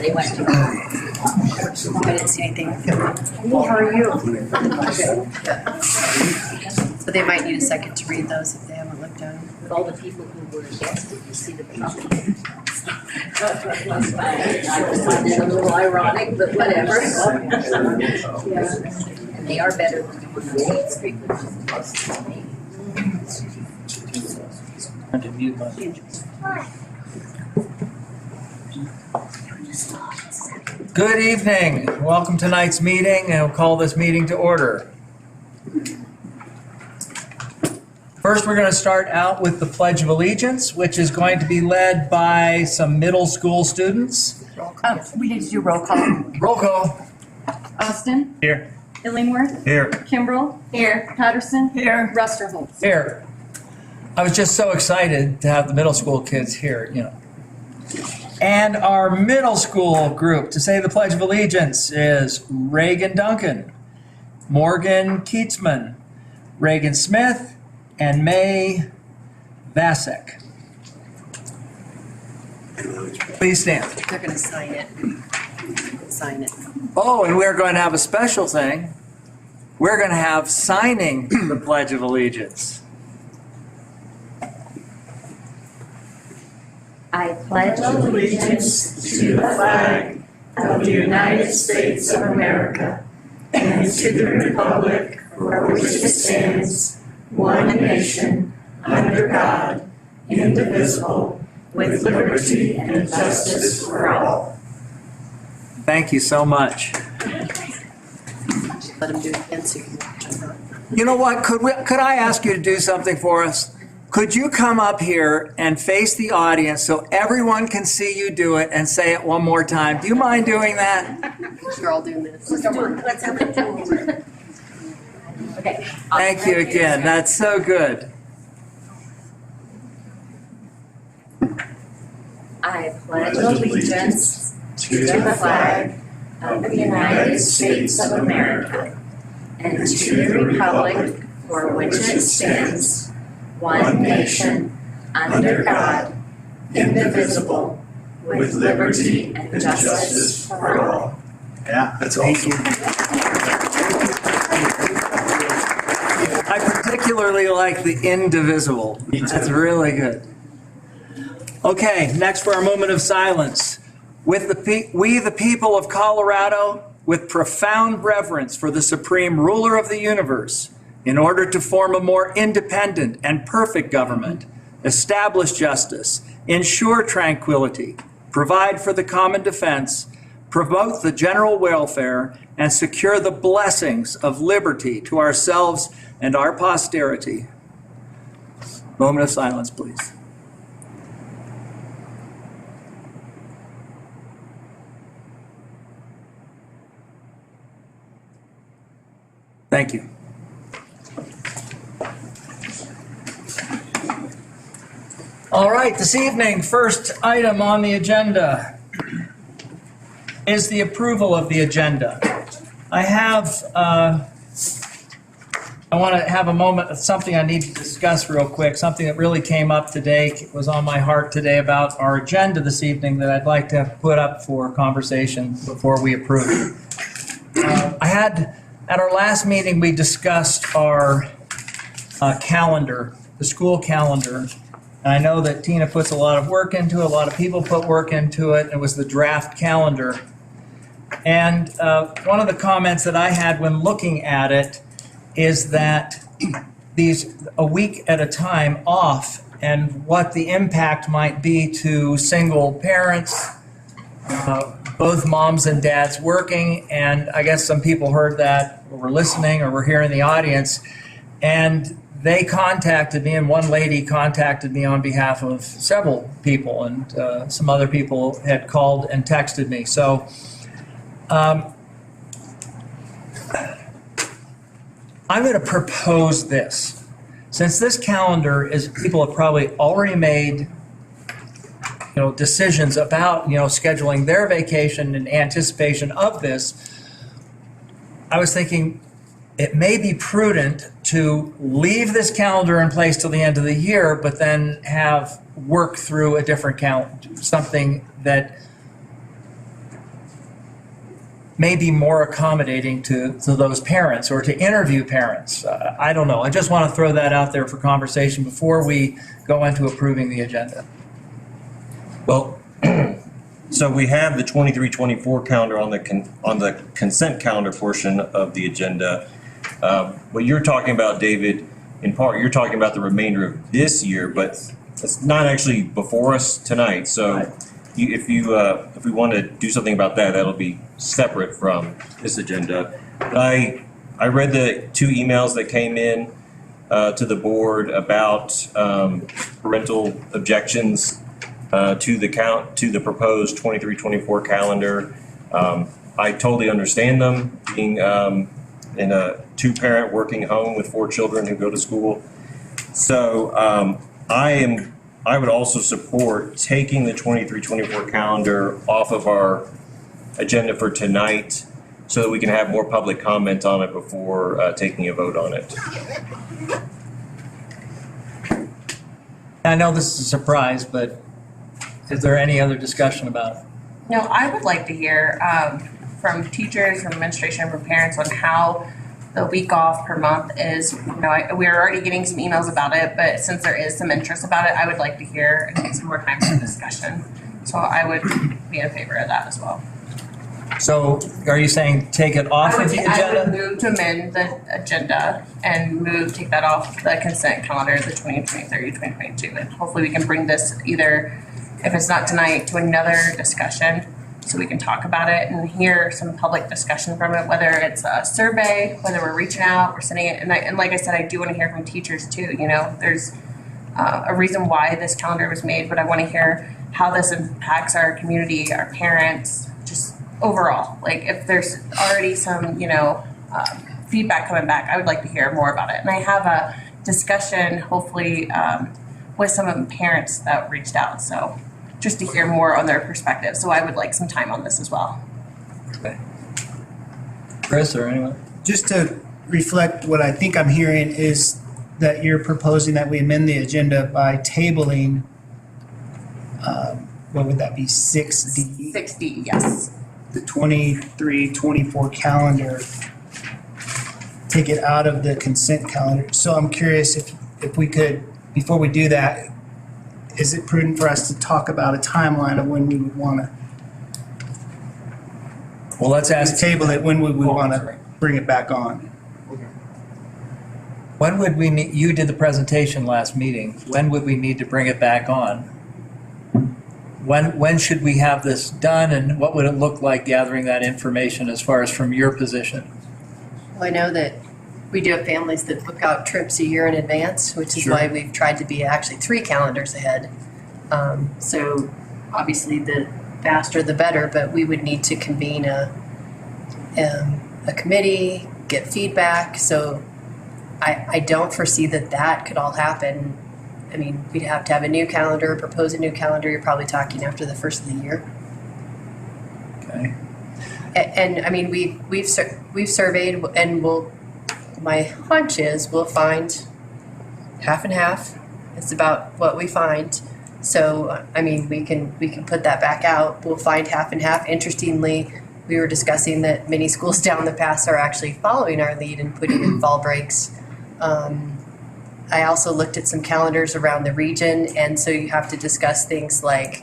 They went to. I didn't see anything. Well, how are you? But they might need a second to read those if they haven't looked at them. With all the people who were against it, you see the problem. A little ironic, but whatever. And they are better than the one on Main Street, which is close to me. Good evening. Welcome to tonight's meeting, and we'll call this meeting to order. First, we're going to start out with the Pledge of Allegiance, which is going to be led by some middle school students. We need to do roll call. Roll call. Austin, Here. Illingworth, Here. Kimbrell, Here. Patterson, Here. Rusterholz. Here. I was just so excited to have the middle school kids here, you know. And our middle school group to say the Pledge of Allegiance is Reagan Duncan, Morgan Keatsman, Reagan Smith, and May Vasek. Please stand. They're gonna sign it. Sign it. Oh, and we're going to have a special thing. We're going to have signing the Pledge of Allegiance. I pledge allegiance to the flag of the United States of America and to the republic for which it stands, one nation, under God, indivisible, with liberty and justice for all. Thank you so much. Let them do it again so you can. You know what? Could I ask you to do something for us? Could you come up here and face the audience so everyone can see you do it and say it one more time? Do you mind doing that? They're all doing this. Let's have it do. Okay. Thank you again. That's so good. I pledge allegiance to the flag of the United States of America and to the republic for which it stands, one nation, under God, indivisible, with liberty and justice for all. Yeah, that's awesome. I particularly like the indivisible. Me too. That's really good. Okay, next for our moment of silence. We, the people of Colorado, with profound reverence for the supreme ruler of the universe, in order to form a more independent and perfect government, establish justice, ensure tranquility, provide for the common defense, promote the general welfare, and secure the blessings of liberty to ourselves and our posterity. Moment of silence, please. Thank you. All right, this evening, first item on the agenda is the approval of the agenda. I want to have a moment of something I need to discuss real quick, something that really came up today, was on my heart today about our agenda this evening that I'd like to put up for conversation before we approve. At our last meeting, we discussed our calendar, the school calendar. And I know that Tina puts a lot of work into it, a lot of people put work into it. It was the draft calendar. And one of the comments that I had when looking at it is that these a week at a time off and what the impact might be to single parents, both moms and dads working, and I guess some people heard that or were listening or were here in the audience, and they contacted me, and one lady contacted me on behalf of several people, and some other people had called and texted me. So I'm going to propose this. Since this calendar is, people have probably already made decisions about, scheduling their vacation in anticipation of this, I was thinking it may be prudent to leave this calendar in place till the end of the year, but then have work through a different calendar, something that may be more accommodating to those parents or to interview parents. I don't know. I just want to throw that out there for conversation before we go into approving the agenda. Well, so we have the 23-24 calendar on the consent calendar portion of the agenda. What you're talking about, David, in part, you're talking about the remainder of this year, but it's not actually before us tonight. So if we want to do something about that, that'll be separate from this agenda. But I read the 2 emails that came in to the board about parental objections to the proposed 23-24 calendar. I totally understand them, being in a 2-parent working home with 4 children who go to school. So I would also support taking the 23-24 calendar off of our agenda for tonight so that we can have more public comment on it before taking a vote on it. I know this is a surprise, but is there any other discussion about it? No, I would like to hear from teachers, from administration, from parents on how the week off per month is. You know, we're already getting some emails about it, but since there is some interest about it, I would like to hear and take some more time for discussion. So I would be in favor of that as well. So are you saying take it off of the I would agenda? move to amend the agenda and take that off the consent calendar, the 2023, 2022. And hopefully we can bring this either, if it's not tonight, to another discussion so we can talk about it and hear some public discussion from it, whether it's a survey, whether we're reaching out, we're sending it. And like I said, I do want to hear from teachers too. You know, there's a reason why this calendar was made, but I want to hear how this impacts our community, our parents, just overall. Like if there's already some, feedback coming back, I would like to hear more about it. And I have a discussion, hopefully, with some of the parents that reached out. So just to hear more on their perspective. So I would like some time on this as well. Okay. Chris or anyone? Just to reflect, what I think I'm hearing is that you're proposing that we amend the agenda by tabling, what would that be, 6D? 60, yes. The 23-24 calendar, take it out of the consent calendar. So I'm curious if we could, before we do that, is it prudent for us to talk about a timeline of when we would want to Well, let's ask. table it, when would we want sorry. to bring it back on? When would we need, you did the presentation last meeting. When would we need to bring it back on? When should we have this done, and what would it look like gathering that information as far as from your position? Well, I know that we do have families that book out trips a year in advance, which is Sure. why we've tried to be actually 3 calendars ahead. So obviously the faster the better, but we would need to convene a committee, get feedback. So I don't foresee that could all happen. I mean, we'd have to have a new calendar, propose a new calendar. You're probably talking after the first of the year. Okay. And I mean, we've surveyed, and my hunch is we'll find half and half. It's about what we find. So I mean, we can put that back out. We'll find half and half. Interestingly, we were discussing that many schools down the pass are actually following our lead and putting in fall breaks. I also looked at some calendars around the region, and so you have to discuss things like,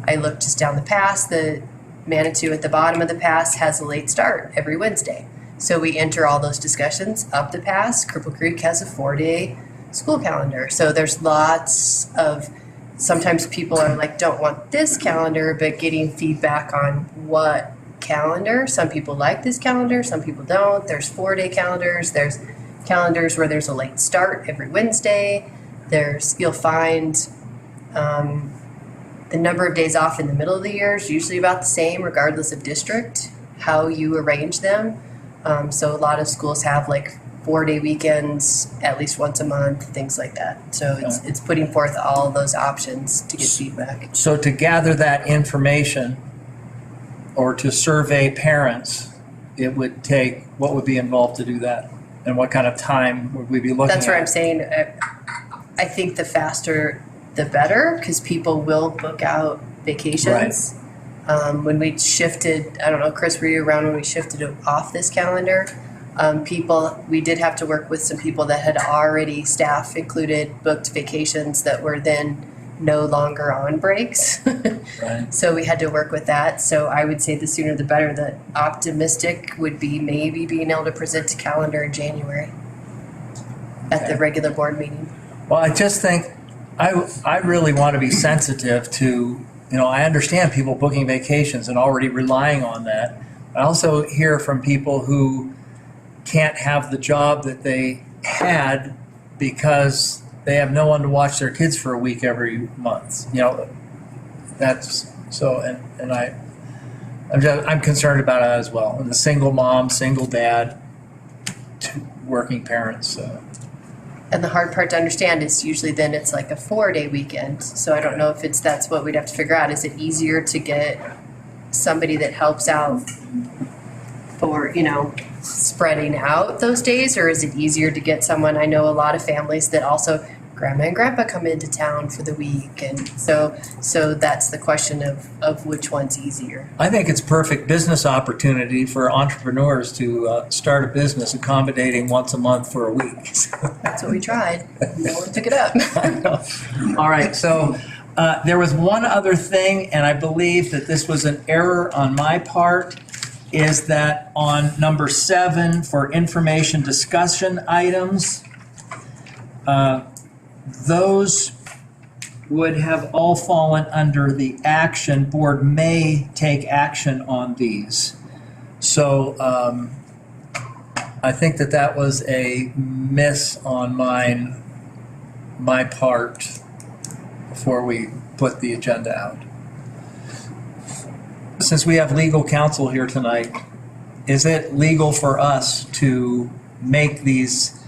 I looked just down the pass, the Manitou at the bottom of the pass has a late start every Wednesday. So we enter all those discussions up the pass. Cripple Creek has a 4-day school calendar. So there's lots of, sometimes people are like, don't want this calendar, but getting feedback on what calendar. Some people like this calendar, some people don't. There's 4-day calendars. There's calendars where there's a late start every Wednesday. You'll find the number of days off in the middle of the year is usually about the same regardless of district, how you arrange them. So a lot of schools have like 4-day weekends at least once a month, things like that. So it's putting forth all those options to get feedback. So to gather that information or to survey parents, it would take, what would be involved to do that? And what kind of time would we be looking at? That's where I'm saying, I think the faster the better, because people will book out vacations. When we shifted, I don't know, Chris, were you around when we shifted off this calendar? We did have to work with some people that had already, staff included, booked vacations that were then no longer on breaks. Right. So we had to work with that. So I would say the sooner the better. The optimistic would be maybe being able to present a calendar in January at the Okay. regular board meeting. Well, I just think, I really want to be sensitive to, I understand people booking vacations and already relying on that. I also hear from people who can't have the job that they had because they have no one to watch their kids for a week every month. That's so, I'm concerned about it as well. And the single mom, single dad, two working parents. So. And the hard part to understand is usually then it's like a 4-day weekend. So I don't know if that's what we'd have to figure out. Is it easier to get somebody that helps out for, spreading out those days? Or is it easier to get someone, I know a lot of families that also grandma and grandpa come into town for the week. And so that's the question of which one's easier. I think it's perfect business opportunity for entrepreneurs to start a business accommodating once a month for a week. That's what we tried. No one took it up. All right, so there was one other thing, and I believe that this was an error on my part, is that on number 7 for information discussion items, those would have all fallen under the action. Board may take action on these. So I think that was a miss on my part before we put the agenda out. Since we have legal counsel here tonight, is it legal for us to make these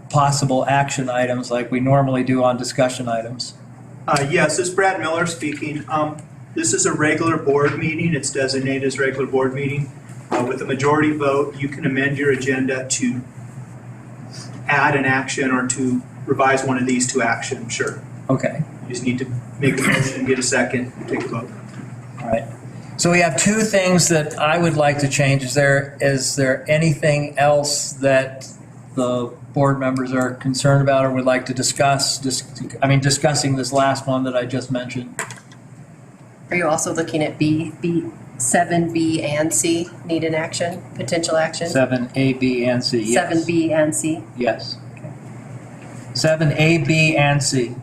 possible action items like we normally do on discussion items? Yes, this is Brad Miller speaking. This is a regular board meeting. It's designated as regular board meeting. With a majority vote, you can amend your agenda to add an action or to revise one of these to action, sure. Okay, You just need to make a motion, get a second, take a vote. all right. So we have 2 things that I would like to change. Is there anything else that the board members are concerned about or would like to discuss? Discussing this last one that I just mentioned. Are you also looking at B, 7B and C need an action, potential action? 7A, B, and C, yes. 7B and C? Yes. 7A, B, and C.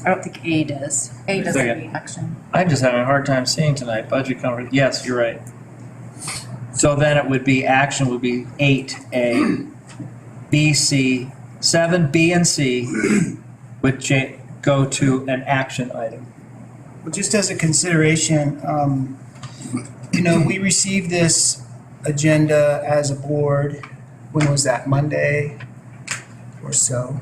I don't think A does. A doesn't Second. need action. I'm just having a hard time seeing tonight. Budget conference, yes, you're right. So then it would be, action would be 8A, B, C, 7, B, and C would go to an action item. Well, just as a consideration, we received this agenda as a board, when was that, Monday or so?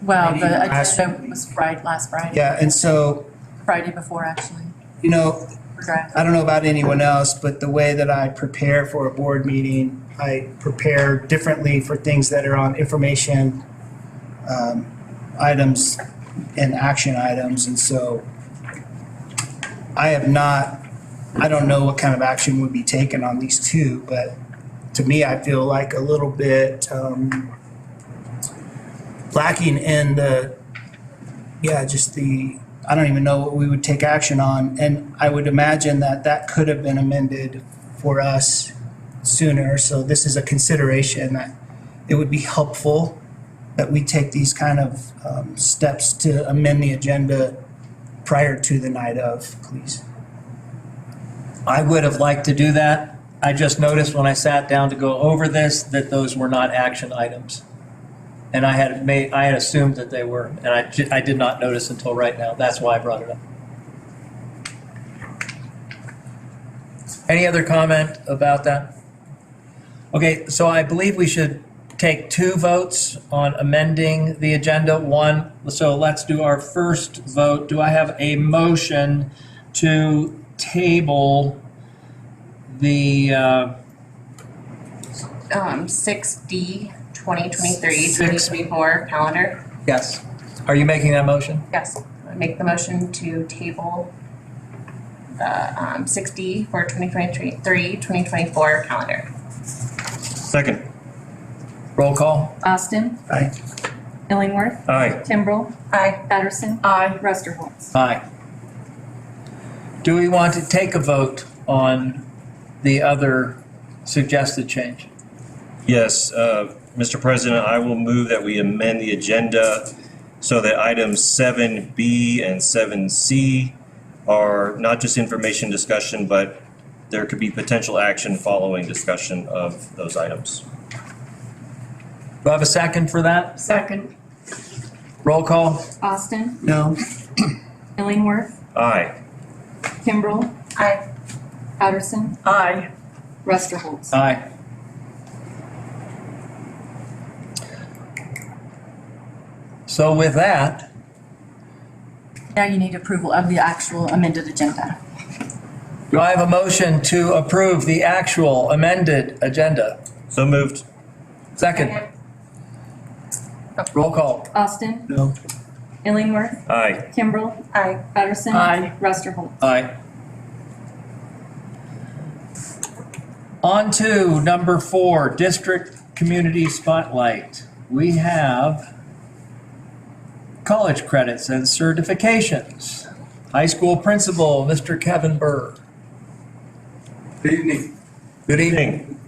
Well, Maybe the last agenda was last Friday. Yeah, and so, Friday before, actually, I for draft. don't know about anyone else, but the way that I prepare for a board meeting, I prepare differently for things that are on information items and action items, and so I don't know what kind of action would be taken on these 2, but to me, I feel like a little bit lacking in I don't even know what we would take action on, and I would imagine that could have been amended for us sooner, so this is a consideration that it would be helpful that we take these kind of steps to amend the agenda prior to the night of, please. I would have liked to do that. I just noticed when I sat down to go over this that those were not action items. And I had assumed that they were, and I did not notice until right now. That's why I brought it up. Any other comment about that? Okay, so I believe we should take 2 votes on amending the agenda. So let's do our first vote. Do I have a motion to table the 6D, 2023-2024 calendar. yes. Are you making that motion? Yes, I make the motion to table the 6D for 2023-2024 calendar. Second. Roll call. Austin. Aye. Illingworth. Aye. Kimbrell. Aye. Patterson. Aye. Rusterholz. Aye. Do we want to take a vote on the other suggested change? Yes, Mr. President, I will move that we amend the agenda so that items 7B and 7C are not just information discussion, but there could be potential action following discussion of those items. Do I have a second for that? Second. Roll call. Austin. No. Illingworth. Aye. Kimbrell. Aye. Patterson. Aye. Rusterholz. Aye. So with that, Now you need approval of the actual amended agenda. do I have a motion to approve the actual amended agenda? So moved. Second. Roll call. Austin. No. Illingworth. Aye. Kimbrell. Aye. Patterson. Aye. Rusterholz. Aye. On to number 4, District Community Spotlight. We have college credits and certifications. High school principal, Mr. Kevin Burr. Good evening. Good evening. Evening.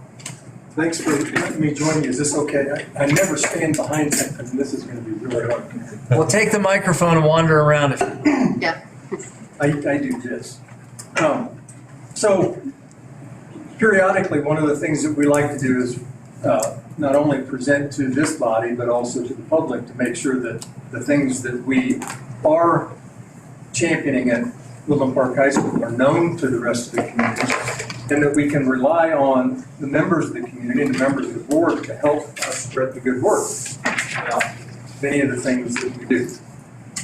Thanks for letting me join you. Is this okay? I never stand behind something, and this is going to be really hard. We'll take the microphone and wander around it. I do this. So periodically, one of the things that we like to do is not only present to this body, but also to the public to make sure that the things that we are championing at Woodland Park High School are known to the rest of the community, and that we can rely on the members of the community and the members of the board to help us spread the good word about many of the things that we do.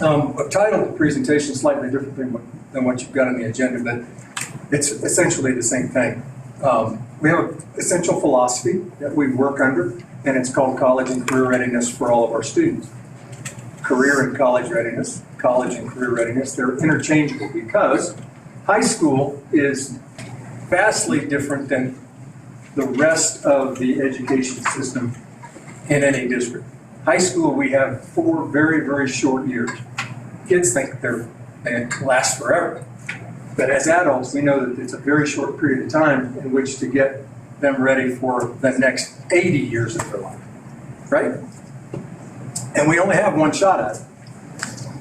I've titled the presentation slightly different than what you've got on the agenda, but it's essentially the same thing. We have an essential philosophy that we work under, and it's called College and Career Readiness for all of our students. Career and college readiness, college and career readiness, they're interchangeable because high school is vastly different than the rest of the education system in any district. High school, we have 4 very, very short years. Kids think they last forever. But as adults, we know that it's a very short period of time in which to get them ready for the next 80 years of their life, right? And we only have one shot at it.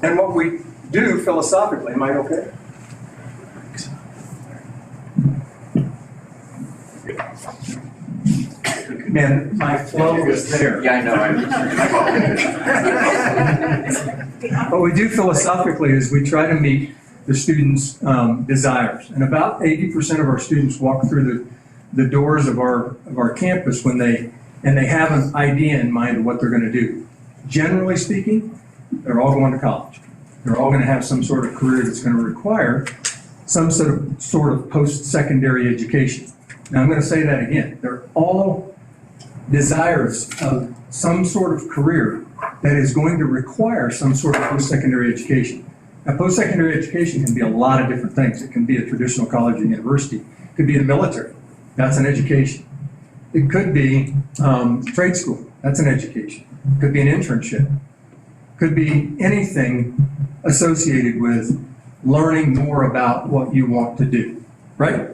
And what we do philosophically, am I okay? Man, my flow was there. Yeah, I know. What we do philosophically is we try to meet the students' desires. And about 80% of our students walk through the doors of our campus when they have an idea in mind of what they're going to do. Generally speaking, they're all going to college. They're all going to have some sort of career that's going to require some sort of post-secondary education. Now, I'm going to say that again. They're all desirous of some sort of career that is going to require some sort of post-secondary education. Now, post-secondary education can be a lot of different things. It can be a traditional college or university. It could be the military. That's an education. It could be trade school. That's an education. It could be an internship. It could be anything associated with learning more about what you want to do, right?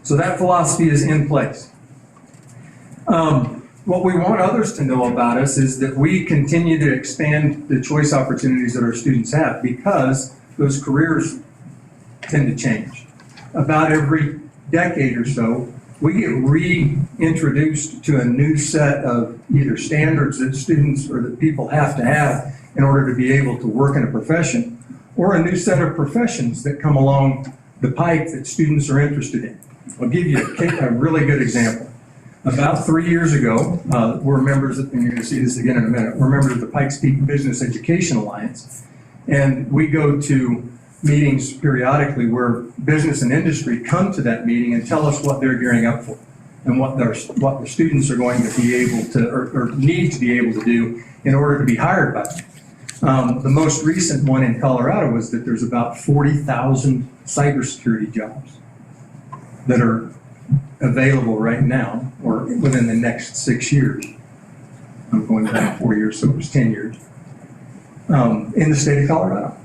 So that philosophy is in place. What we want others to know about us is that we continue to expand the choice opportunities that our students have because those careers tend to change. About every decade or so, we get reintroduced to a new set of either standards that students or that people have to have in order to be able to work in a profession, or a new set of professions that come along the pike that students are interested in. I'll give you a really good example. About 3 years ago, we're members of, and you're going to see this again in a minute, we're members of the Pikes Peak Business Education Alliance, and we go to meetings periodically where business and industry come to that meeting and tell us what they're gearing up for and what the students are going to be able to, or need to be able to do in order to be hired by them. The most recent one in Colorado was that there's about 40,000 cybersecurity jobs that are available right now or within the next 6 years. I'm going back 4 years, so it was 10 years. In the state of Colorado.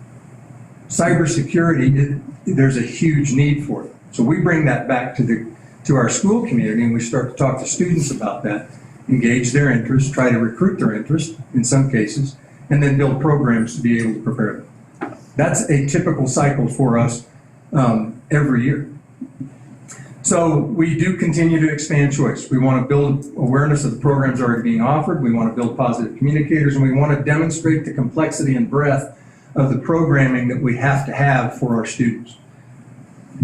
Cybersecurity, there's a huge need for it. So we bring that back to our school community, and we start to talk to students about that, engage their interest, try to recruit their interest in some cases, and then build programs to be able to prepare them. That's a typical cycle for us every year. So we do continue to expand choice. We want to build awareness of the programs already being offered. We want to build positive communicators, and we want to demonstrate the complexity and breadth of the programming that we have to have for our students.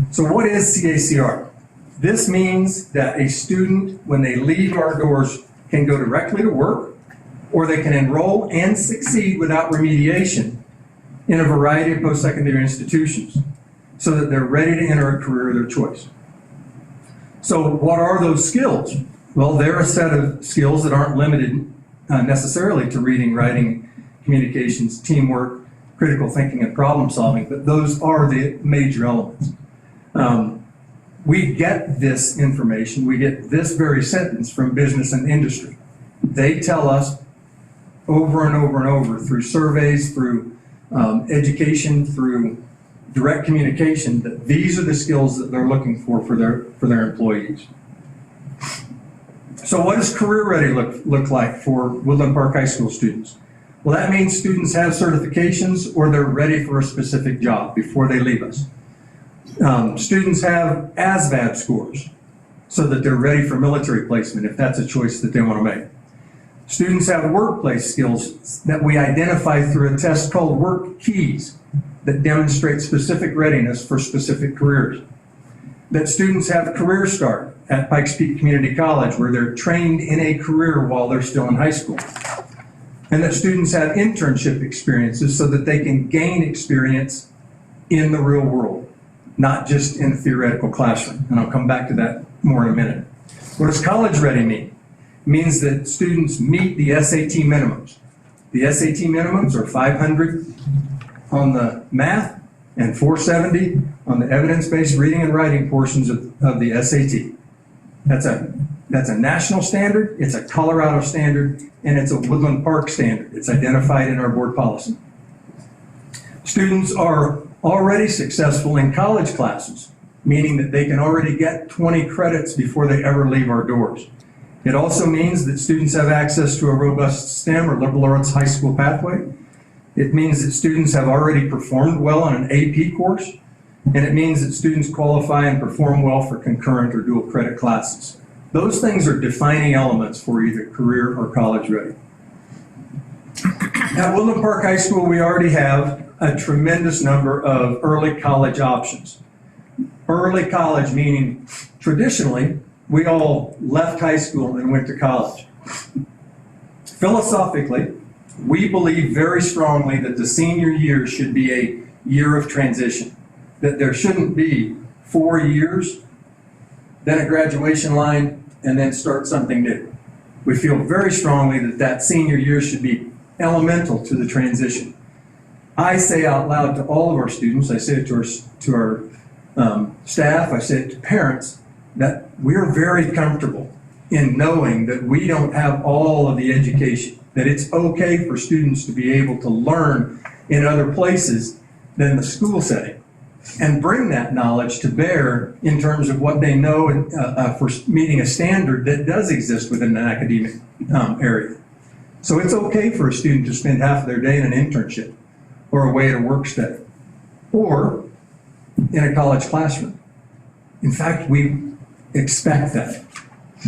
So what is CACR? This means that a student, when they leave our doors, can go directly to work, or they can enroll and succeed without remediation in a variety of post-secondary institutions so that they're ready to enter a career of their choice. So what are those skills? Well, they're a set of skills that aren't limited necessarily to reading, writing, communications, teamwork, critical thinking, and problem solving, but those are the major elements. We get this information, we get this very sentence from business and industry. They tell us over and over and over through surveys, through education, through direct communication, that these are the skills that they're looking for their employees. So what does career ready look like for Woodland Park High School students? Well, that means students have certifications or they're ready for a specific job before they leave us. Students have ASVAB scores so that they're ready for military placement if that's a choice that they want to make. Students have workplace skills that we identify through a test called Work Keys that demonstrate specific readiness for specific careers. That students have Career Start at Pikes Peak Community College where they're trained in a career while they're still in high school. And that students have internship experiences so that they can gain experience in the real world, not just in a theoretical classroom. And I'll come back to that more in a minute. What does college ready mean? It means that students meet the SAT minimums. The SAT minimums are 500 on the math and 470 on the evidence-based reading and writing portions of the SAT. That's a national standard, it's a Colorado standard, and it's a Woodland Park standard. It's identified in our board policy. Students are already successful in college classes, meaning that they can already get 20 credits before they ever leave our doors. It also means that students have access to a robust STEM or liberal arts high school pathway. It means that students have already performed well on an AP course, and it means that students qualify and perform well for concurrent or dual credit classes. Those things are defining elements for either career or college ready. At Woodland Park High School, we already have a tremendous number of early college options. Early college meaning traditionally, we all left high school and went to college. Philosophically, we believe very strongly that the senior year should be a year of transition, that there shouldn't be 4 years, then a graduation line, and then start something new. We feel very strongly that that senior year should be elemental to the transition. I say out loud to all of our students, I say it to our staff, I say it to parents, that we're very comfortable in knowing that we don't have all of the education, that it's okay for students to be able to learn in other places than the school setting and bring that knowledge to bear in terms of what they know for meeting a standard that does exist within an academic area. So it's okay for a student to spend half of their day in an internship or away at a work study or in a college classroom. In fact, we expect that.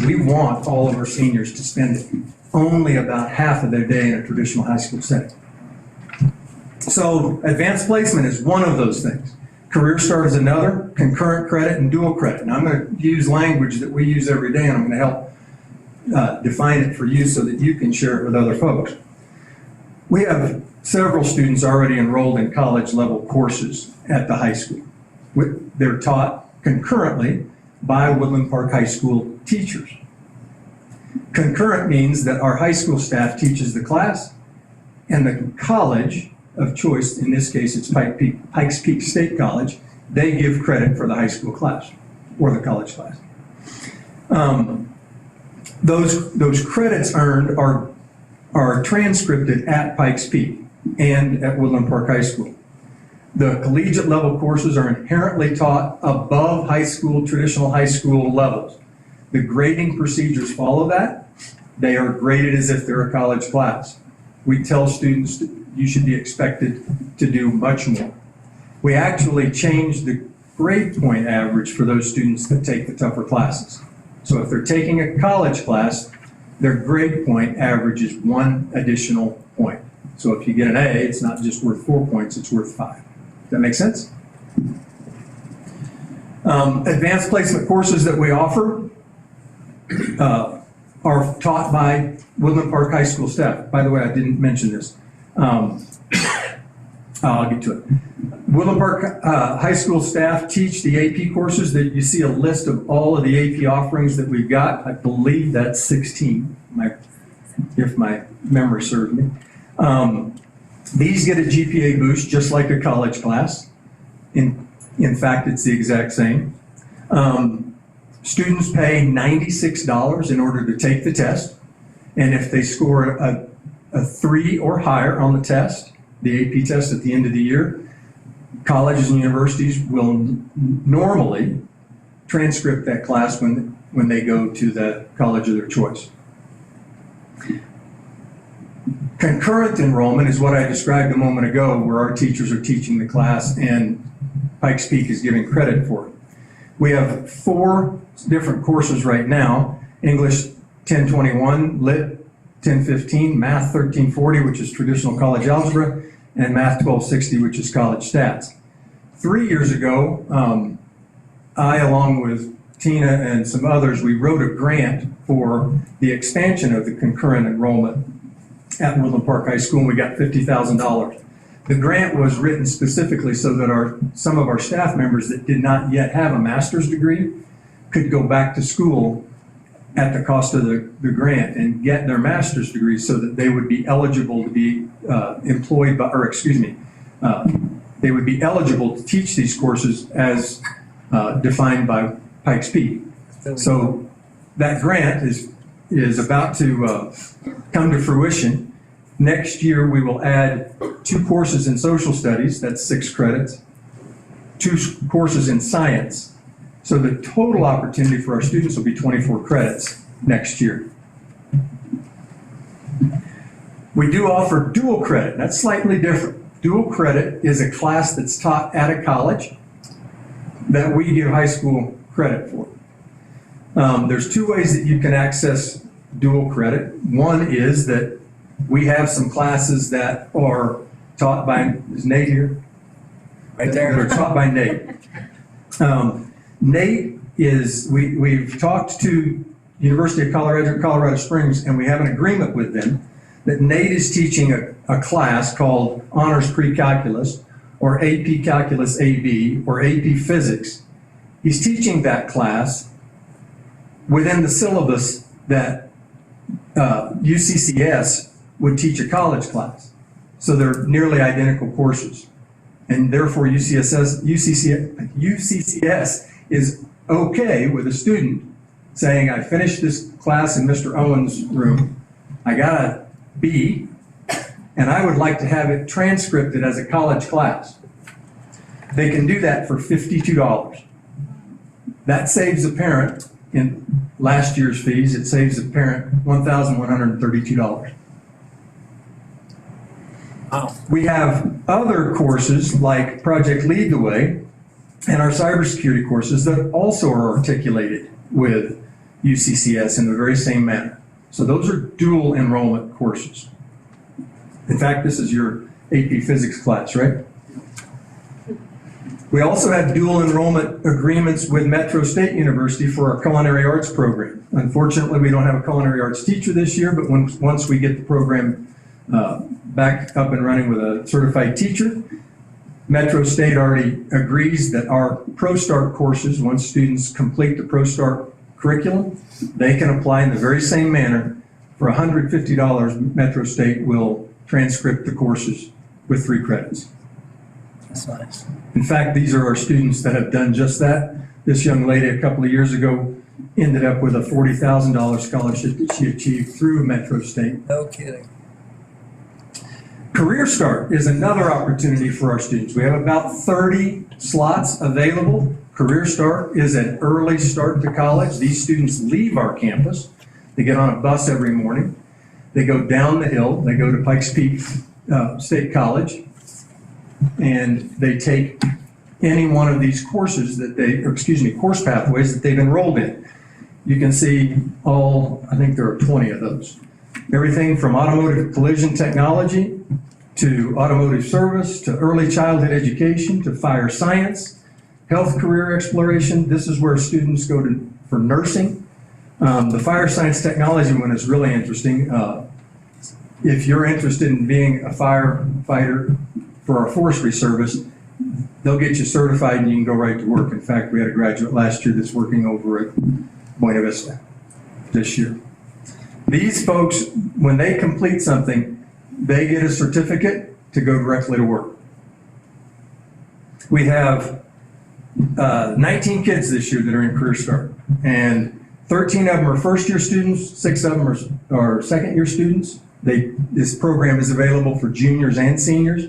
We want all of our seniors to spend only about half of their day in a traditional high school setting. So advanced placement is one of those things. Career Start is another, concurrent credit and dual credit. And I'm going to use language that we use every day, and I'm going to help define it for you so that you can share it with other folks. We have several students already enrolled in college level courses at the high school. They're taught concurrently by Woodland Park High School teachers. Concurrent means that our high school staff teaches the class and the college of choice, in this case it's Pikes Peak State College, they give credit for the high school class or the college class. Those credits earned are transcribed at Pikes Peak and at Woodland Park High School. The collegiate level courses are inherently taught above high school, traditional high school levels. The grading procedures follow that. They are graded as if they're a college class. We tell students that you should be expected to do much more. We actually changed the grade point average for those students that take the tougher classes. So if they're taking a college class, their grade point average is 1 additional point. So if you get an A, it's not just worth 4 points, it's worth 5. Does that make sense? Advanced placement courses that we offer are taught by Woodland Park High School staff. By the way, I didn't mention this. I'll get to it. Woodland Park High School staff teach the AP courses. That you see a list of all of the AP offerings that we've got. I believe that's 16, if my memory serves me. These get a GPA boost just like a college class. In fact, it's the exact same. Students pay $96 in order to take the test. And if they score a 3 or higher on the test, the AP test at the end of the year, colleges and universities will normally transcript that class when they go to the college of their choice. Concurrent enrollment is what I described a moment ago, where our teachers are teaching the class and Pikes Peak is giving credit for it. We have 4 different courses right now: English 1021, Lit 1015, Math 1340, which is traditional college algebra, and Math 1260, which is college stats. 3 years ago, I, along with Tina and some others, we wrote a grant for the expansion of the concurrent enrollment at Woodland Park High School, and we got $50,000. The grant was written specifically so that some of our staff members that did not yet have a master's degree could go back to school at the cost of the grant and get their master's degree, so that they would be eligible to be employed by, or excuse me, they would be eligible to teach these courses as defined by Pikes Peak. So that grant is about to come to fruition. Next year, we will add 2 courses in social studies, that's 6 credits, 2 courses in science. So the total opportunity for our students will be 24 credits next year. We do offer dual credit. That's slightly different. Dual credit is a class that's taught at a college that we give high school credit for. There's 2 ways that you can access dual credit. One is that we have some classes that are taught by, is Nate here? Right there. That are taught by Nate. Nate is, we've talked to University of Colorado Springs, and we have an agreement with them that Nate is teaching a class called Honors Pre-Calculus, or AP Calculus AB, or AP Physics. He's teaching that class within the syllabus that UCCS would teach a college class. So they're nearly identical courses. And therefore UCCS is okay with a student saying, I finished this class in Mr. Owen's room, I got a B, and I would like to have it transcribed as a college class. They can do that for $52. That saves a parent, in last year's fees, it saves a parent $1,132. Wow. We have other courses like Project Lead the Way and our cybersecurity courses that also are articulated with UCCS in the very same manner. So those are dual enrollment courses. In fact, this is your AP Physics class, right? We also have dual enrollment agreements with Metro State University for our culinary arts program. Unfortunately, we don't have a culinary arts teacher this year, but once we get the program back up and running with a certified teacher, Metro State already agrees that our ProStart courses, once students complete the ProStart curriculum, they can apply in the very same manner. For $150, Metro State will transcript the courses with 3 credits. That's nice. In fact, these are our students that have done just that. This young lady a couple of years ago ended up with a $40,000 scholarship that she achieved through Metro State. No kidding. Career Start is another opportunity for our students. We have about 30 slots available. Career Start is an early start to college. These students leave our campus. They get on a bus every morning. They go down the hill. They go to Pikes Peak State College. And they take any one of these courses that course pathways that they've enrolled in. You can see I think there are 20 of those. Everything from automotive collision technology to automotive service to early childhood education to fire science, health career exploration. This is where students go for nursing. The fire science technology one is really interesting. If you're interested in being a firefighter for our forestry service, they'll get you certified and you can go right to work. In fact, we had a graduate last year that's working over at Buena Vista this year. These folks, when they complete something, they get a certificate to go directly to work. We have 19 kids this year that are in Career Start, and 13 of them are first-year students, 6 of them are second-year students. This program is available for juniors and seniors.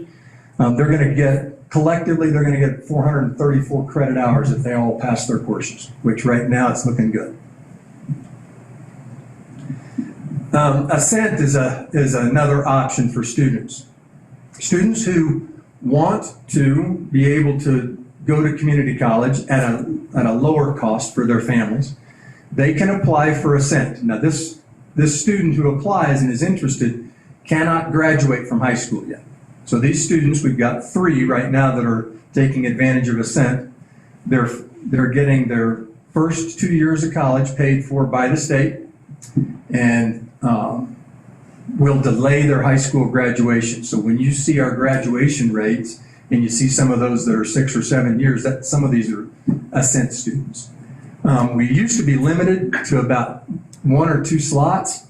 Collectively, they're going to get 434 credit hours if they all pass their courses, which right now it's looking good. Ascent is another option for students. Students who want to be able to go to community college at a lower cost for their families, they can apply for Ascent. Now this student who applies and is interested cannot graduate from high school yet. So these students, we've got 3 right now that are taking advantage of Ascent. They're getting their first 2 years of college paid for by the state, and will delay their high school graduation. So when you see our graduation rates and you see some of those that are 6 or 7 years, some of these are Ascent students. We used to be limited to about 1 or 2 slots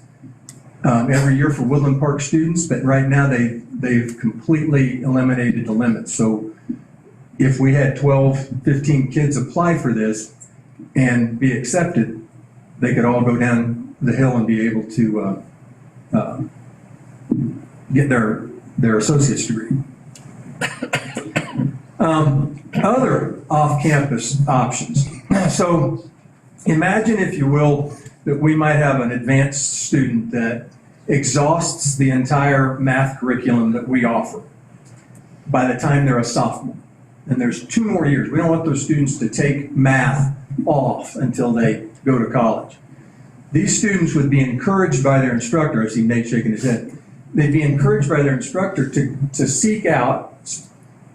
every year for Woodland Park students, but right now they've completely eliminated the limit. So if we had 12, 15 kids apply for this and be accepted, they could all go down the hill and be able to get their associate's degree. Other off-campus options. So imagine, if you will, that we might have an advanced student that exhausts the entire math curriculum that we offer by the time they're a sophomore. And there's 2 more years. We don't want those students to take math off until they go to college. These students would be encouraged by their instructor. I see Nate shaking his head. They'd be encouraged by their instructor to seek out,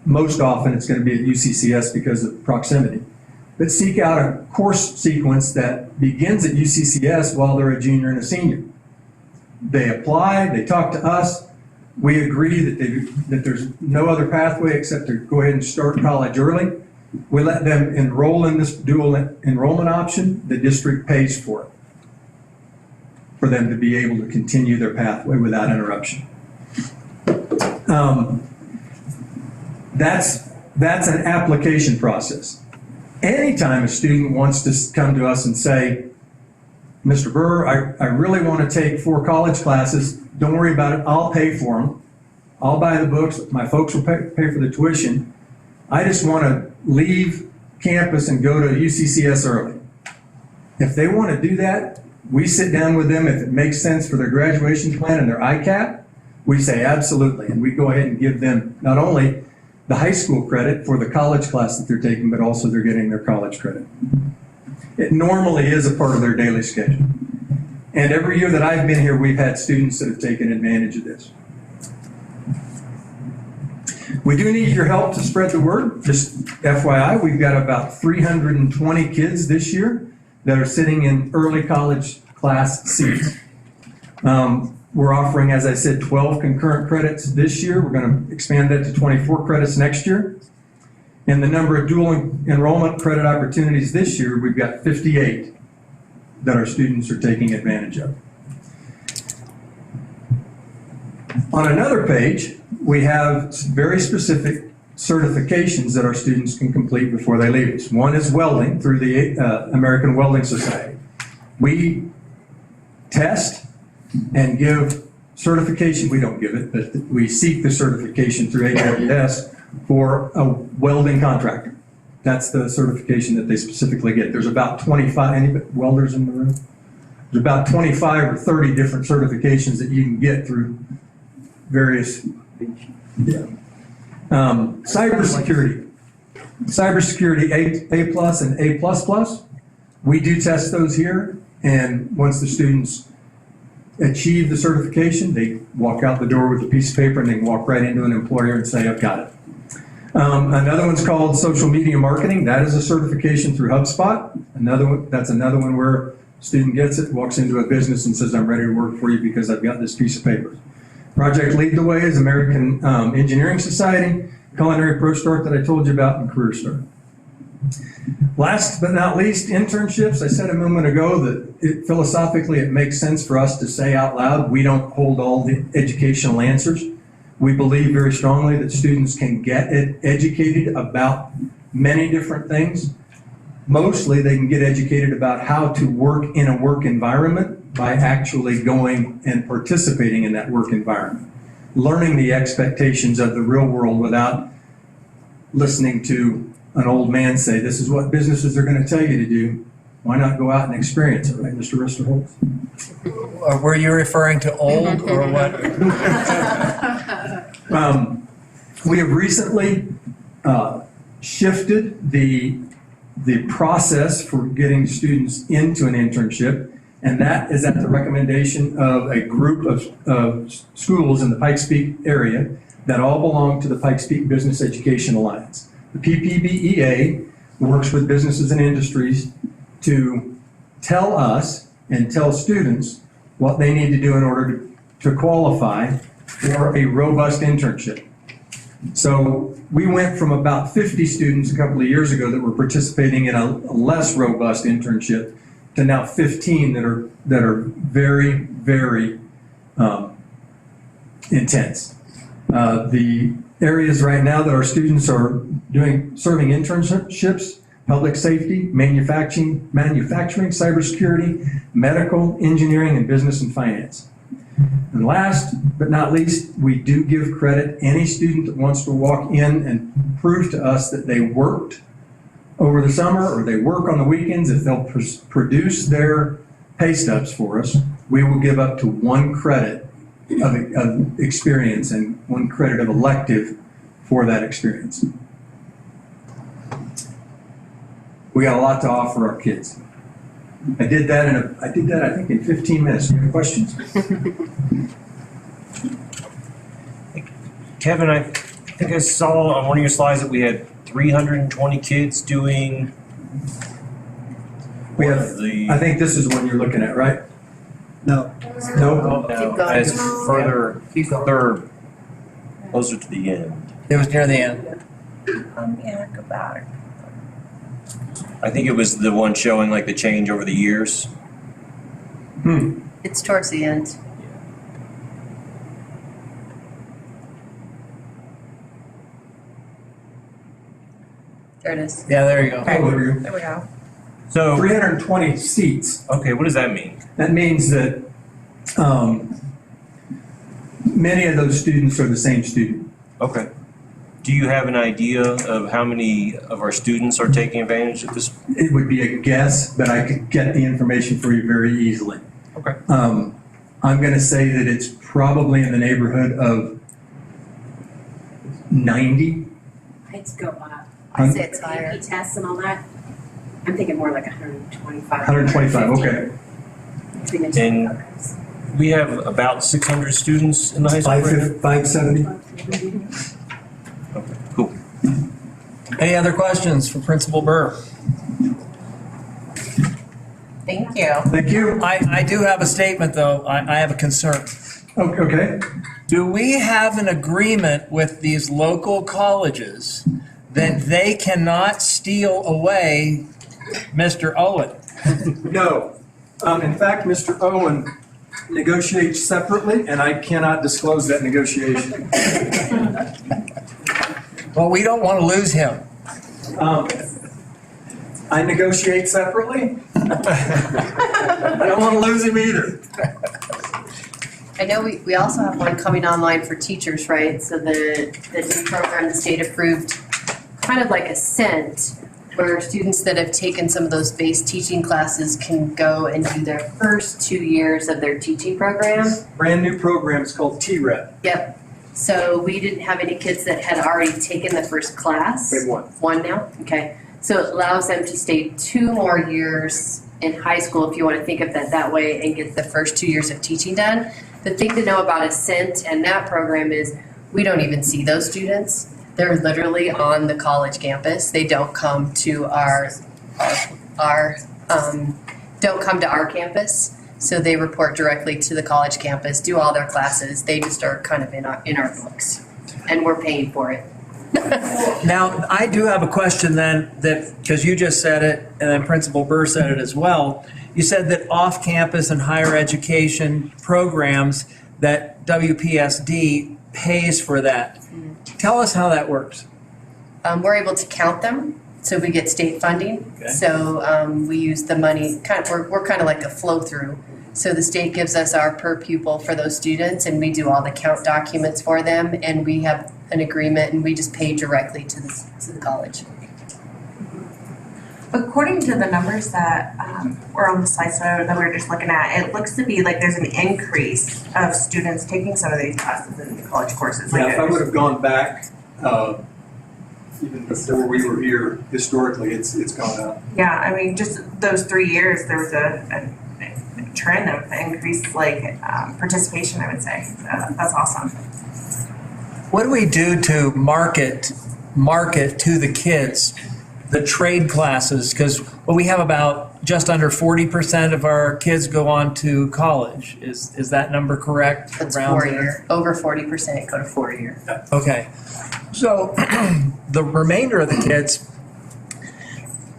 most often it's going to be at UCCS because of proximity, but seek out a course sequence that begins at UCCS while they're a junior and a senior. They apply, they talk to us, we agree that there's no other pathway except to go ahead and start college early. We let them enroll in this dual enrollment option. The district pays for it, for them to be able to continue their pathway without interruption. That's an application process. Anytime a student wants to come to us and say, Mr. Burr, I really want to take 4 college classes, don't worry about it, I'll pay for them. I'll buy the books, my folks will pay for the tuition. I just want to leave campus and go to UCCS early. If they want to do that, we sit down with them. If it makes sense for their graduation plan and their ICAP, we say absolutely. And we go ahead and give them not only the high school credit for the college class that they're taking, but also they're getting their college credit. It normally is a part of their daily schedule. And every year that I've been here, we've had students that have taken advantage of this. We do need your help to spread the word. Just FYI, we've got about 320 kids this year that are sitting in early college class seats. We're offering, as I said, 12 concurrent credits this year. We're going to expand that to 24 credits next year. And the number of dual enrollment credit opportunities this year, we've got 58 that our students are taking advantage of. On another page, we have very specific certifications that our students can complete before they leave us. One is welding through the American Welding Society. We test and give certification, we don't give it, but we seek the certification through AWS for a welding contractor. That's the certification that they specifically get. There's about 25, any welders in the room? There's about 25 or 30 different certifications that you can get through various, yeah. Cybersecurity. Cybersecurity A+ and A++. We do test those here, and once the students achieve the certification, they walk out the door with a piece of paper and they can walk right into an employer and say, I've got it. Another one's called social media marketing. That is a certification through HubSpot. That's another one where a student gets it, walks into a business and says, I'm ready to work for you because I've got this piece of paper. Project Lead the Way is American Engineering Society, Culinary Pro Start that I told you about, and Career Start. Last but not least, internships. I said a moment ago that philosophically it makes sense for us to say out loud, we don't hold all the educational answers. We believe very strongly that students can get educated about many different things. Mostly they can get educated about how to work in a work environment by actually going and participating in that work environment. Learning the expectations of the real world without listening to an old man say, this is what businesses are going to tell you to do. Why not go out and experience it, right, Mr. Rusterholz? Were you referring to old or what? We have recently shifted the process for getting students into an internship, and that is at the recommendation of a group of schools in the Pikes Peak area that all belong to the Pikes Peak Business Education Alliance. The PPBEA works with businesses and industries to tell us and tell students what they need to do in order to qualify for a robust internship. So we went from about 50 students a couple of years ago that were participating in a less robust internship to now 15 that are very, very intense. The areas right now that our students are serving internships, public safety, manufacturing, cybersecurity, medical, engineering, and business and finance. And last but not least, we do give credit any student that wants to walk in and prove to us that they worked over the summer or they work on the weekends. If they'll produce their pay stubs for us, we will give up to 1 credit of experience and 1 credit of elective for that experience. We got a lot to offer our kids. I did that I think in 15 minutes. Do you have questions? Kevin, I think I saw on one of your slides that we had 320 kids doing. We have, I think this is what you're looking at, right? No. No? Keep going. As further, Keep going. third, closer to the end. It was near the end. I think it was the one showing like the change over the years. It's towards the end. There it is. Yeah, there you go. Oh, there you go. There we go. So, 320 seats. okay, what does that mean? That means that many of those students are the same student. Okay. Do you have an idea of how many of our students are taking advantage of this? It would be a guess, but I could get the information for you very easily. Okay. I'm going to say that it's probably in the neighborhood of 90. I'd go up. I'd say it's The higher. AP tests and all that, I'm thinking more like 125. 125, okay. Between the two And- programs. We have about 600 students in the high school right now? 570. Okay, cool. Any other questions for Principal Burr? Thank you. Thank you. I do have a statement, though. I have a concern. Okay. Do we have an agreement with these local colleges that they cannot steal away Mr. Owen? No. In fact, Mr. Owen negotiates separately, and I cannot disclose that negotiation. Well, we don't want to lose him. I negotiate separately. I don't want to lose him either. I know we also have one coming online for teachers, right? So the new program the state approved, kind of like Ascent, where students that have taken some of those base teaching classes can go and do their first 2 years of their teaching program. Brand new program is called T-REP. Yep. So we didn't have any kids that had already taken the first class. We have one. One now? Okay. So it allows them to stay 2 more years in high school, if you want to think of that way, and get the first 2 years of teaching done. The thing to know about Ascent and that program is we don't even see those students. They're literally on the college campus. They don't come to our campus. So they report directly to the college campus, do all their classes. They just are kind of in our books, and we're paying for it. Now, I do have a question then, that, because you just said it, and then Principal Burr said it as well. You said that off-campus and higher education programs, that WPSD pays for that. Tell us how that works. We're able to count them, so we get state funding. Okay. So we use the money, we're kind of like a flow-through. So the state gives us our per pupil for those students, and we do all the count documents for them, and we have an agreement, and we just pay directly to the college. According to the numbers that were on the slide that we were just looking at, it looks to be like there's an increase of students taking some of these classes in the college courses. Yeah, if I would have gone back, even before we were here, historically, it's gone up. Yeah, I mean, just those 3 years, there was a trend of increased participation, I would say. So that's awesome. What do we do to market to the kids the trade classes? Because we have about just under 40% of our kids go on to college. Is that number correct? That's Around 4-year. Over 40% go to 4-year. Okay. So the remainder of the kids,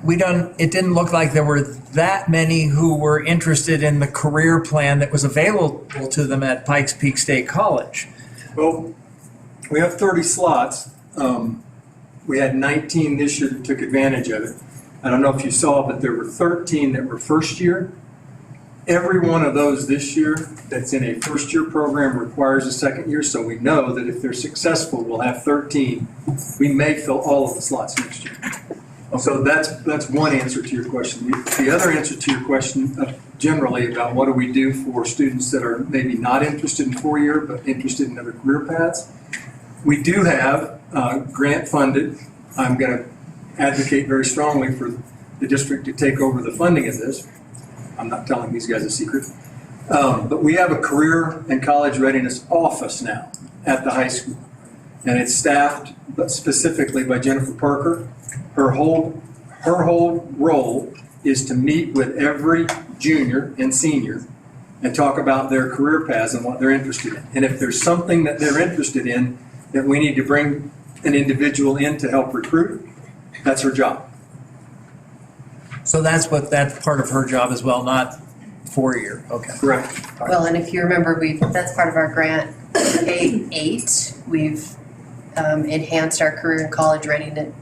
it didn't look like there were that many who were interested in the career plan that was available to them at Pikes Peak State College. Well, we have 30 slots. We had 19 this year that took advantage of it. I don't know if you saw, but there were 13 that were first year. Every one of those this year that's in a first year program requires a second year, so we know that if they're successful, we'll have 13. We may fill all of the slots next year. So that's one answer to your question. The other answer to your question generally about what do we do for students that are maybe not interested in 4-year but interested in other career paths. We do have grant funded. I'm going to advocate very strongly for the district to take over the funding of this. I'm not telling these guys a secret. But we have a career and college readiness office now at the high school. And it's staffed specifically by Jennifer Parker. Her whole role is to meet with every junior and senior and talk about their career paths and what they're interested in. And if there's something that they're interested in that we need to bring an individual in to help recruit, that's her job. So that's part of her job as well, not 4-year. Okay. Correct. Well, and if you remember, that's part of our grant K-8. We've enhanced our career and college readiness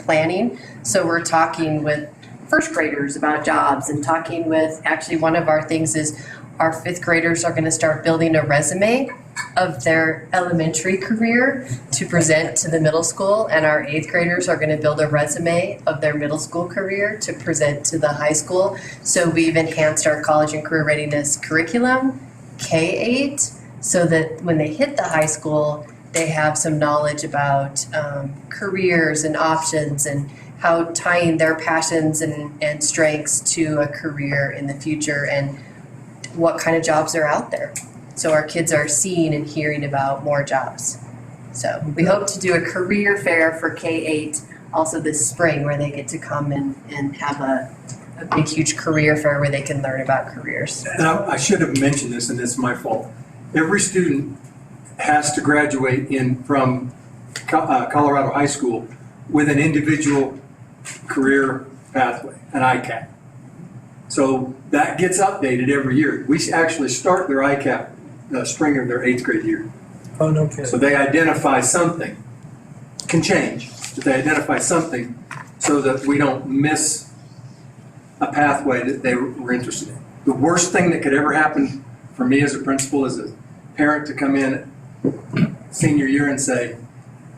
planning. So we're talking with first graders about jobs and talking with, actually one of our things is our 5th graders are going to start building a resume of their elementary career to present to the middle school, and our 8th graders are going to build a resume of their middle school career to present to the high school. So we've enhanced our college and career readiness curriculum, K-8, so that when they hit the high school, they have some knowledge about careers and options and how tying their passions and strengths to a career in the future and what kind of jobs are out there. So our kids are seeing and hearing about more jobs. So we hope to do a career fair for K-8 also this spring where they get to come and have a big, huge career fair where they can learn about careers. Now, I should have mentioned this, and it's my fault. Every student has to graduate from Colorado High School with an individual career pathway, an ICAP. So that gets updated every year. We actually start their ICAP the spring of their 8th grade year. Oh, no kidding. So they identify something. can change, that they identify something so that we don't miss a pathway that they were interested in. The worst thing that could ever happen for me as a principal is a parent to come in senior year and say,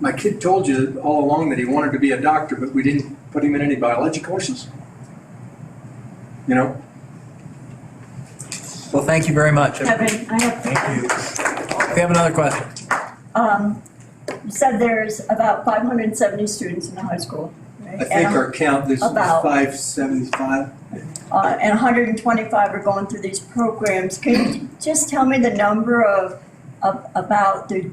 my kid told you all along that he wanted to be a doctor, but we didn't put him in any biology courses. You know? Well, thank you very much. We Kevin, I have, have another question. you said there's about 570 students in the high school, right? I think our count is About. 575. And 125 are going through these programs. Can you just tell me the number of about the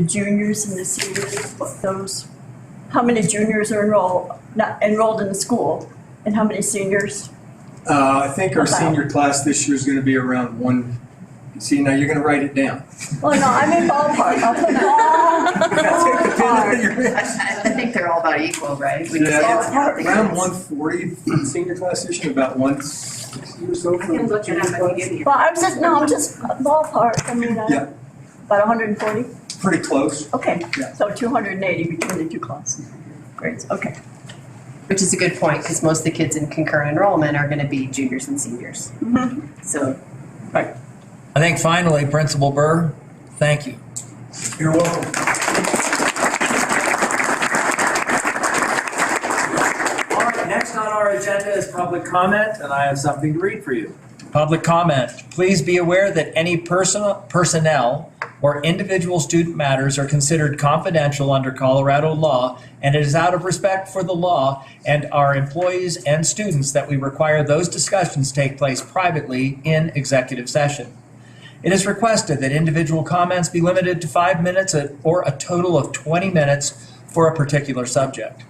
juniors and the seniors, those, how many juniors are enrolled in the school, and how many seniors? I think our About. senior class this year is going to be around one. See, now you're going to write it down. Well, no, I'm in ballpark. I'll put ballpark. I think they're all about equal, right? We just Yeah, don't have the around kids. 140 for the senior class this year, about 160 or so. I can look it up and give you. Well, I'm just ballpark. I mean, Yeah. about 140. Pretty close. Okay, Yeah. so 280 between the two classes. Great. Okay. Which is a good point, because most of the kids in concurrent enrollment are gonna be juniors and seniors. So, I think finally, Principal Burr, thank you. You're welcome. All right, next on our agenda is public comment, and I have something to read for you. Public comment. Please be aware that any personnel or individual student matters are considered confidential under Colorado law, and it is out of respect for the law and our employees and students that we require those discussions take place privately in executive session. It is requested that individual comments be limited to 5 minutes or a total of 20 minutes for a particular subject.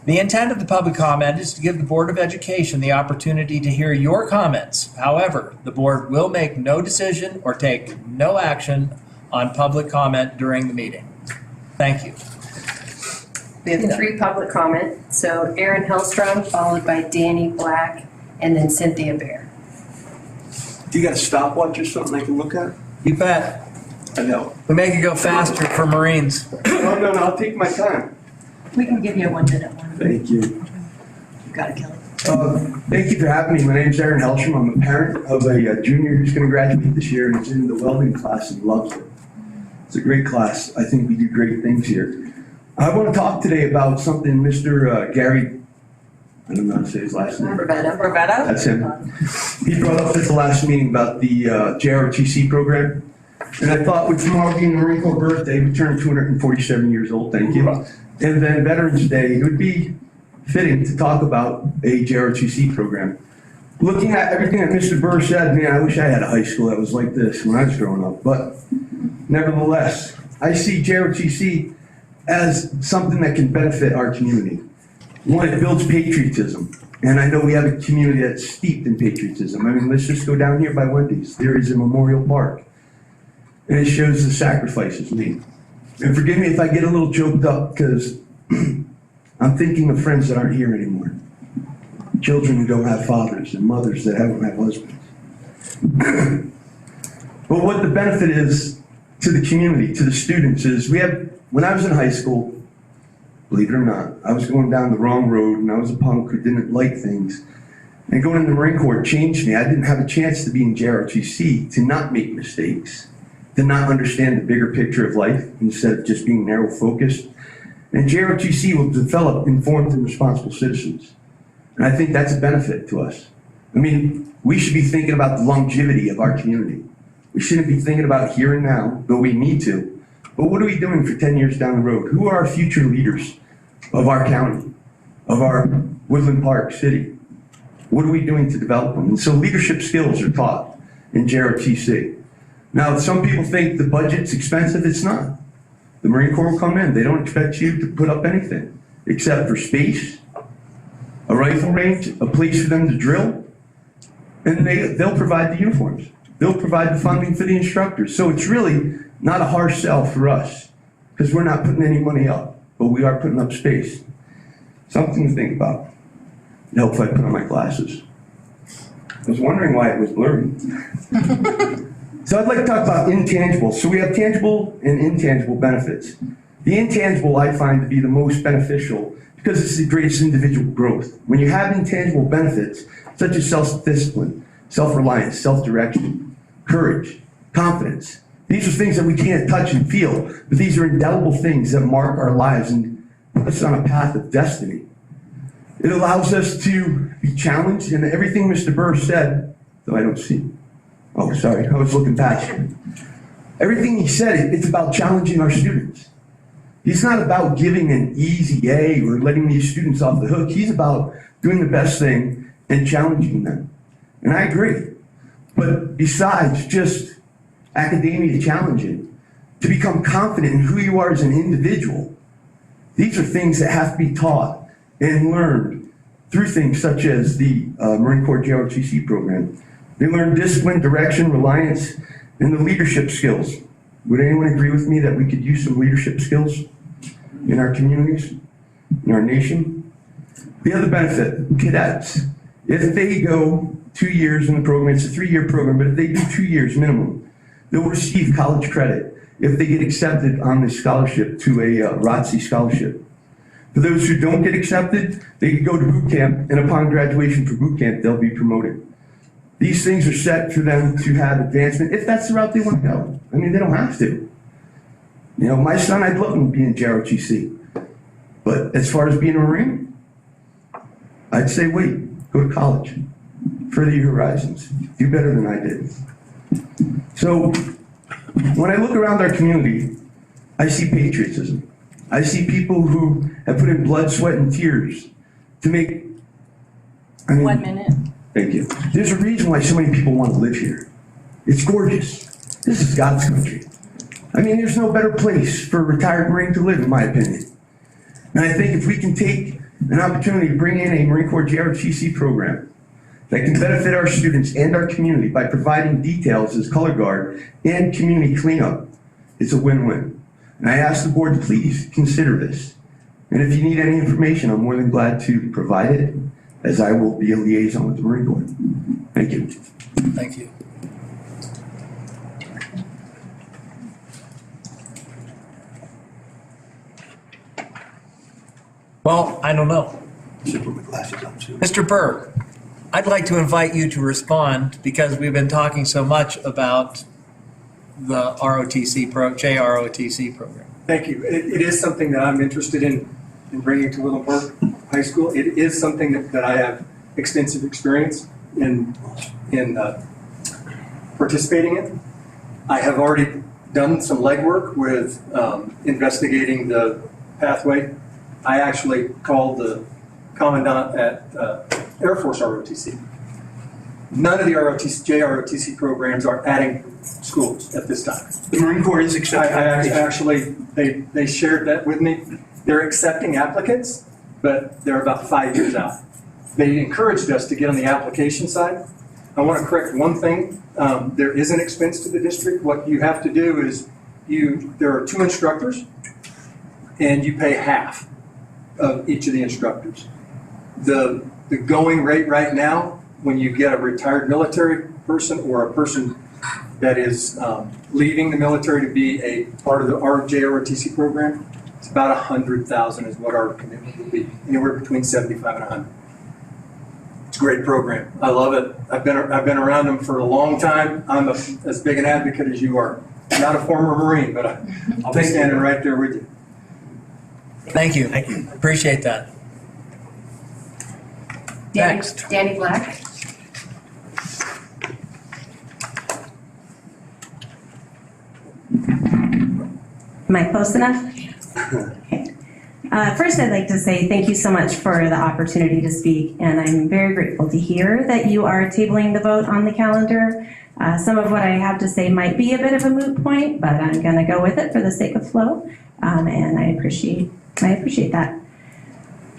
The intent of the public comment is to give the Board of Education the opportunity to hear your comments. However, the board will make no decision or take no action on public comment during the meeting. Thank you. we have 3 public comment. So Aaron Hellstrom, followed by Danny Black, and then Cynthia Bear. Do you got a stopwatch or something I can look at? You bet. I know. We make it go faster for Marines. No, I'll take my time. We can give you a 1 minute one. Thank you. You got it, Kelly. Thank you for having me. My name's Aaron Hellstrom. I'm a parent of a junior who's going to graduate this year and is in the welding class and loves it. It's a great class. I think we do great things here. I want to talk today about something Mr. Gary, I don't know how to say his last name. Roberta. That's him. He brought up at the last meeting about the JROTC program. And I thought with tomorrow being the Marine Corps birthday, we turned 247 years old, thank you. And then Veterans Day, it would be fitting to talk about a JROTC program. Looking at everything that Mr. Burr said, man, I wish I had a high school that was like this when I was growing up. But nevertheless, I see JROTC as something that can benefit our community. One, it builds patriotism. And I know we have a community that's steeped in patriotism. I mean, let's just go down here by Wendy's. There is a memorial park. And it shows the sacrifices made. And forgive me if I get a little choked up because I'm thinking of friends that aren't here anymore. Children who don't have fathers and mothers that haven't had husbands. But what the benefit is to the community, to the students, is when I was in high school, believe it or not, I was going down the wrong road and I was a punk who didn't like things. And going in the Marine Corps changed me. I didn't have a chance to be in JROTC, to not make mistakes, to not understand the bigger picture of life instead of just being narrow focused. And JROTC will develop informed and responsible citizens. And I think that's a benefit to us. I mean, we should be thinking about the longevity of our community. We shouldn't be thinking about here and now, though we need to. But what are we doing for 10 years down the road? Who are our future leaders of our county, of our Woodland Park city? What are we doing to develop them? And so leadership skills are taught in JROTC. Now, some people think the budget's expensive. It's not. The Marine Corps will come in. They don't expect you to put up anything except for space, a rifle range, a place for them to drill, and they'll provide the uniforms. They'll provide the funding for the instructors. So it's really not a harsh sell for us because we're not putting any money up, but we are putting up space. Something to think about. It helped if I put on my glasses. I was wondering why it was blurry. So I'd like to talk about intangibles. So we have tangible and intangible benefits. The intangible I find to be the most beneficial because it's the greatest individual growth. When you have intangible benefits, such as self-discipline, self-reliance, self-direction, courage, confidence, these are things that we can't touch and feel, but these are indelible things that mark our lives and put us on a path of destiny. It allows us to be challenged, and everything Mr. Burr said, though I don't see. Oh, sorry, I was looking past you. Everything he said, it's about challenging our students. He's not about giving an easy A or letting these students off the hook. He's about doing the best thing and challenging them. And I agree. But besides just academia challenging, to become confident in who you are as an individual, these are things that have to be taught and learned through things such as the Marine Corps JROTC program. They learn discipline, direction, reliance, and the leadership skills. Would anyone agree with me that we could use some leadership skills in our communities, in our nation? The other benefit, cadets, if they go 2 years in the program, it's a 3-year program, but if they do 2 years minimum, they'll receive college credit if they get accepted on the scholarship to a ROTC scholarship. For those who don't get accepted, they can go to boot camp, and upon graduation from boot camp, they'll be promoted. These things are set for them to have advancement if that's the route they want to go. I mean, they don't have to. You know, my son, I'd love him to be in JROTC. But as far as being a Marine, I'd say wait, go to college, further your horizons, do better than I did. So when I look around our community, I see patriotism. I see people who have put in blood, sweat, and tears to make, 1 minute. Thank you. There's a reason why so many people want to live here. It's gorgeous. This is God's country. I mean, there's no better place for a retired Marine to live, in my opinion. And I think if we can take an opportunity to bring in a Marine Corps JROTC program that can benefit our students and our community by providing details as color guard and community cleanup, it's a win-win. And I ask the board to please consider this. And if you need any information, I'm more than glad to provide it, as I will be a liaison with the Marine Corps. Thank you. Thank you. Well, I don't know. Should put my glasses on too. Mr. Burr, I'd like to invite you to respond because we've been talking so much about the JROTC program. Thank you. It is something that I'm interested in bringing to Willem Park High School. It is something that I have extensive experience in participating in. I have already done some legwork with investigating the pathway. I actually called the commandant at Air Force ROTC. None of the JROTC programs are adding schools at this time. The Marine Corps is accepting. They shared that with me. They're accepting applicants, but they're about 5 years out. They encouraged us to get on the application side. I want to correct one thing. There is an expense to the district. What you have to do is there are 2 instructors, and you pay half of each of the instructors. The going rate right now, when you get a retired military person or a person that is leaving the military to be a part of our JROTC program, it's about 100,000 is what our commitment will be, anywhere between 75 and 100. It's a great program. I love it. I've been around them for a long time. I'm as big an advocate as you are. I'm not a former Marine, but I'll be standing right there with you. Thank you. Thank you. Appreciate that. Next. Danny Black. Am I close enough? Okay. First, I'd like to say thank you so much for the opportunity to speak, and I'm very grateful to hear that you are tabling the vote on the calendar. Some of what I have to say might be a bit of a moot point, but I'm going to go with it for the sake of flow, and I appreciate that.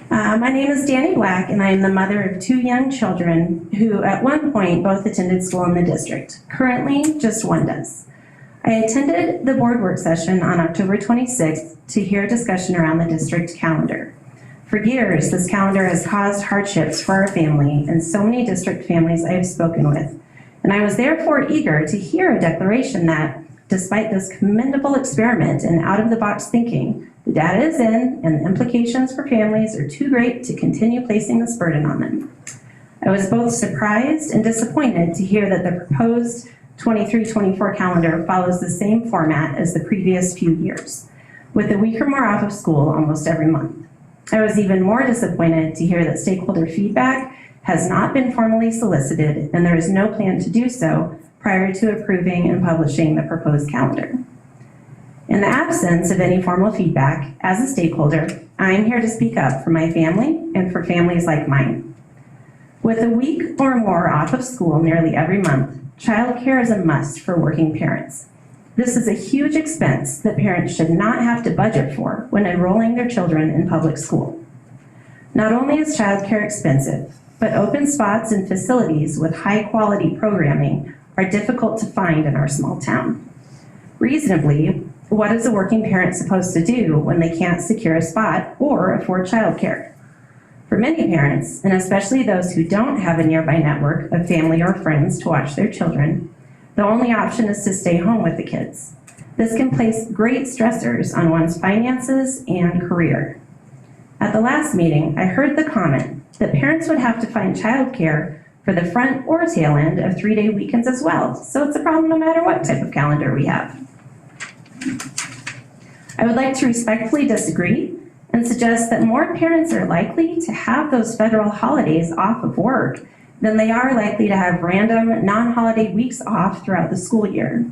My name is Danny Black, and I am the mother of 2 young children who at one point both attended school in the district. Currently, just one does. I attended the board work session on October 26th to hear a discussion around the district calendar. For years, this calendar has caused hardships for our family and so many district families I have spoken with. And I was therefore eager to hear a declaration that, despite this commendable experiment and out-of-the-box thinking, The data is in, and the implications for families are too great to continue placing this burden on them. I was both surprised and disappointed to hear that the proposed 23-24 calendar follows the same format as the previous few years, with a week or more off of school almost every month. I was even more disappointed to hear that stakeholder feedback has not been formally solicited, and there is no plan to do so prior to approving and publishing the proposed calendar. In the absence of any formal feedback, as a stakeholder, I am here to speak up for my family and for families like mine. With a week or more off of school nearly every month, childcare is a must for working parents. This is a huge expense that parents should not have to budget for when enrolling their children in public school. Not only is childcare expensive, but open spots and facilities with high-quality programming are difficult to find in our small town. Reasonably, what is a working parent supposed to do when they can't secure a spot or afford childcare? For many parents, and especially those who don't have a nearby network of family or friends to watch their children, the only option is to stay home with the kids. This can place great stressors on one's finances and career. At the last meeting, I heard the comment that parents would have to find childcare for the front or tail end of 3-day weekends as well, so it's a problem no matter what type of calendar we have. I would like to respectfully disagree and suggest that more parents are likely to have those federal holidays off of work than they are likely to have random non-holiday weeks off throughout the school year.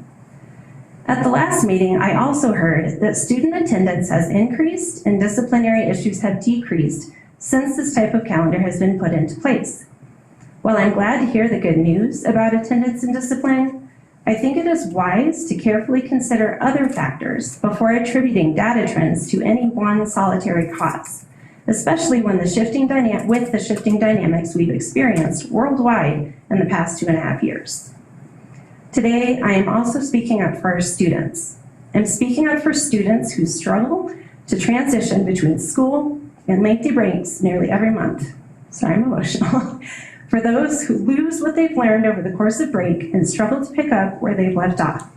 At the last meeting, I also heard that student attendance has increased and disciplinary issues have decreased since this type of calendar has been put into place. While I'm glad to hear the good news about attendance and discipline, I think it is wise to carefully consider other factors before attributing data trends to any one solitary cause, especially when the shifting dynamics we've experienced worldwide in the past 2.5 years. Today, I am also speaking up for our students. I'm speaking up for students who struggle to transition between school and lengthy breaks nearly every month. Sorry, I'm emotional. For those who lose what they've learned over the course of break and struggle to pick up where they've left off.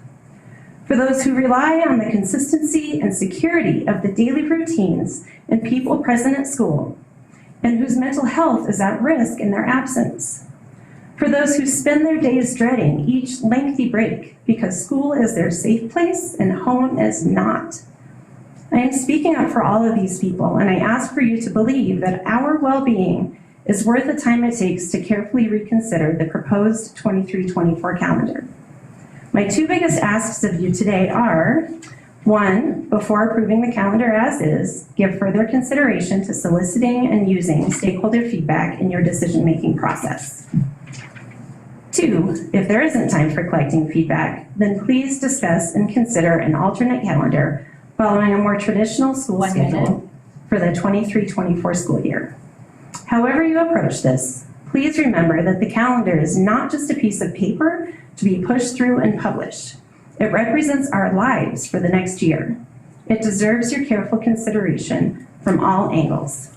For those who rely on the consistency and security of the daily routines and people present at school, and whose mental health is at risk in their absence. For those who spend their days dreading each lengthy break because school is their safe place and home is not. I am speaking up for all of these people, and I ask for you to believe that our well-being is worth the time it takes to carefully reconsider the proposed 23-24 calendar. My two biggest asks of you today are, 1, before approving the calendar as is, give further consideration to soliciting and using stakeholder feedback in your decision-making process. 2, if there isn't time for collecting feedback, then please discuss and consider an alternate calendar following a more traditional school schedule for the 23-24 school year. However you approach this, please remember that the calendar is not just a piece of paper to be pushed through and published. It represents our lives for the next year. It deserves your careful consideration from all angles.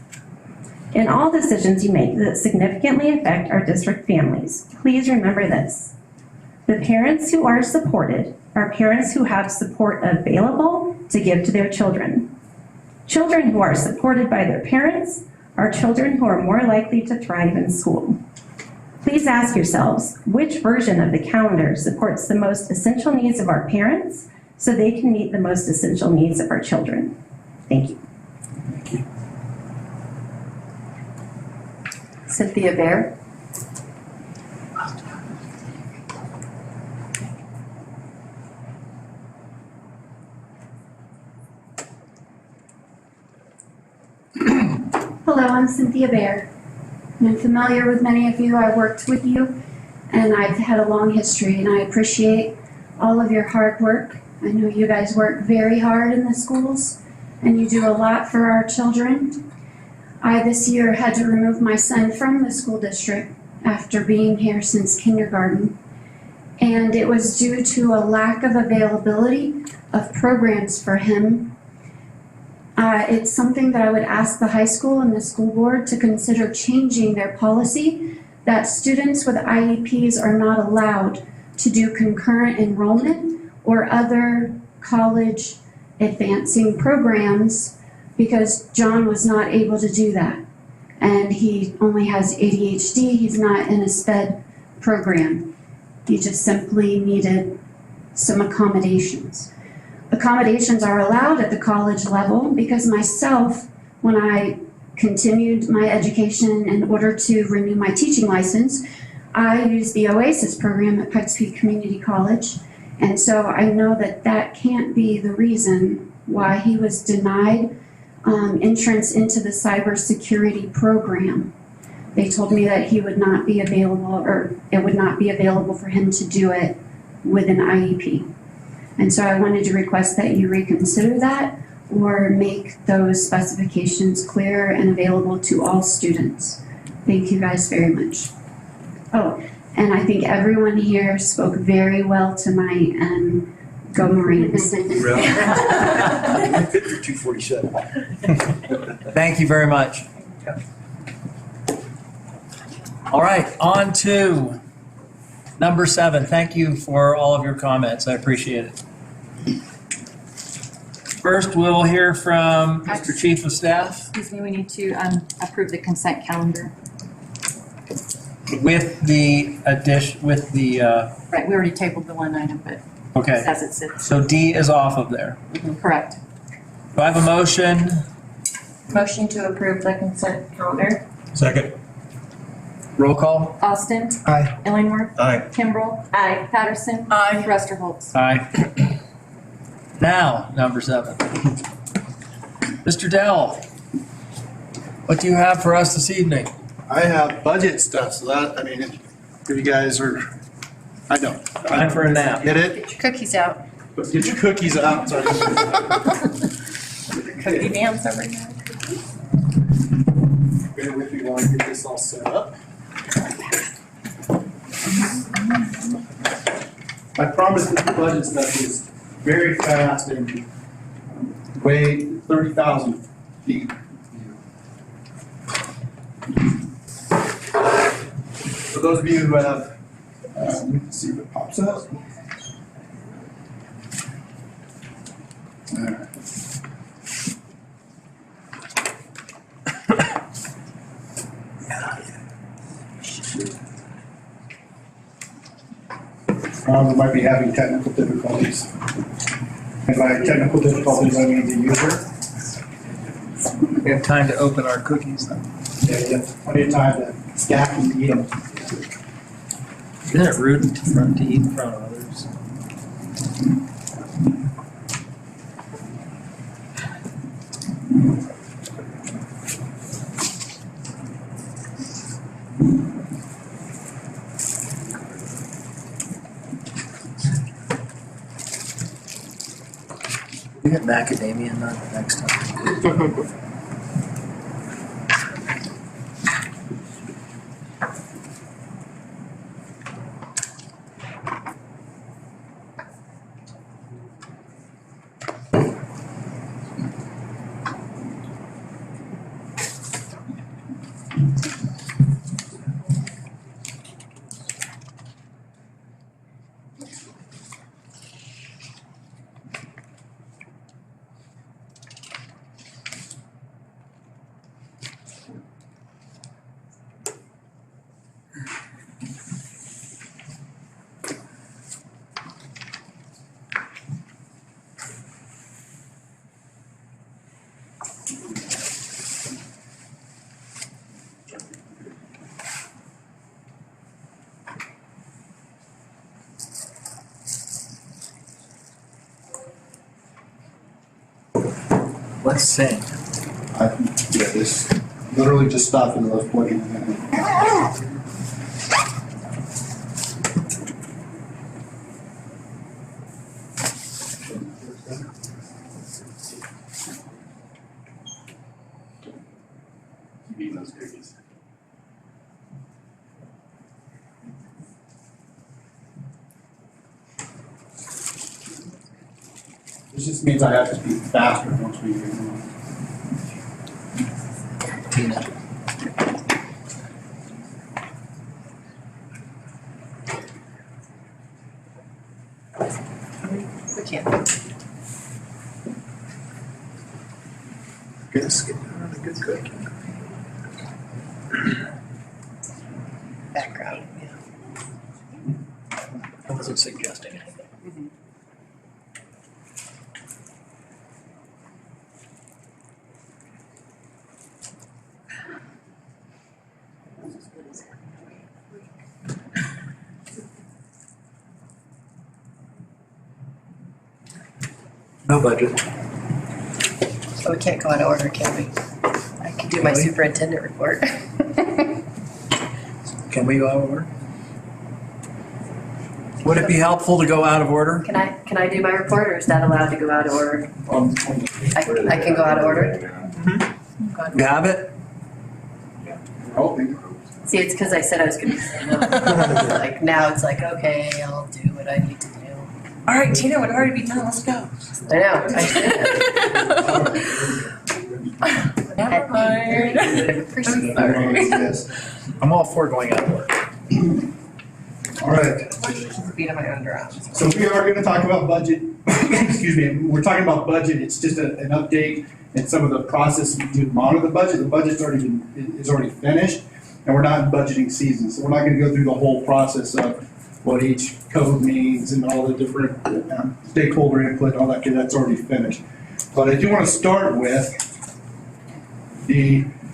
In all decisions you make that significantly affect our district families, please remember this. The parents who are supported are parents who have support available to give to their children. Children who are supported by their parents are children who are more likely to thrive in school. Please ask yourselves, which version of the calendar supports the most essential needs of our parents so they can meet the most essential needs of our children? Thank you. Cynthia Bear. Hello, I'm Cynthia Bear. I'm familiar with many of you. I worked with you, and I've had a long history, and I appreciate all of your hard work. I know you guys work very hard in the schools, and you do a lot for our children. I this year had to remove my son from the school district after being here since kindergarten, and it was due to a lack of availability of programs for him. It's something that I would ask the high school and the school board to consider changing their policy that students with IEPs are not allowed to do concurrent enrollment or other college advancing programs because John was not able to do that. And he only has ADHD, he's not in a SPED program. He just simply needed some accommodations. Accommodations are allowed at the college level because myself, when I continued my education in order to renew my teaching license, I used the OASIS program at Pikes Peak Community College. And so I know that that can't be the reason why he was denied entrance into the cybersecurity program. They told me that he would not be available, or it would not be available for him to do it with an IEP. And so I wanted to request that you reconsider that or make those specifications clear and available to all students. Thank you guys very much. Oh, and I think everyone here spoke very well tonight, and go Marines. Really? Fit for 247. Thank you very much. All right, on to number 7. Thank you for all of your comments. I appreciate it. First, we'll hear from Mr. Chief of Staff Excuse me, we need to approve the consent calendar. with the addition, with the, Right, we already tabled the one item, but okay. as it sits. So D is off of there. Correct. Do I have a motion? Motion to approve the consent calendar. Second. Roll call? Austin. Aye. Illingworth. Aye. Kimbrell. Aye. Patterson. Aye. Rusterholz. Aye. Now, number 7. Mr. Dell, what do you have for us this evening? I have budget stuff, so that, I mean, if you guys are, I don't. Time for a nap. Get it? Get your cookies out. But get your cookies out, sorry. Cookie dance over here. Bear with me while I get this all set up. I promise that the budget stuff is very fast and weigh 30,000 feet. For those of you who have, we can see if it pops up. Alright. We might be having technical difficulties. And by technical difficulties, I mean the user. We have time to open our cookies then. Yeah, you have plenty of time to stack and eat them. Isn't it rude to eat in front of others? We get macadamia nut next time. Let's sing. Yeah, this literally just stopped and I was plugging it in. Keep eating those cookies. This just means I have to speak faster once we get going. Tina. We can't. Yes. Good. Background. I wasn't suggesting anything. No budget. So we can't go out of order, can we? I can do my superintendent report. Can we go out of order? Would it be helpful to go out of order? Can I do my report, or is that allowed to go out of order? I can go out of order? You have it? See, it's because I said I was gonna say no. Like, now it's like, okay, I'll do what I need to do. All right, Tina, it would already be done, let's go. I know, I should. Never mind. I'm all for going out of order. All right, Beat on my underarms. so we are gonna talk about budget. Excuse me, we're talking about budget. It's just an update and some of the process to monitor the budget. The budget's is already finished, and we're not in budgeting season, so we're not gonna go through the whole process of what each code means and all the different stakeholder input and all that, because that's already finished. But I do want to start with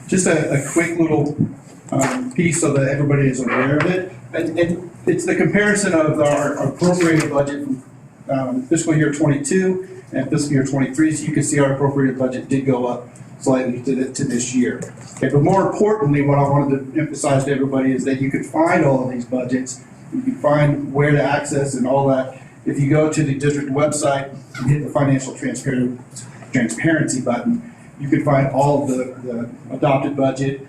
just a quick little piece so that everybody is aware of it. And it's the comparison of our appropriated budget from fiscal year 22 and fiscal year 23. So you can see our appropriated budget did go up slightly to this year. Okay, but more importantly, what I wanted to emphasize to everybody is that you can find all of these budgets. You can find where to access and all that. If you go to the district website and hit the financial transparency button, you can find all of the adopted budget,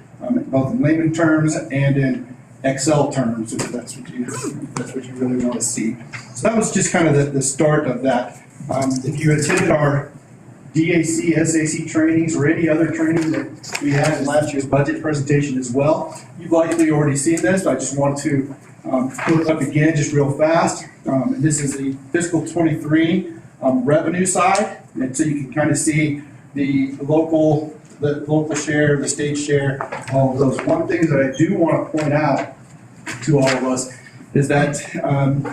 both in layman terms and in Excel terms, if that's what you really want to see. So that was just kind of the start of that. If you attended our DAC, SAC trainings or any other training that we had in last year's budget presentation as well, you've likely already seen this, but I just want to put it up again just real fast. And this is the fiscal 23 revenue side, and so you can kind of see the local share, the state share, all of those. One thing that I do want to point out to all of us is that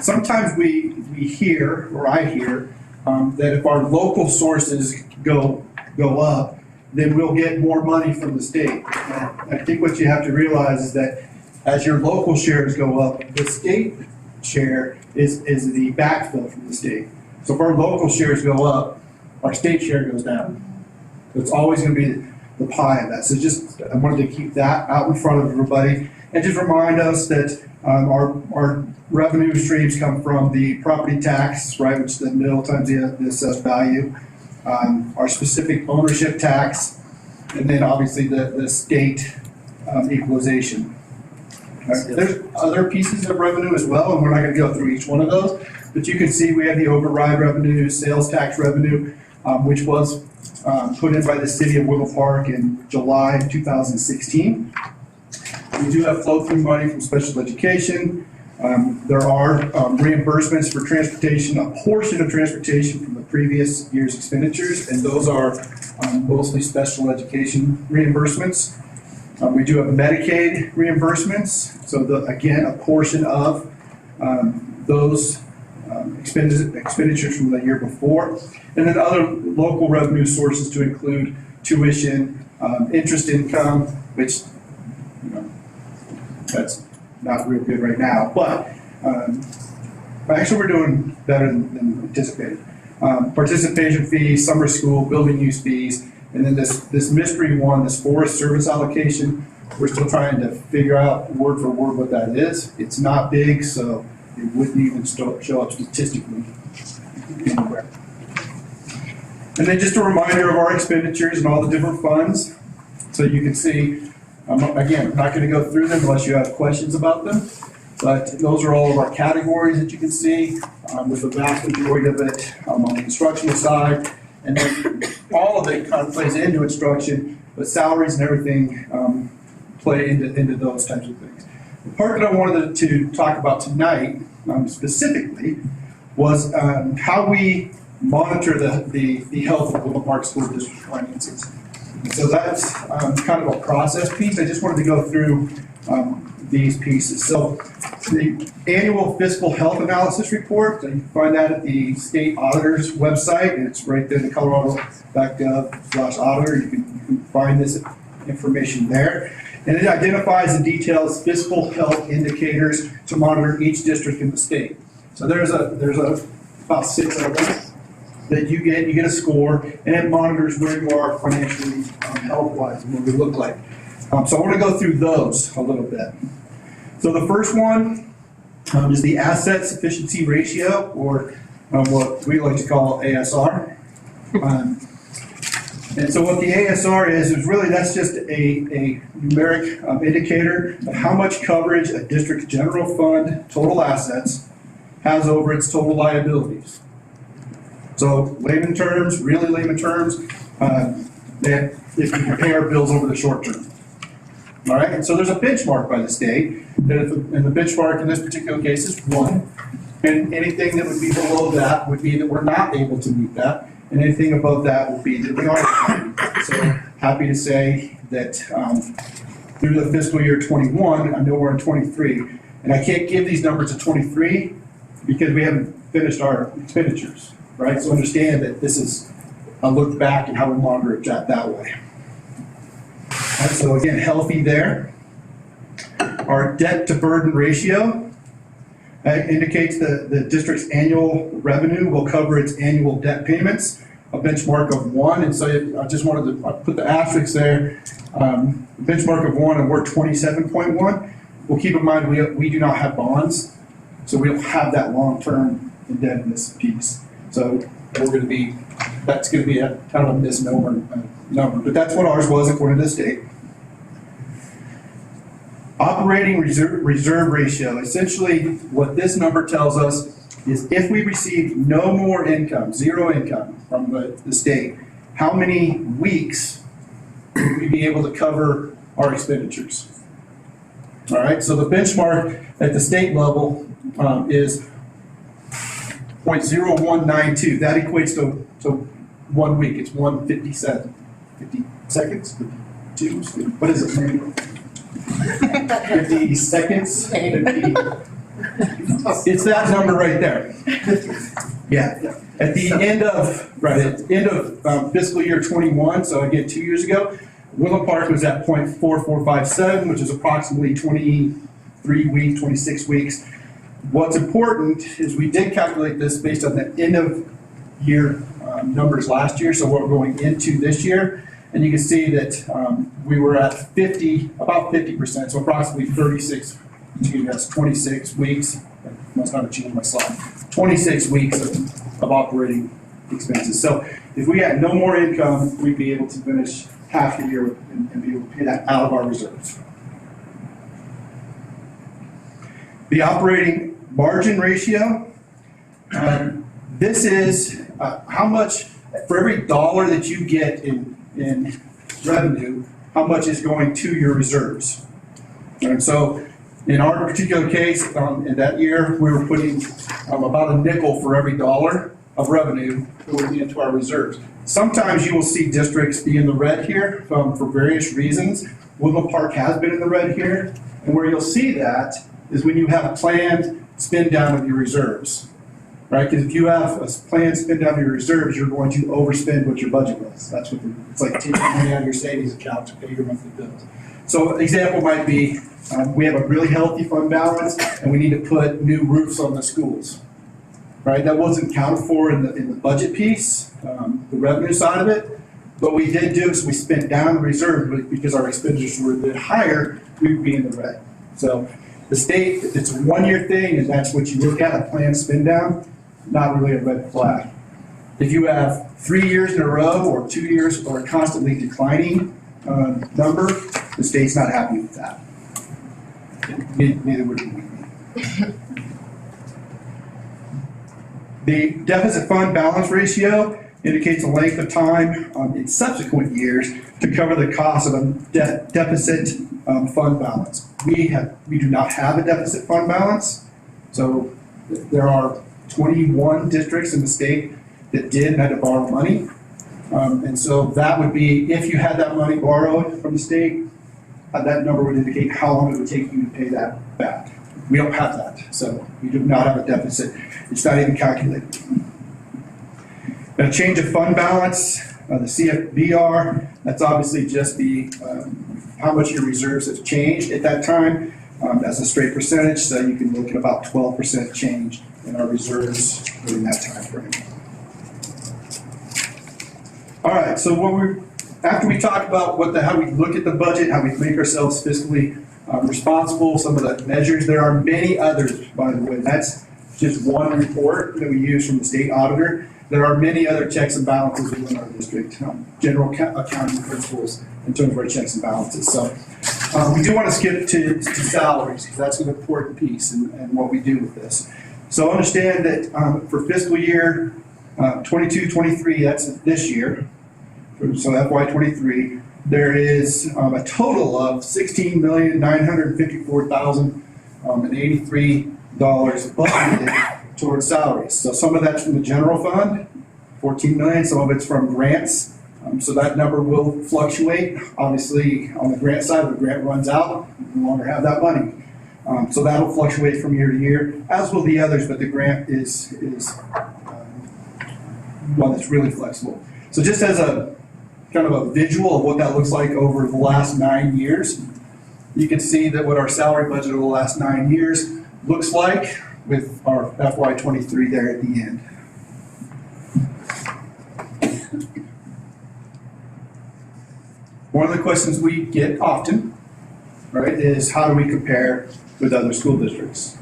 sometimes we hear, or I hear, that if our local sources go up, then we'll get more money from the state. And I think what you have to realize is that as your local shares go up, the state share is the backfill from the state. So if our local shares go up, our state share goes down. So it's always going to be the pie of that. So just, I wanted to keep that out in front of everybody and just remind us that our revenue streams come from the property tax, right, which is the mill times the assessed value, our specific ownership tax, and then obviously the state equalization. There's other pieces of revenue as well, and we're not going to go through each one of those, but you can see we have the override revenue, sales tax revenue, which was put in by the city of Willow Park in July of 2016. We do have flow-through money from special education. There are reimbursements for transportation, a portion of transportation from the previous year's expenditures, and those are mostly special education reimbursements. We do have Medicaid reimbursements, so again, a portion of those expenditures from the year before, and then other local revenue sources to include tuition, interest income, which that's not real good right now, but actually we're doing better than anticipated. Participation fees, summer school, building use fees, and then this mystery one, this forest service allocation, we're still trying to figure out word for word what that is. It's not big, so it wouldn't even show up statistically anywhere. And then just a reminder of our expenditures and all the different funds. So you can see, again, I'm not going to go through them unless you have questions about them. But those are all of our categories that you can see, with the vast majority of it on the instructional side. And then all of it kind of plays into instruction, but salaries and everything play into those types of things. The part that I wanted to talk about tonight specifically was how we monitor the health of Willow Park School District finances. So that's kind of a process piece. I just wanted to go through these pieces. So the annual fiscal health analysis report, you can find that at the state auditor's website, and it's right there, the colorado.gov/auditor. You can find this information there. And it identifies and details fiscal health indicators to monitor each district in the state. So there's about 6 of them that you get a score, and it monitors where you are financially, health-wise, and what we look like. So I want to go through those a little bit. So the first one is the asset sufficiency ratio, or what we like to call ASR. And so what the ASR is really that's just a numeric indicator of how much coverage a district's general fund total assets has over its total liabilities. So layman terms, really layman terms, that if you compare bills over the short term. All right, and so there's a benchmark by the state, and the benchmark in this particular case is 1. And anything that would be below that would be that we're not able to meet that, and anything above that will be that we are. So happy to say that through the fiscal year 21, I know we're in 23, and I can't give these numbers at 23 because we haven't finished our expenditures, right? So understand that this is a look back and how we monitor it that way. Right, so again, healthy there. Our debt to burden ratio indicates the district's annual revenue will cover its annual debt payments, a benchmark of 1. And so I just wanted to put the asterisk there. Benchmark of 1, and we're 27.1. Well, keep in mind, we do not have bonds, so we don't have that long-term indebtedness piece. So that's going to be a kind of a misnomer number, but that's what ours was according to the state. Operating reserve ratio. Essentially, what this number tells us is if we receive no more income, 0 income from the state, how many weeks would we be able to cover our expenditures? All right, so the benchmark at the state level is 0.0192. That equates to 1 week. It's 157. 50 seconds? 52? What is it? 50 seconds? 50. It's that number right there. Yeah. At the end of fiscal year 21, so again 2 years ago, Woodland Park was at 0.4457, which is approximately 23 weeks, 26 weeks. What's important is we did calculate this based on the end of year numbers last year, so what we're going into this year, and you can see that we were at about 50%, so approximately 26 weeks. I must not have changed my slide. 26 weeks of operating expenses. So if we had no more income, we'd be able to finish half the year and be able to pay that out of our reserves. The operating margin ratio. This is how much, for every dollar that you get in revenue, how much is going to your reserves. And so in our particular case, in that year, we were putting about a nickel for every dollar of revenue going into our reserves. Sometimes you will see districts be in the red here for various reasons. Woodland Park has been in the red here, and where you'll see that is when you have planned spend down of your reserves, right? Because if you have a planned spend down of your reserves, you're going to overspend what your budget was. That's what it's like taking money out of your savings account to pay your monthly bills. So an example might be we have a really healthy fund balance and we need to put new roofs on the schools, right? That wasn't accounted for in the budget piece, the revenue side of it. What we did do is we spent down the reserve because our expenditures were a bit higher, we would be in the red. So the state, it's a 1-year thing, and that's what you look at, a planned spend down, not really a red flag. If you have 3 years in a row or 2 years or a constantly declining number, the state's not happy with that. Neither would we. The deficit fund balance ratio indicates the length of time in subsequent years to cover the cost of a deficit fund balance. We do not have a deficit fund balance, so there are 21 districts in the state that did and had to borrow money. And so that would be, if you had that money borrowed from the state, that number would indicate how long it would take you to pay that back. We don't have that, so we do not have a deficit. It's not even calculated. A change of fund balance, the CFBR, that's obviously just the, how much your reserves have changed at that time. As a straight percentage, so you can look at about 12% change in our reserves during that time frame. All right, so after we talk about how we look at the budget, how we make ourselves fiscally responsible, some of the measures, there are many others, by the way. That's just one report that we use from the state auditor. There are many other checks and balances within our district, general accounting principles in terms of our checks and balances. So we do want to skip to salaries, because that's an important piece and what we do with this. So understand that for fiscal year 22-23, that's this year, so FY23, there is a total of $16,954,083 budgeted towards salaries. So some of that's from the general fund, 14 million, some of it's from grants. So that number will fluctuate. Obviously, on the grant side, if the grant runs out, we no longer have that money. So that'll fluctuate from year to year, as will the others, but the grant is one that's really flexible. So just as a kind of a visual of what that looks like over the last 9 years, you can see that what our salary budget over the last 9 years looks like with our FY23 there at the end. One of the questions we get often, right, is how do we compare with other school districts?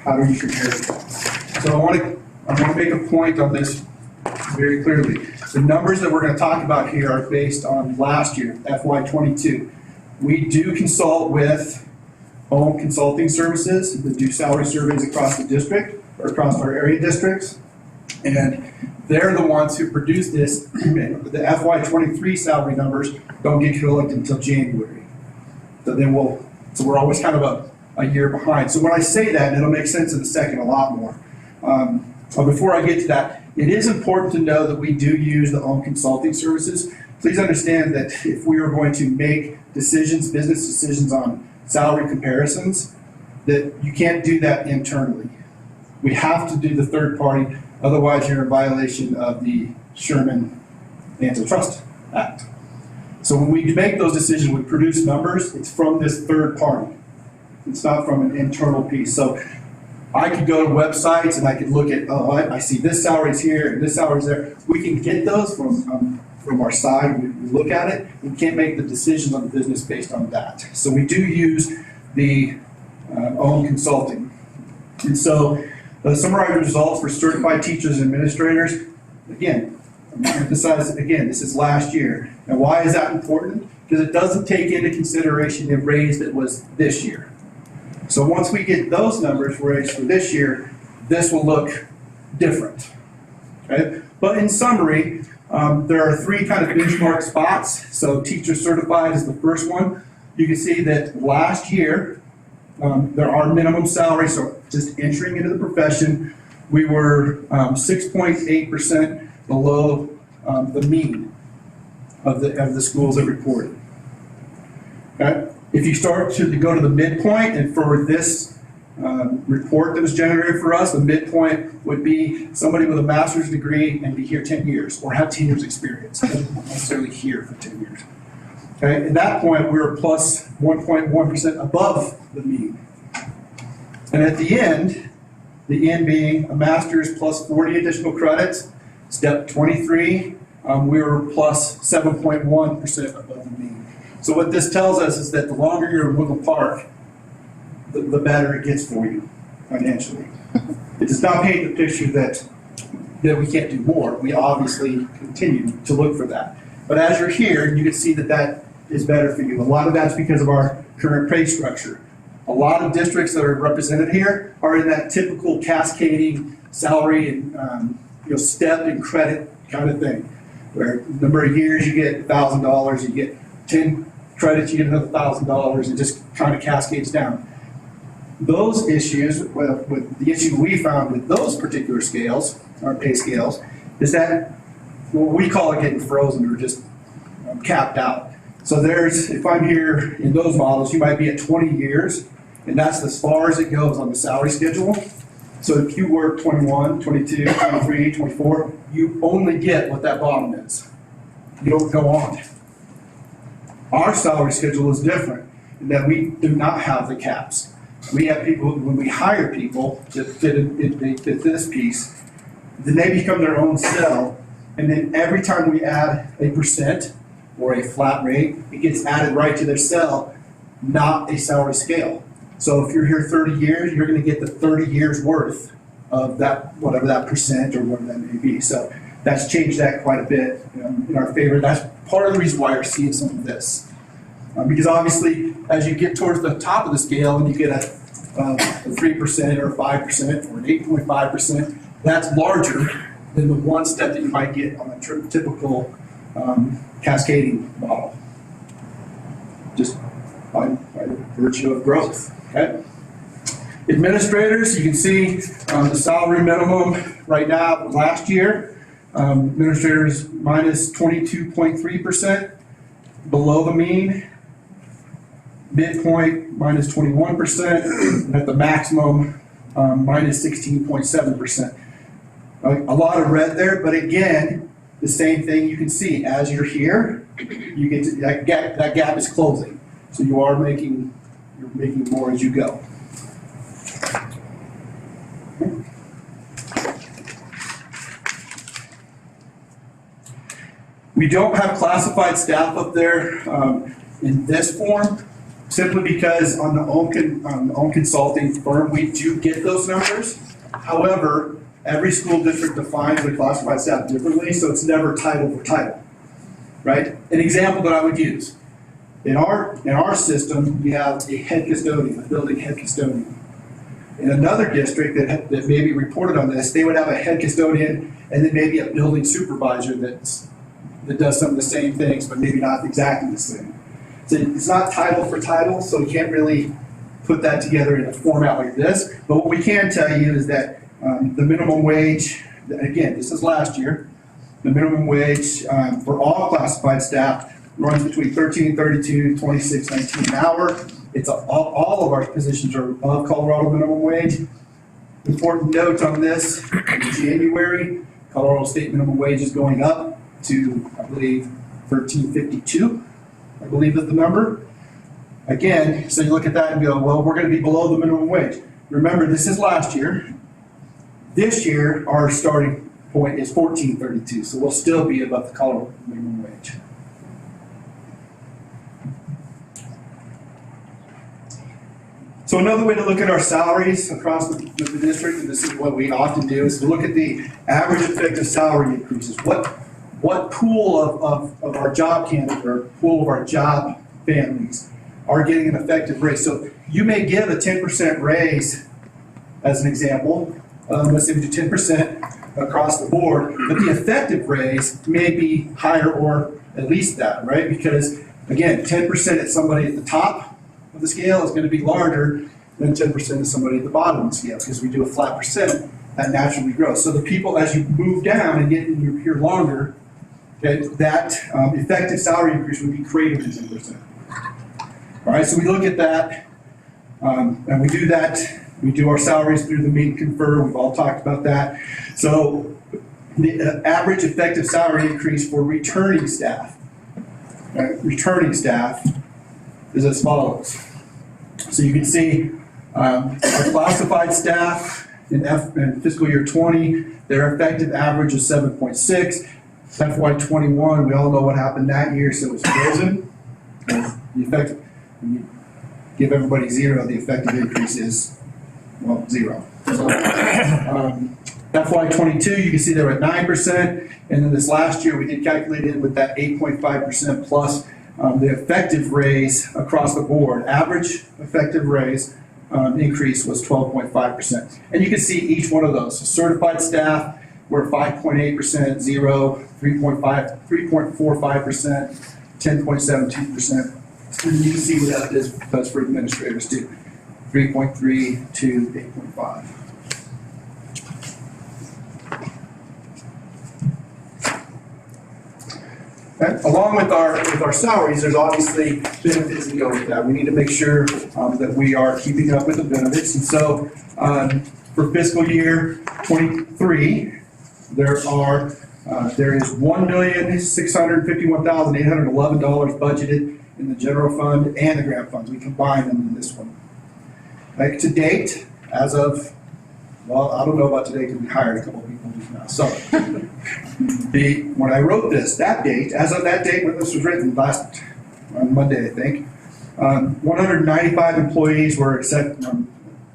How do you compare? So I want to make a point on this very clearly. The numbers that we're going to talk about here are based on last year, FY22. We do consult with home consulting services that do salary surveys across the district or across our area districts. And they're the ones who produce this. The FY23 salary numbers don't get collected until January. So we're always kind of a year behind. So when I say that, and it'll make sense in a second a lot more. But before I get to that, it is important to know that we do use the home consulting services. Please understand that if we are going to make decisions, business decisions on salary comparisons, that you can't do that internally. We have to do the third party, otherwise you're in violation of the Sherman Antitrust Act. So when we make those decisions, we produce numbers, it's from this third party. It's not from an internal piece. So I could go to websites and I could look at, I see this salary's here and this salary's there. We can get those from our side. We look at it. We can't make the decisions on the business based on that. So we do use the own consulting. And so the summarized results for certified teachers and administrators, again, I'm going to emphasize it again, this is last year. And why is that important? Because it doesn't take into consideration the raise that was this year. So once we get those numbers raised for this year, this will look different. Okay? But in summary, there are three kind of benchmark spots. So teacher certified is the first one. You can see that last year, there are minimum salaries, so just entering into the profession, we were 6.8% below the mean of the schools that reported. Okay? If you start to go to the midpoint, and for this report that was generated for us, the midpoint would be somebody with a master's degree and be here 10 years, or have 10 years experience, not necessarily here for 10 years. Okay, at that point, we were plus 1.1% above the mean. And at the end being a master's plus 40 additional credits, step 23, we were plus 7.1% above the mean. So what this tells us is that the longer you're in Wiggle Park, the better it gets for you financially. It does not paint the picture that we can't do more. We obviously continue to look for that. But as you're here, you can see that that is better for you. A lot of that's because of our current pay structure. A lot of districts that are represented here are in that typical cascading salary and step and credit kind of thing, where number of years you get $1,000, you get 10 credits, you get another $1,000, it just kind of cascades down. Those issues, with the issue we found with those particular scales, our pay scales, is that what we call it getting frozen or just capped out. So if I'm here in those models, you might be at 20 years, and that's as far as it goes on the salary schedule. So if you work 21, 22, 23, 24, you only get what that bottom is. You don't go on. Our salary schedule is different in that we do not have the caps. We have people, when we hire people that fit this piece, then they become their own cell, and then every time we add a percent or a flat rate, it gets added right to their cell, not a salary scale. So if you're here 30 years, you're gonna get the 30 years worth of that, whatever that percent or whatever that may be. So that's changed that quite a bit in our favor. That's part of the reason why you're seeing some of this. Because obviously, as you get towards the top of the scale and you get a 3% or a 5% or an 8.5%, that's larger than the one step that you might get on a typical cascading model. Just by virtue of growth, okay? Administrators, you can see the salary minimum right now, last year, administrators minus 22.3%, below the mean, midpoint minus 21%, and at the maximum minus 16.7%. A lot of red there, but again, the same thing you can see. As you're here, you get to, that gap is closing. So you're making more as you go. We don't have classified staff up there in this form, simply because on the own consulting firm, we do get those numbers. However, every school district defines the classified staff differently, so it's never title for title, right? An example that I would use, in our system, we have a head custodian, a building head custodian. In another district that maybe reported on this, they would have a head custodian and then maybe a building supervisor that does some of the same things, but maybe not exactly the same. So it's not title for title, so we can't really put that together in a format like this. But what we can tell you is that the minimum wage, again, this is last year, the minimum wage for all classified staff runs between $13.32, $26.19 an hour. It's all of our positions are above Colorado minimum wage. Important note on this, in January, Colorado state minimum wage is going up to, I believe, $13.52, I believe is the number. Again, so you look at that and go, well, we're going to be below the minimum wage. Remember, this is last year. This year, our starting point is $14.32, so we'll still be above the Colorado minimum wage. So another way to look at our salaries across the district, and this is what we often do, is to look at the average effective salary increases. What pool of our job candidates or pool of our job families are getting an effective raise? So you may give a 10% raise, as an example. Let's say we do 10% across the board, but the effective raise may be higher or at least that, right? Because again, 10% at somebody at the top of the scale is going to be larger than 10% of somebody at the bottom of the scale, because we do a flat percent that naturally grows. So the people, as you move down and get you're here longer, okay, that effective salary increase would be greater than 10%. All right, so we look at that, and we do that. We do our salaries through the meet and confer. We've all talked about that. So the average effective salary increase for returning staff, is as follows. So you can see our classified staff in fiscal year 20, their effective average is 7.6. FY21, we all know what happened that year, so it's frozen. The effective, when you give everybody 0, the effective increase is, well, 0. FY22, you can see they're at 9%, and then this last year we did calculate it with that 8.5% plus the effective raise across the board. Average effective raise increase was 12.5%. And you can see each one of those. So certified staff, we're 5.8%, 0, 3.5, 3.45%, 10.72%. And you can see what that does for administrators too. 3.3 to 8.5. Okay? Along with our salaries, there's obviously benefits that go with that. We need to make sure that we are keeping up with the benefits. And so for fiscal year '23, there is $1,651,811 budgeted in the general fund and the grant funds. We combine them in this one. Like to date, as of, well, I don't know about today because we hired a couple people just now. So when I wrote this, that date, as of that date when this was written last on Monday, I think, 195 employees were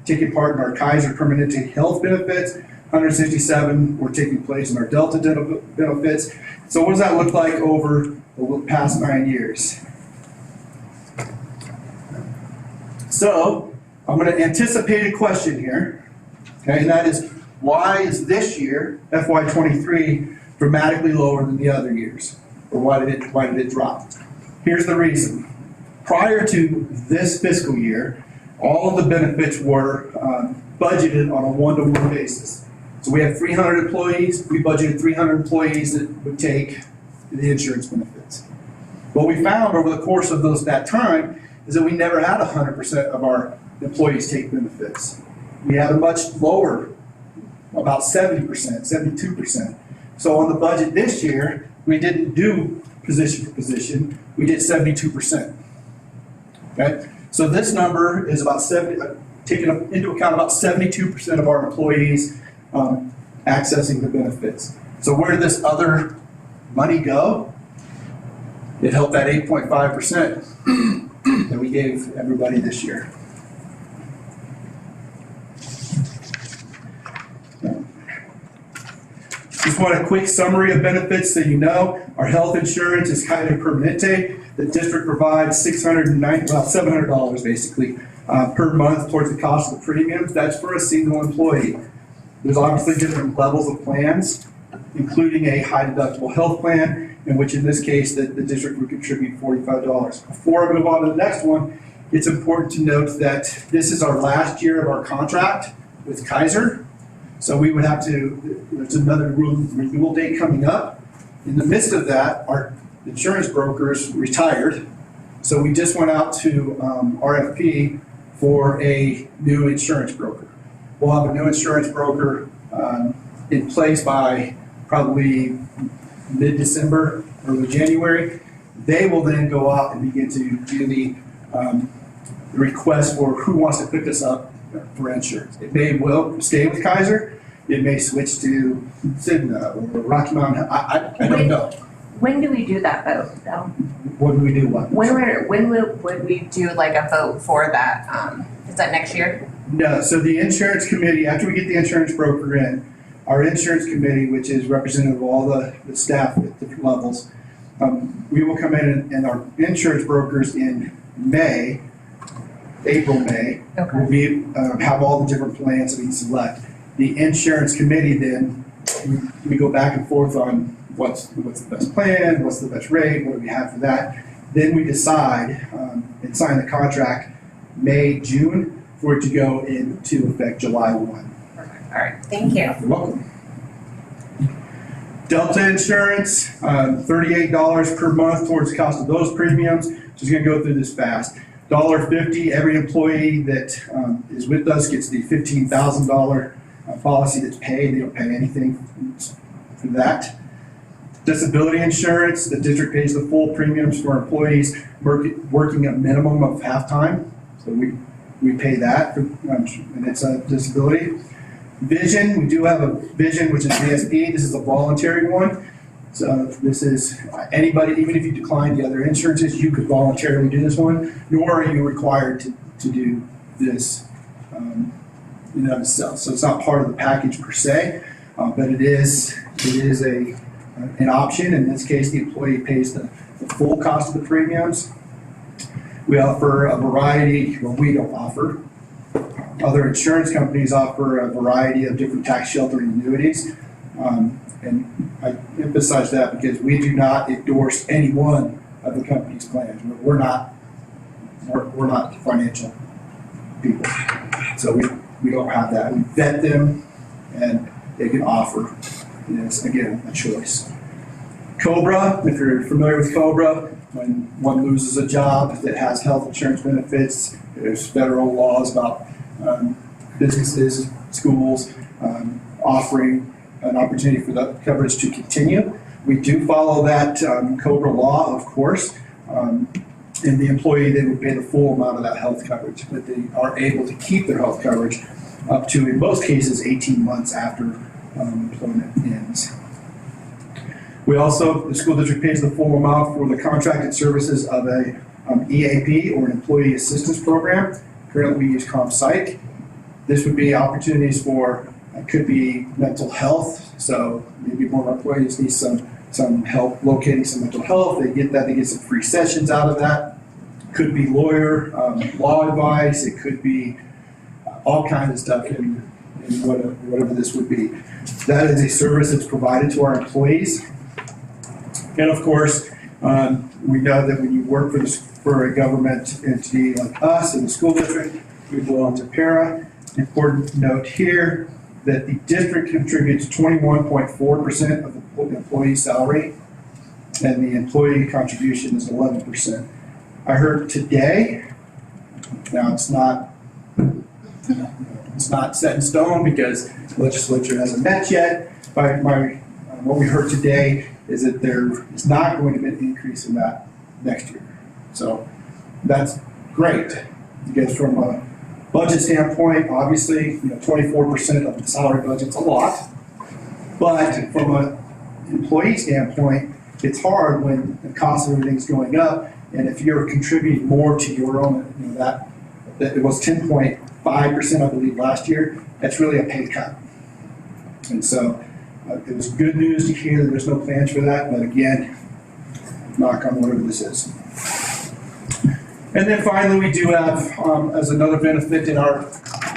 taking part in our Kaiser Permanente health benefits. 167 were taking place in our Delta dental benefits. So what does that look like over the past 9 years? So I'm going to anticipate a question here, okay, and that is, why is this year, FY23, dramatically lower than the other years? Or why did it drop? Here's the reason. Prior to this fiscal year, all of the benefits were budgeted on a one-to-one basis. So we have 300 employees, we budgeted 300 employees that would take the insurance benefits. What we found over the course of that time is that we never had 100% of our employees take benefits. We had a much lower, about 70%, 72%. So on the budget this year, we didn't do position for position, we did 72%. Okay? So this number is about taking into account about 72% of our employees accessing the benefits. So where did this other money go? It helped that 8.5% that we gave everybody this year. Just want a quick summary of benefits so you know. Our health insurance is Kaiser Permanente. The district provides $700 basically per month towards the cost of the premiums. That's for a single employee. There's obviously different levels of plans, including a high deductible health plan, in which in this case the district would contribute $45. Before I move on to the next one, it's important to note that this is our last year of our contract with Kaiser. So we would have to, there's another renewal date coming up. In the midst of that, our insurance brokers retired. So we just went out to RFP for a new insurance broker. We'll have a new insurance broker in place by probably mid-December, early January. They will then go out and begin to do the request for who wants to pick us up for insurance. It may well stay with Kaiser. It may switch to Cigna or Rocky Mountain. I don't know. When do we do that vote, though? What do we do? What? When would we do like a vote for that? Is that next year? No, so the insurance committee, after we get the insurance broker in, our insurance committee, which is representative of all the staff at different levels, we will come in and our insurance brokers in April, May, will be, have all the different plans that we select. The insurance committee then, we go back and forth on what's the best plan, what's the best rate, what do we have for that. Then we decide and sign the contract May, June, for it to go into effect July 1. Perfect. All right. Thank you. You're welcome. Delta insurance, $38 per month towards the cost of those premiums. Just gonna go through this fast. $1.50, every employee that is with us gets the $15,000 policy that's paid. They don't pay anything for that. Disability insurance, the district pays the full premiums for employees working a minimum of half-time. So we pay that, and it's a disability. Vision, we do have a vision, which is VSP. This is a voluntary one. So this is anybody, even if you decline the other insurances, you could voluntarily do this one, nor are you required to do this in and of itself. So it's not part of the package per se, but it is an option. In this case, the employee pays the full cost of the premiums. We offer a variety, well, we don't offer. Other insurance companies offer a variety of different tax sheltering annuities. And I emphasize that because we do not endorse any one of the company's plans. We're not financial people. So we don't have that. We vet them and they can offer, it's again, a choice. COBRA, if you're familiar with COBRA, when one loses a job that has health insurance benefits, there's federal laws about businesses, schools, offering an opportunity for the coverage to continue. We do follow that COBRA law, of course. And the employee, they would pay the full amount of that health coverage, but they are able to keep their health coverage up to, in most cases, 18 months after employment ends. We also, the school district pays the full amount for the contracted services of a EAP, or an employee assistance program. Currently, we use CompPsych. This would be opportunities for, could be mental health, so maybe more of our employees need some help locating some mental health. They get that, they get some free sessions out of that. Could be lawyer, law advice, it could be all kinds of stuff in whatever this would be. That is a service that's provided to our employees. And of course, we know that when you work for a government entity like us in the school district, we belong to PARA. Important note here that the district contributes 21.4% of the employee salary, and the employee contribution is 11%. I heard today, now it's not set in stone because the legislature hasn't met yet, but what we heard today is that there is not going to be an increase in that next year. So that's great, because from a budget standpoint, obviously, 24% of the salary budget's a lot. But from an employee standpoint, it's hard when the cost of everything's going up, and if you're contributing more to your own, that it was 10.5%, I believe, last year, that's really a pay cut. And so it was good news to hear that there's no plans for that, but again, knock on whatever this is. And then finally, we do have, as another benefit in our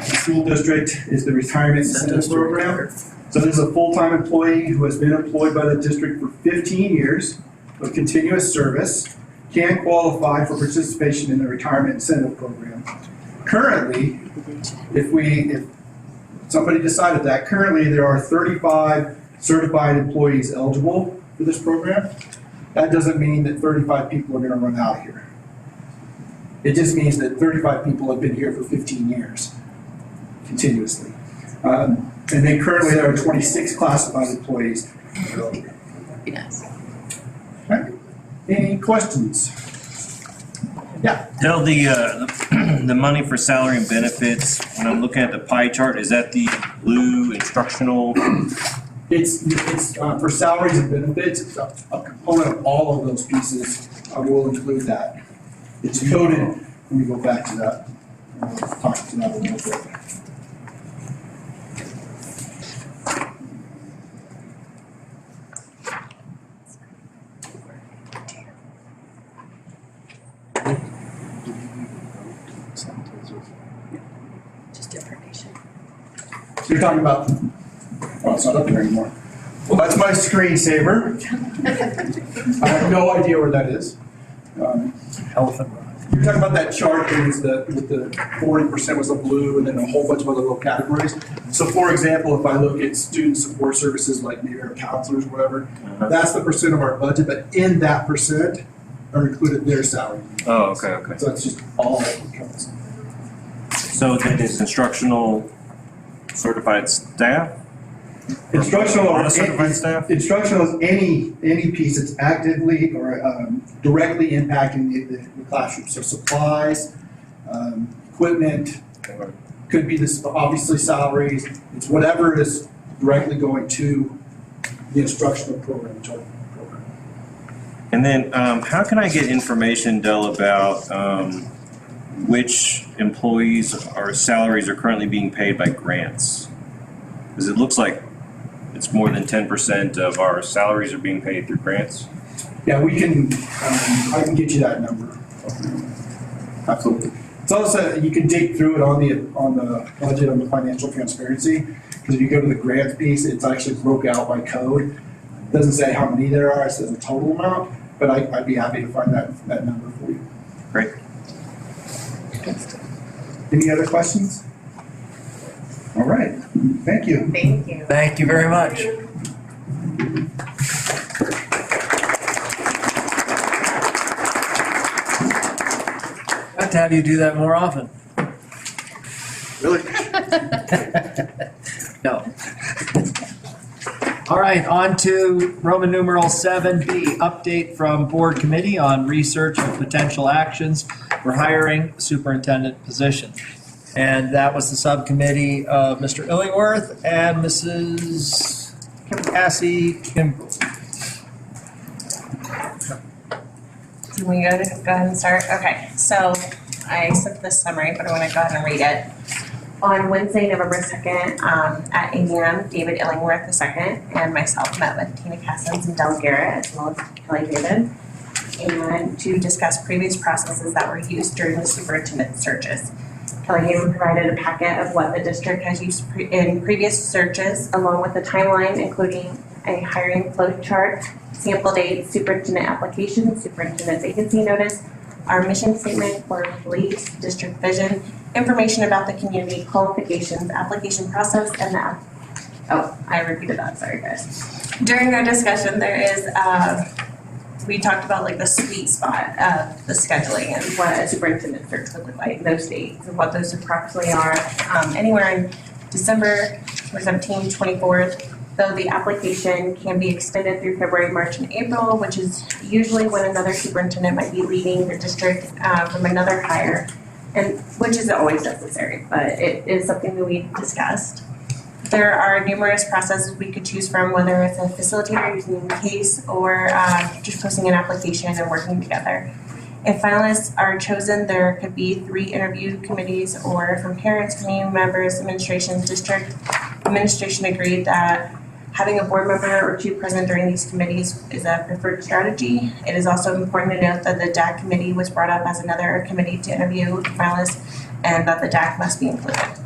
school district, is the retirement incentive program. So this is a full-time employee who has been employed by the district for 15 years with continuous service, can qualify for participation in the retirement incentive program. Currently, if somebody decided that, currently there are 35 certified employees eligible for this program. That doesn't mean that 35 people are going to run out of here. It just means that 35 people have been here for 15 years, continuously. And then currently there are 26 classified employees. Yes. Okay. Any questions? Yeah. Tell the money for salary and benefits, when I'm looking at the pie chart, is that the blue instructional? It's for salaries and benefits, it's a component of all of those pieces. I will include that. It's coded, let me go back to that. I'll talk to that a little bit. Just information. So you're talking about, oh, it's not up there anymore. Well, that's my screensaver. I have no idea where that is. Elephant. You're talking about that chart that was with the 40% was the blue and then a whole bunch of other little categories. So for example, if I look at student support services like maybe our counselors, whatever, that's the percent of our budget, but in that percent are included their salary. Oh, okay. So it's just all it comes. So then it's instructional certified staff? Instructional Or or certified staff? Instructional is any piece that's actively or directly impacting the classroom. So supplies, equipment, could be this, obviously salaries. It's whatever is directly going to the instructional program. And then how can I get information, Del, about which employees or salaries are currently being paid by grants? Because it looks like it's more than 10% of our salaries are being paid through grants. Yeah, we can, I can get you that number. Absolutely. It's also, you can dig through it on the budget, on the financial transparency, because if you go to the grants piece, it's actually broke out by code. It doesn't say how many there are, it says the total amount, but I'd be happy to find that number for you. Great. Any other questions? All right, thank you. Thank you. Thank you very much. like to have you do that more often. Really? No. All right, on to Roman numeral 7B, update from board committee on research and potential actions for hiring superintendent position. And that was the subcommittee of Mr. Illingworth and Mrs. Cassie Kimball. Can we go ahead and start? Okay, so I sent this summary, but I want to go ahead and read it. On Wednesday, November 2nd, at 8 a.m., David Illingworth II and myself met with Tina Cassins and Del Garrett, as well as Kelly David, and to discuss previous processes that were used during the superintendent searches. Kelly David provided a packet of what the district has used in previous searches, along with a timeline, including a hiring flow chart, sample dates, superintendent application, superintendent's agency notice, our mission statement for police, district vision, information about the community, qualifications, application process, and I repeated that, sorry guys. During our discussion, there is, we talked about like the sweet spot of the scheduling and what a superintendent search would look like, those dates, and what those approximately are, anywhere in December 17th, 24th, though the application can be extended through February, March, and April, which is usually when another superintendent might be leaving the district from another hire, and which isn't always necessary, but it is something that we discussed. There are numerous processes we could choose from, whether it's a facilitator using the case or just posting an application and working together. If finalists are chosen, there could be 3 interview committees, or from parents, community members, administration, district. Administration agreed that having a board member or 2 present during these committees is a preferred strategy. It is also important to note that the DAC committee was brought up as another committee to interview finalists, and that the DAC must be included.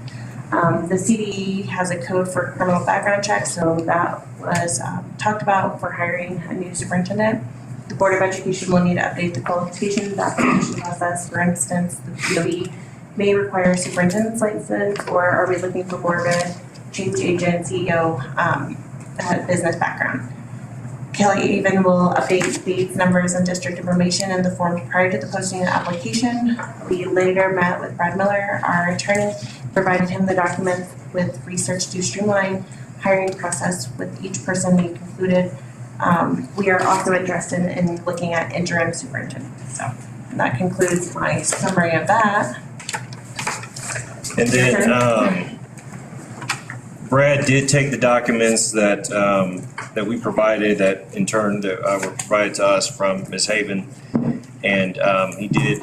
The CDE has a code for criminal background checks, so that was talked about for hiring a new superintendent. The Board of Education will need to update the qualifications application process. For instance, the BOE may require a superintendent's license, or are we looking for board ed, change agent, CEO, business background. Kelly even will update dates, numbers, and district information in the form prior to the posting of the application. We later met with Brad Miller, our attorney, provided him the documents with research to streamline hiring process with each person we concluded. We are also interested in looking at interim superintendent. So that concludes my summary of that. And then Brad did take the documents that that we provided, that in turn that were provided to us from Ms. Haven, and he did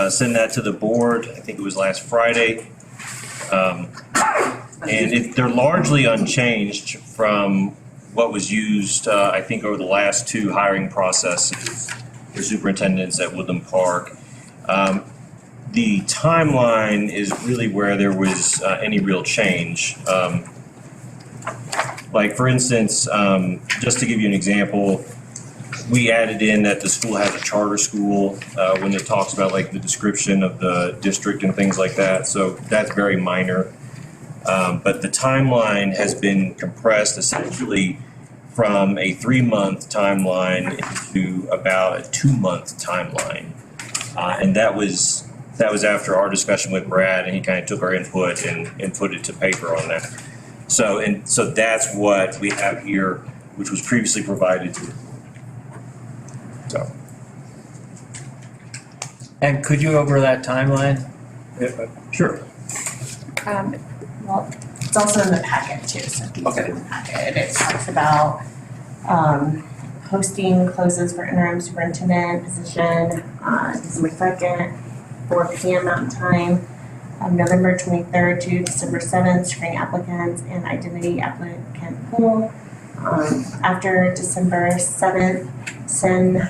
send that to the board. I think it was last Friday. And they're largely unchanged from what was used, I think, over the last 2 hiring processes for superintendents at Woodland Park. The timeline is really where there was any real change. Like, for instance, just to give you an example, we added in that the school has a charter school when it talks about like the description of the district and things like that. So that's very minor. But the timeline has been compressed essentially from a 3-month timeline into about a 2-month timeline. And that was after our discussion with Brad, and he kind of took our input and put it to paper on that. So that's what we have here, which was previously provided to. So. And could you go over that timeline? Sure. Well, it's also in the packet too, so if you look in the packet, it talks about posting closes for interim superintendent position December 2nd, 4 p.m. Mountain Time, November 23rd to December 7th, screening applicants and identity applicant pool. After December 7th, send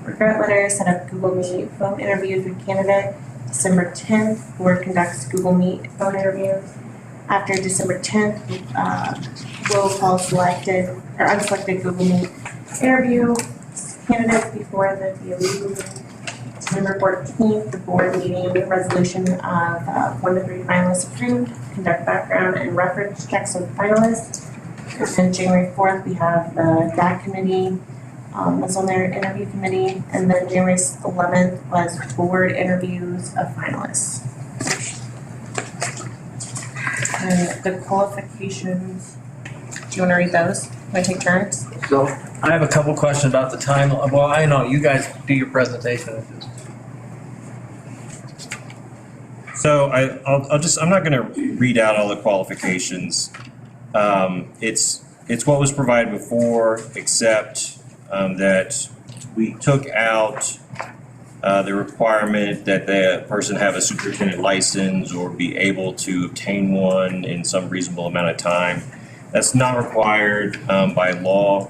regret letters, set up Google Meet phone interviews with candidate. December 10th, board conducts Google Meet phone interviews. After December 10th, roll call selected or unselected Google Meet interview candidates before the DOE meeting. December 14th, the board meeting resolution of 1 to 3 finalists approved, conduct background and reference checks with finalists. And then January 4th, we have the DAC committee was on their interview committee. And then January 11th was board interviews of finalists. And the qualifications, do you want to read those? Want to take turns? So I have a couple questions about the time. Well, I know, you guys do your presentation. So I'm not gonna read out all the qualifications. It's what was provided before, except that we took out the requirement that the person have a superintendent license or be able to obtain one in some reasonable amount of time. That's not required by law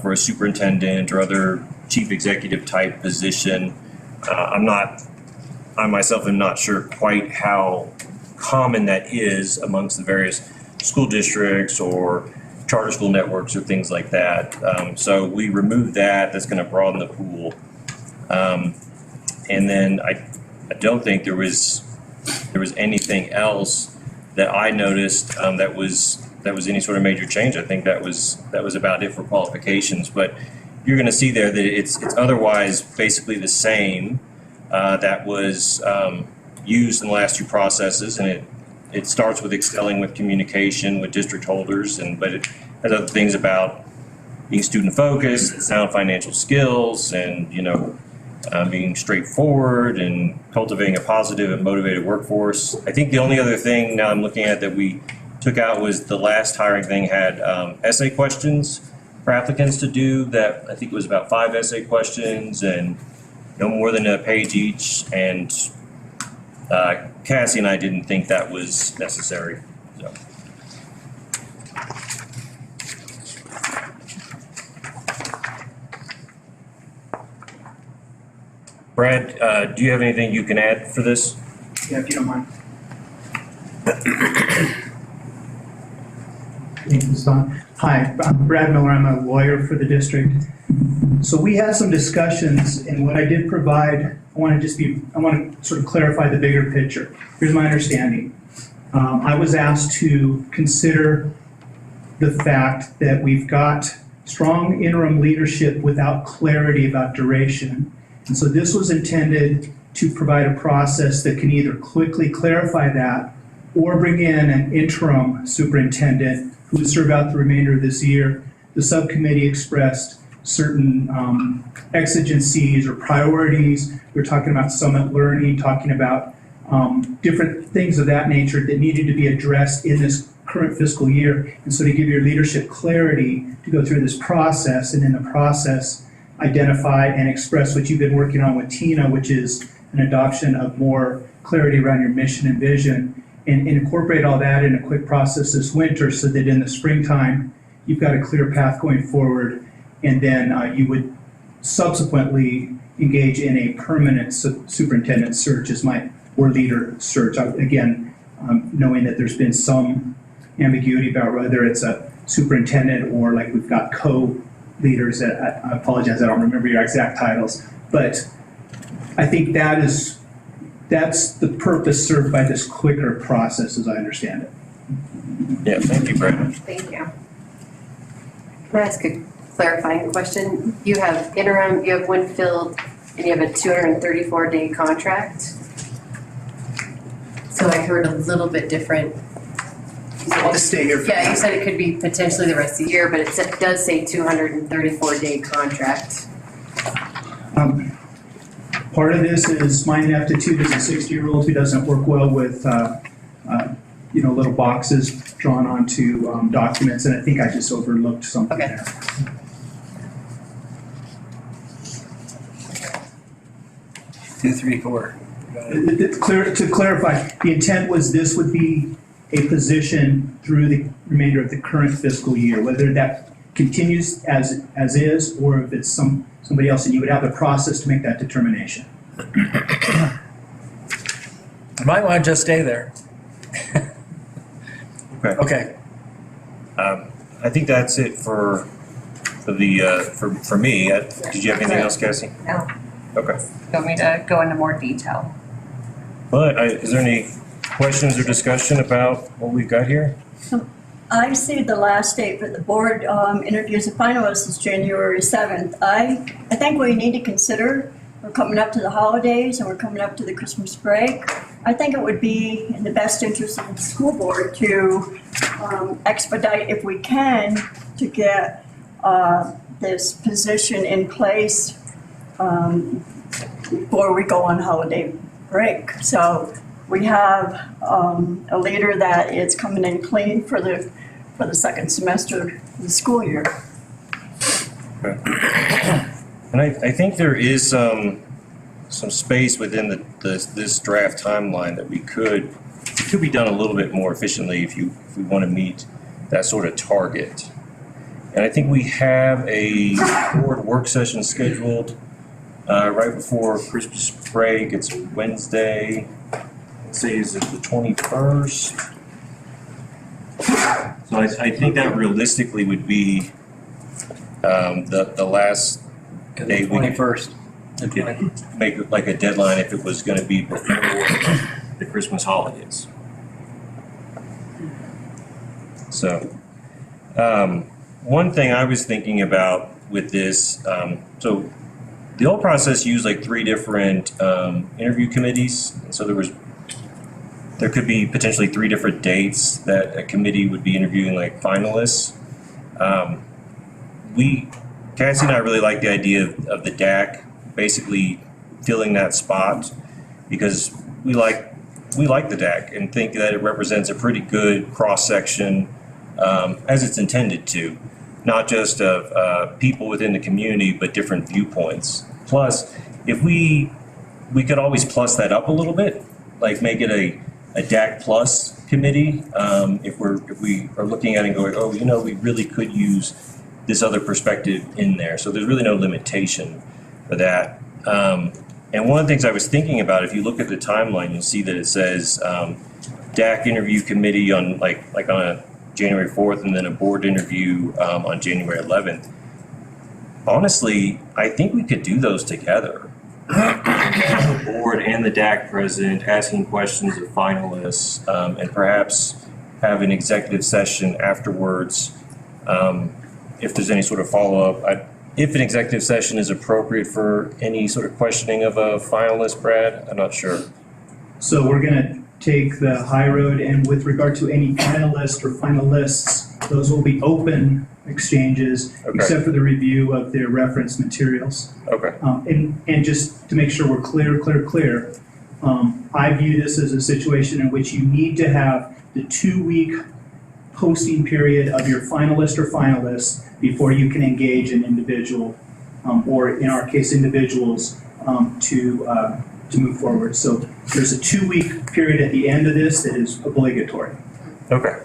for a superintendent or other chief executive type position. I myself am not sure quite how common that is amongst the various school districts or charter school networks or things like that. So we removed that. That's going to broaden the pool. And then I don't think there was anything else that I noticed that was any sort of major change. I think that was about it for qualifications. But you're going to see there that it's otherwise basically the same that was used in the last two processes, and it starts with excelling with communication with district holders, but it has other things about being student focused, sound financial skills, and being straightforward and cultivating a positive and motivated workforce. I think the only other thing now I'm looking at that we took out was the last hiring thing had essay questions for applicants to do. That I think it was about 5 essay questions and no more than a page each. And Cassie and I didn't think that was necessary. So. Brad, do you have anything you can add for this? Yeah, if you don't mind. Thank you, Don. Hi, I'm Brad Miller. I'm a lawyer for the district. So we had some discussions, and what I did provide, I want to sort of clarify the bigger picture. Here's my understanding. I was asked to consider the fact that we've got strong interim leadership without clarity about duration. And so this was intended to provide a process that can either quickly clarify that or bring in an interim superintendent who would serve out the remainder of this year. The subcommittee expressed certain exigencies or priorities. We're talking about summit learning, talking about different things of that nature that needed to be addressed in this current fiscal year. And so to give your leadership clarity to go through this process, and in the process identify and express what you've been working on with Tina, which is an adoption of more clarity around your mission and vision, and incorporate all that in a quick process this winter so that in the springtime, you've got a clear path going forward, and then you would subsequently engage in a permanent superintendent search or leader search. Again, knowing that there's been some ambiguity about whether it's a superintendent or like we've got co-leaders. I apologize, I don't remember your exact titles, but I think that's the purpose served by this quicker process as I understand it. Yeah, thank you, Brad. Thank you. Can I ask a clarifying question? You have interim, you have Winfield, and you have a 234-day contract. So I heard a little bit different. To stay here. Yeah, you said it could be potentially the rest of the year, but it does say 234-day contract. Part of this is my ineptitude as a 60-year-old who doesn't work well with little boxes drawn onto documents, and I think I just overlooked something Okay. there. Two, three, four. To clarify, the intent was this would be a position through the remainder of the current fiscal year, whether that continues as is or if it's somebody else, and you would have the process to make that determination. I might want to just stay there. Okay. Okay. I think that's it for me. Did you have anything else, Cassie? No. Okay. You want me to go into more detail? Well, is there any questions or discussion about what we've got here? I see the last date for the board interviews and finalists is January 7th. I think we need to consider, we're coming up to the holidays and we're coming up to the Christmas break. I think it would be in the best interest of the school board to expedite, if we can, to get this position in place before we go on holiday break. So we have a leader that is coming in clean for the second semester of the school year. And I think there is some space within this draft timeline that could be done a little bit more efficiently if we want to meet that sort of target. And I think we have a board work session scheduled right before Christmas break. It's Wednesday. Let's see, is it the 21st? So I think that realistically would be the last day we could 21st. make it like a deadline if it was going to be before the Christmas holidays. So, one thing I was thinking about with this, so the whole process used like 3 different interview committees. And so there could be potentially 3 different dates that a committee would be interviewing like finalists. Cassie and I really like the idea of the DAC basically filling that spot because we like the DAC and think that it represents a pretty good cross-section as it's intended to, not just of people within the community, but different viewpoints. Plus, if we could always plus that up a little bit, like make it a DAC plus committee, if we are looking at it and going, oh, we really could use this other perspective in there. So there's really no limitation for that. And one of the things I was thinking about, if you look at the timeline, you'll see that it says DAC interview committee on like on a January 4th and then a board interview on January 11th. Honestly, I think we could do those together. The board and the DAC president asking questions of finalists and perhaps have an executive session afterwards if there's any sort of follow-up. If an executive session is appropriate for any sort of questioning of a finalist, Brad, I'm not sure. So we're gonna take the high road, and with regard to any finalist or finalists, those will be open exchanges, Okay. except for the review of their reference materials. Okay. And just to make sure we're clear, I view this as a situation in which you need to have the 2-week posting period of your finalist or finalists before you can engage an individual, or in our case, individuals, to move forward. So there's a 2-week period at the end of this that is obligatory. Okay.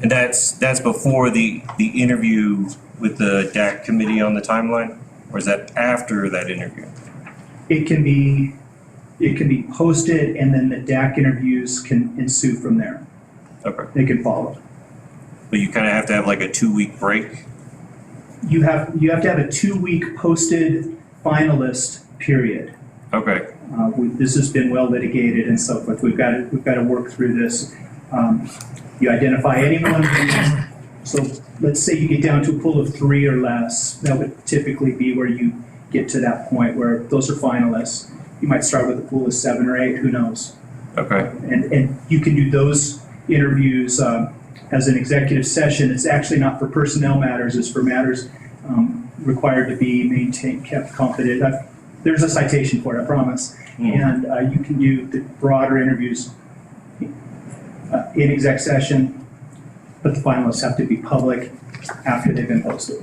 And that's before the interview with the DAC committee on the timeline? Or is that after that interview? It can be posted, and then the DAC interviews can ensue from there. Okay. They can follow. But you kind of have to have like a 2-week break? You have to have a 2-week posted finalist period. Okay. This has been well litigated and so forth. We've got to work through this. You identify anyone so let's say you get down to a pool of 3 or less. That would typically be where you get to that point where those are finalists. You might start with a pool of 7 or 8, who knows? Okay. And you can do those interviews as an executive session. It's actually not for personnel matters, it's for matters required to be maintained, kept confidential. There's a citation for it, I promise. And you can do the broader interviews in exec session, but the finalists have to be public after they've been posted.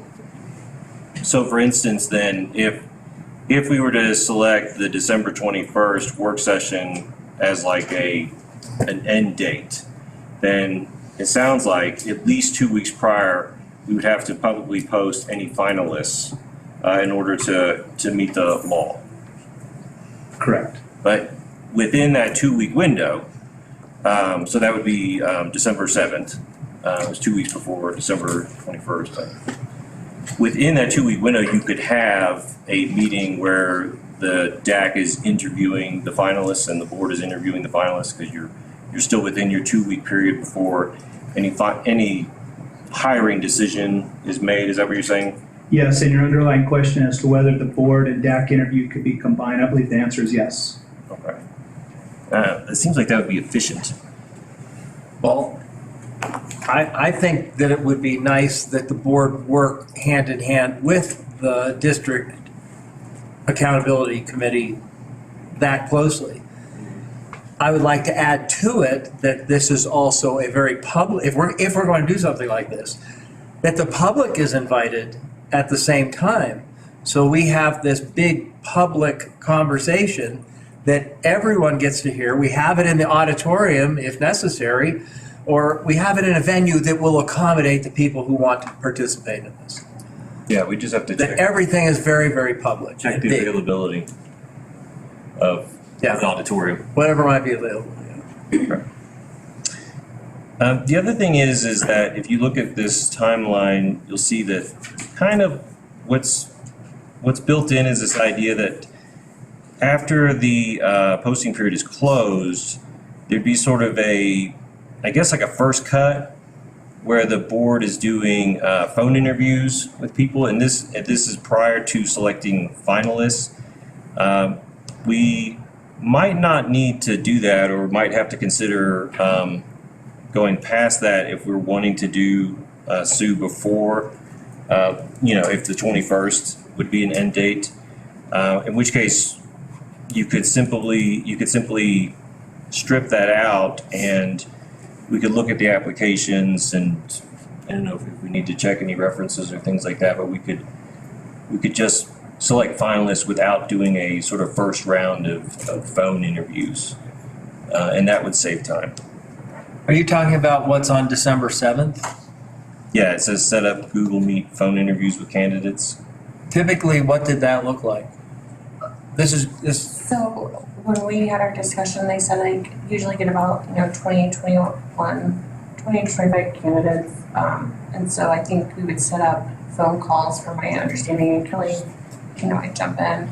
So for instance, then, if we were to select the December 21st work session as like an end date, then it sounds like at least 2 weeks prior, we would have to publicly post any finalists in order to meet the law. Correct. But within that 2-week window, so that would be December 7th. It was 2 weeks before December 21st. But within that 2-week window, you could have a meeting where the DAC is interviewing the finalists and the board is interviewing the finalists because you're still within your 2-week period before any hiring decision is made, is that what you're saying? Yes, and your underlying question as to whether the board and DAC interview could be combined, I believe the answer is yes. Okay. It seems like that would be efficient. Well, I think that it would be nice that the board work hand in hand with the district accountability committee that closely. I would like to add to it that this is also a very public, if we're going to do something like this, that the public is invited at the same time. So we have this big public conversation that everyone gets to hear. We have it in the auditorium if necessary, or we have it in a venue that will accommodate the people who want to participate in this. Yeah, we just have to That check, everything is very, very public. check the availability of an auditorium. Whatever might be available. The other thing is that if you look at this timeline, you'll see that kind of what's built in is this idea that after the posting period is closed, there'd be sort of I guess like a first cut where the board is doing phone interviews with people, and this is prior to selecting finalists. We might not need to do that, or might have to consider going past that if we're wanting to do Sue before, if the 21st would be an end date, in which case you could simply strip that out, and we could look at the applications, and I don't know if we need to check any references or things like that, but we could just select finalists without doing a sort of first round of phone interviews, and that would save time. Are you talking about what's on December 7th? Yeah, it says set up Google Meet phone interviews with candidates. Typically, what did that look like? This. So when we had our discussion, they said like usually get about 20 to 25 candidates, and so I think we would set up phone calls from my understanding, and Kelly, I jump in,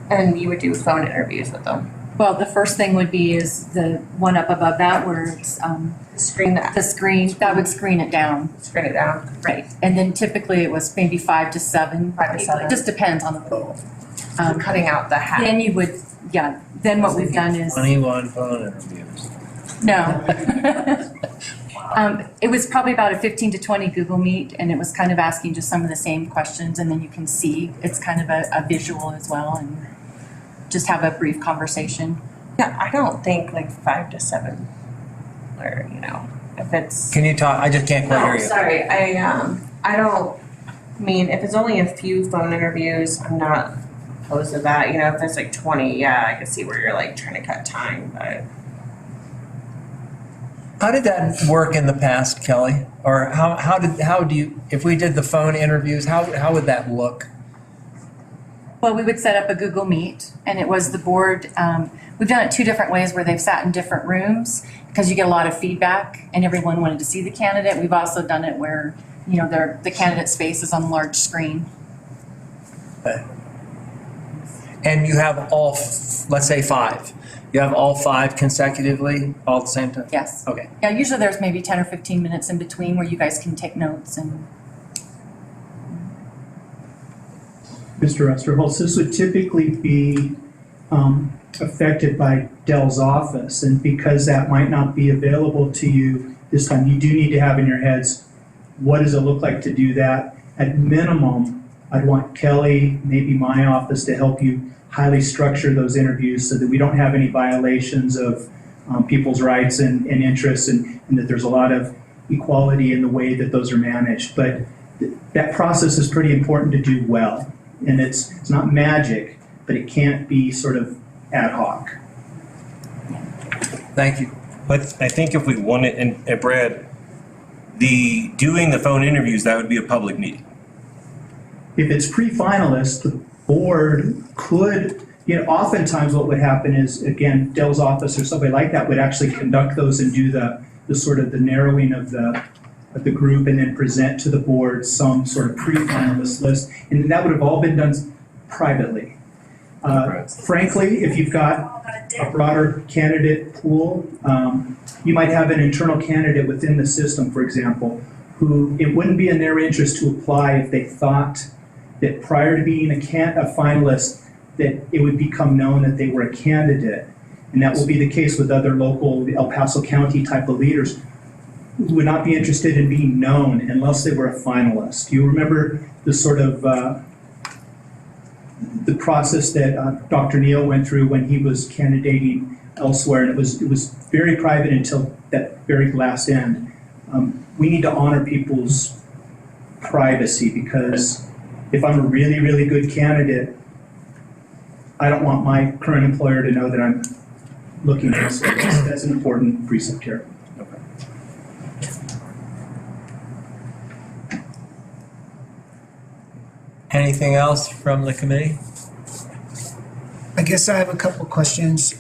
and you would do phone interviews with them. Well, the first thing would be is the one up above that where it's, Screen that. the screen, that would screen it down. Screen it down. Right. And then typically it was maybe 5 to 7. 5 to 7. It just depends on the role. Cutting out the hat. Then you would, then what we've done is, 21 phone interviews. no. It was probably about a 15 to 20 Google Meet, and it was kind of asking just some of the same questions, and then you can see, it's kind of a visual as well, and just have a brief conversation. Yeah, I don't think like 5 to 7, or if it's. Can you talk? I just can't quite hear you. Sorry, I don't mean if it's only a few phone interviews, I'm not opposed to that. If it's like 20, yeah, I can see where you're like trying to cut time, but. How did that work in the past, Kelly? Or how do you, if we did the phone interviews, how would that look? Well, we would set up a Google Meet, and it was the board, we've done it 2 different ways where they've sat in different rooms, because you get a lot of feedback, and everyone wanted to see the candidate. We've also done it where, the candidate's face is on a large screen. Okay. And you have all, let's say 5. You have all 5 consecutively, all at the same time? Yes. Okay. Yeah, usually there's maybe 10 or 15 minutes in between where you guys can take notes and. Mr. Osterholz, this would typically be affected by Dell's office, and because that might not be available to you this time, you do need to have in your heads, what does it look like to do that? At minimum, I'd want Kelly, maybe my office, to help you highly structure those interviews so that we don't have any violations of people's rights and interests, and that there's a lot of equality in the way that those are managed. But that process is pretty important to do well. And it's not magic, but it can't be sort of ad hoc. Thank you. But I think if we wanted, and Brad, doing the phone interviews, that would be a public meeting. If it's pre-finalist, the board could, oftentimes what would happen is, again, Dell's office or somebody like that would actually conduct those and do the sort of the narrowing of the group, and then present to the board some sort of pre-finalist list. And that would have all been done privately. Frankly, if you've got a broader candidate pool, you might have an internal candidate within the system, for example, who it wouldn't be in their interest to apply if they thought that prior to being a finalist, that it would become known that they were a candidate. And that will be the case with other local El Paso County type of leaders who would not be interested in being known unless they were a finalist. You remember the sort of the process that Dr. Neal went through when he was candidating elsewhere, and it was very private until that very last end. We need to honor people's privacy, because if I'm a really, really good candidate, I don't want my current employer to know that I'm looking elsewhere. That's an important precept here. Anything else from the committee? I guess I have a couple questions.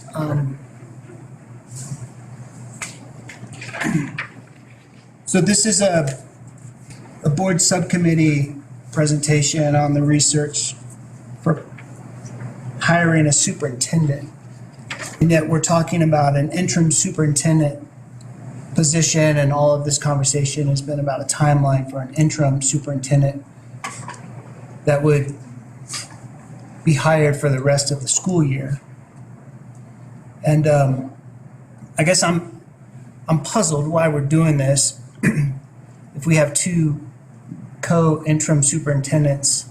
So this is a board subcommittee presentation on the research for hiring a superintendent. And yet we're talking about an interim superintendent position, and all of this conversation has been about a timeline for an interim superintendent that would be hired for the rest of the school year. And I guess I'm puzzled why we're doing this if we have two co-interim superintendents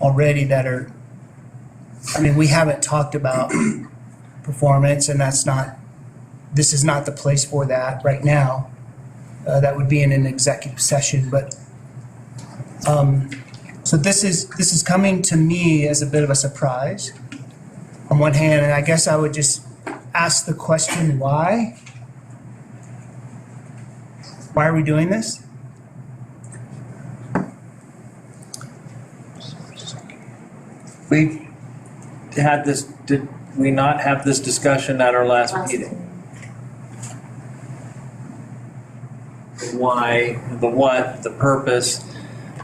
already that are, I mean, we haven't talked about performance, and this is not the place for that right now. That would be in an executive session, but so this is coming to me as a bit of a surprise on one hand, and I guess I would just ask the question, why? Why are we doing this? We had this, did we not have this discussion at our last meeting? Why, the what, the purpose?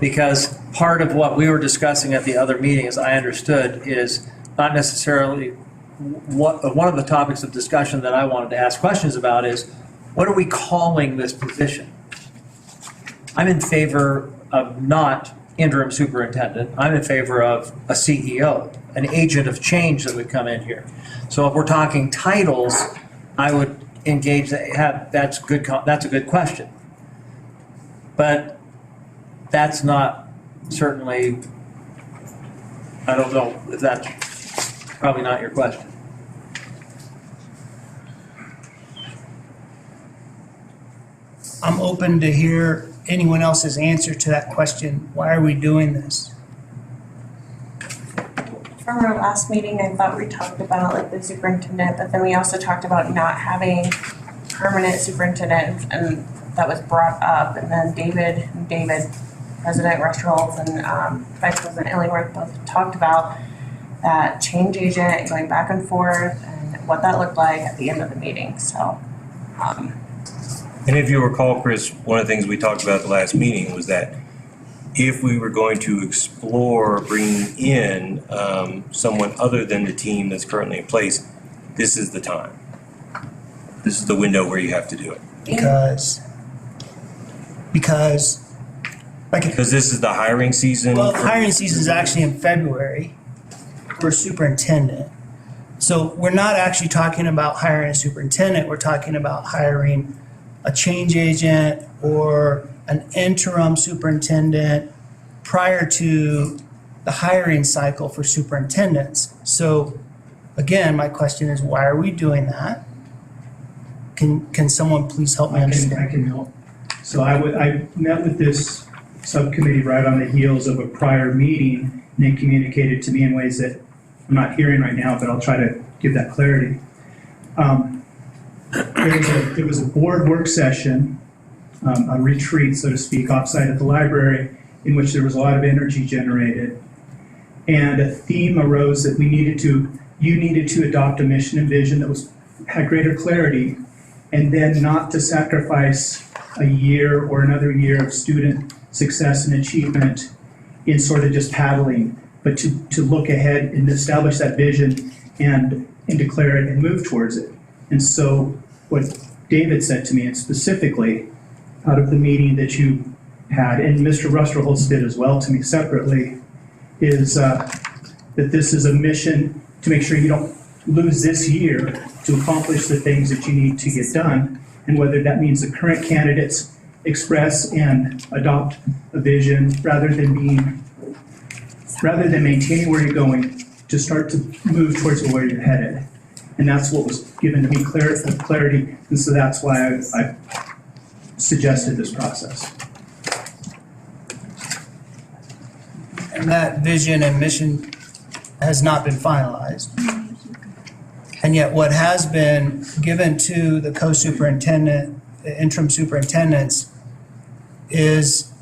Because part of what we were discussing at the other meeting, as I understood, is not necessarily one of the topics of discussion that I wanted to ask questions about is, what are we calling this position? I'm in favor of not interim superintendent. I'm in favor of a CEO, an agent of change that would come in here. So if we're talking titles, I would engage that's a good question. But that's not certainly, I don't know if that's probably not your question. I'm open to hear anyone else's answer to that question. Why are we doing this? From our last meeting, I thought we talked about like the superintendent, but then we also talked about not having permanent superintendent, and that was brought up. And then David, President Rushholz and Vice President Illingworth both talked about that change agent going back and forth and what that looked like at the end of the meeting. So. And if you recall, Chris, one of the things we talked about at the last meeting was that if we were going to explore bringing in someone other than the team that's currently in place, this is the time. This is the window where you have to do it. Because this is the hiring season. Well, the hiring season is actually in February for superintendent. So we're not actually talking about hiring a superintendent. We're talking about hiring a change agent or an interim superintendent prior to the hiring cycle for superintendents. So again, my question is, why are we doing that? Can someone please help me understand? I can help. So I met with this subcommittee right on the heels of a prior meeting, and they communicated to me in ways that I'm not hearing right now, but I'll try to give that clarity. There was a board work session, a retreat, so to speak, offsite at the library, in which there was a lot of energy generated. And a theme arose that you needed to adopt a mission and vision that had greater clarity, and then not to sacrifice a year or another year of student success and achievement in sort of just paddling, but to look ahead and establish that vision and declare it and move towards it. And so what David said to me, and specifically out of the meeting that you had, and Mr. Rusterholz did as well to me separately, is that this is a mission to make sure you don't lose this year to accomplish the things that you need to get done. And whether that means the current candidates express and adopt a vision rather than maintaining where you're going, to start to move towards where you're headed. And that's what was given to me, clarity, and so that's why I suggested this process. And that vision and mission has not been finalized. And yet what has been given to the co-superintendent, the interim superintendents, is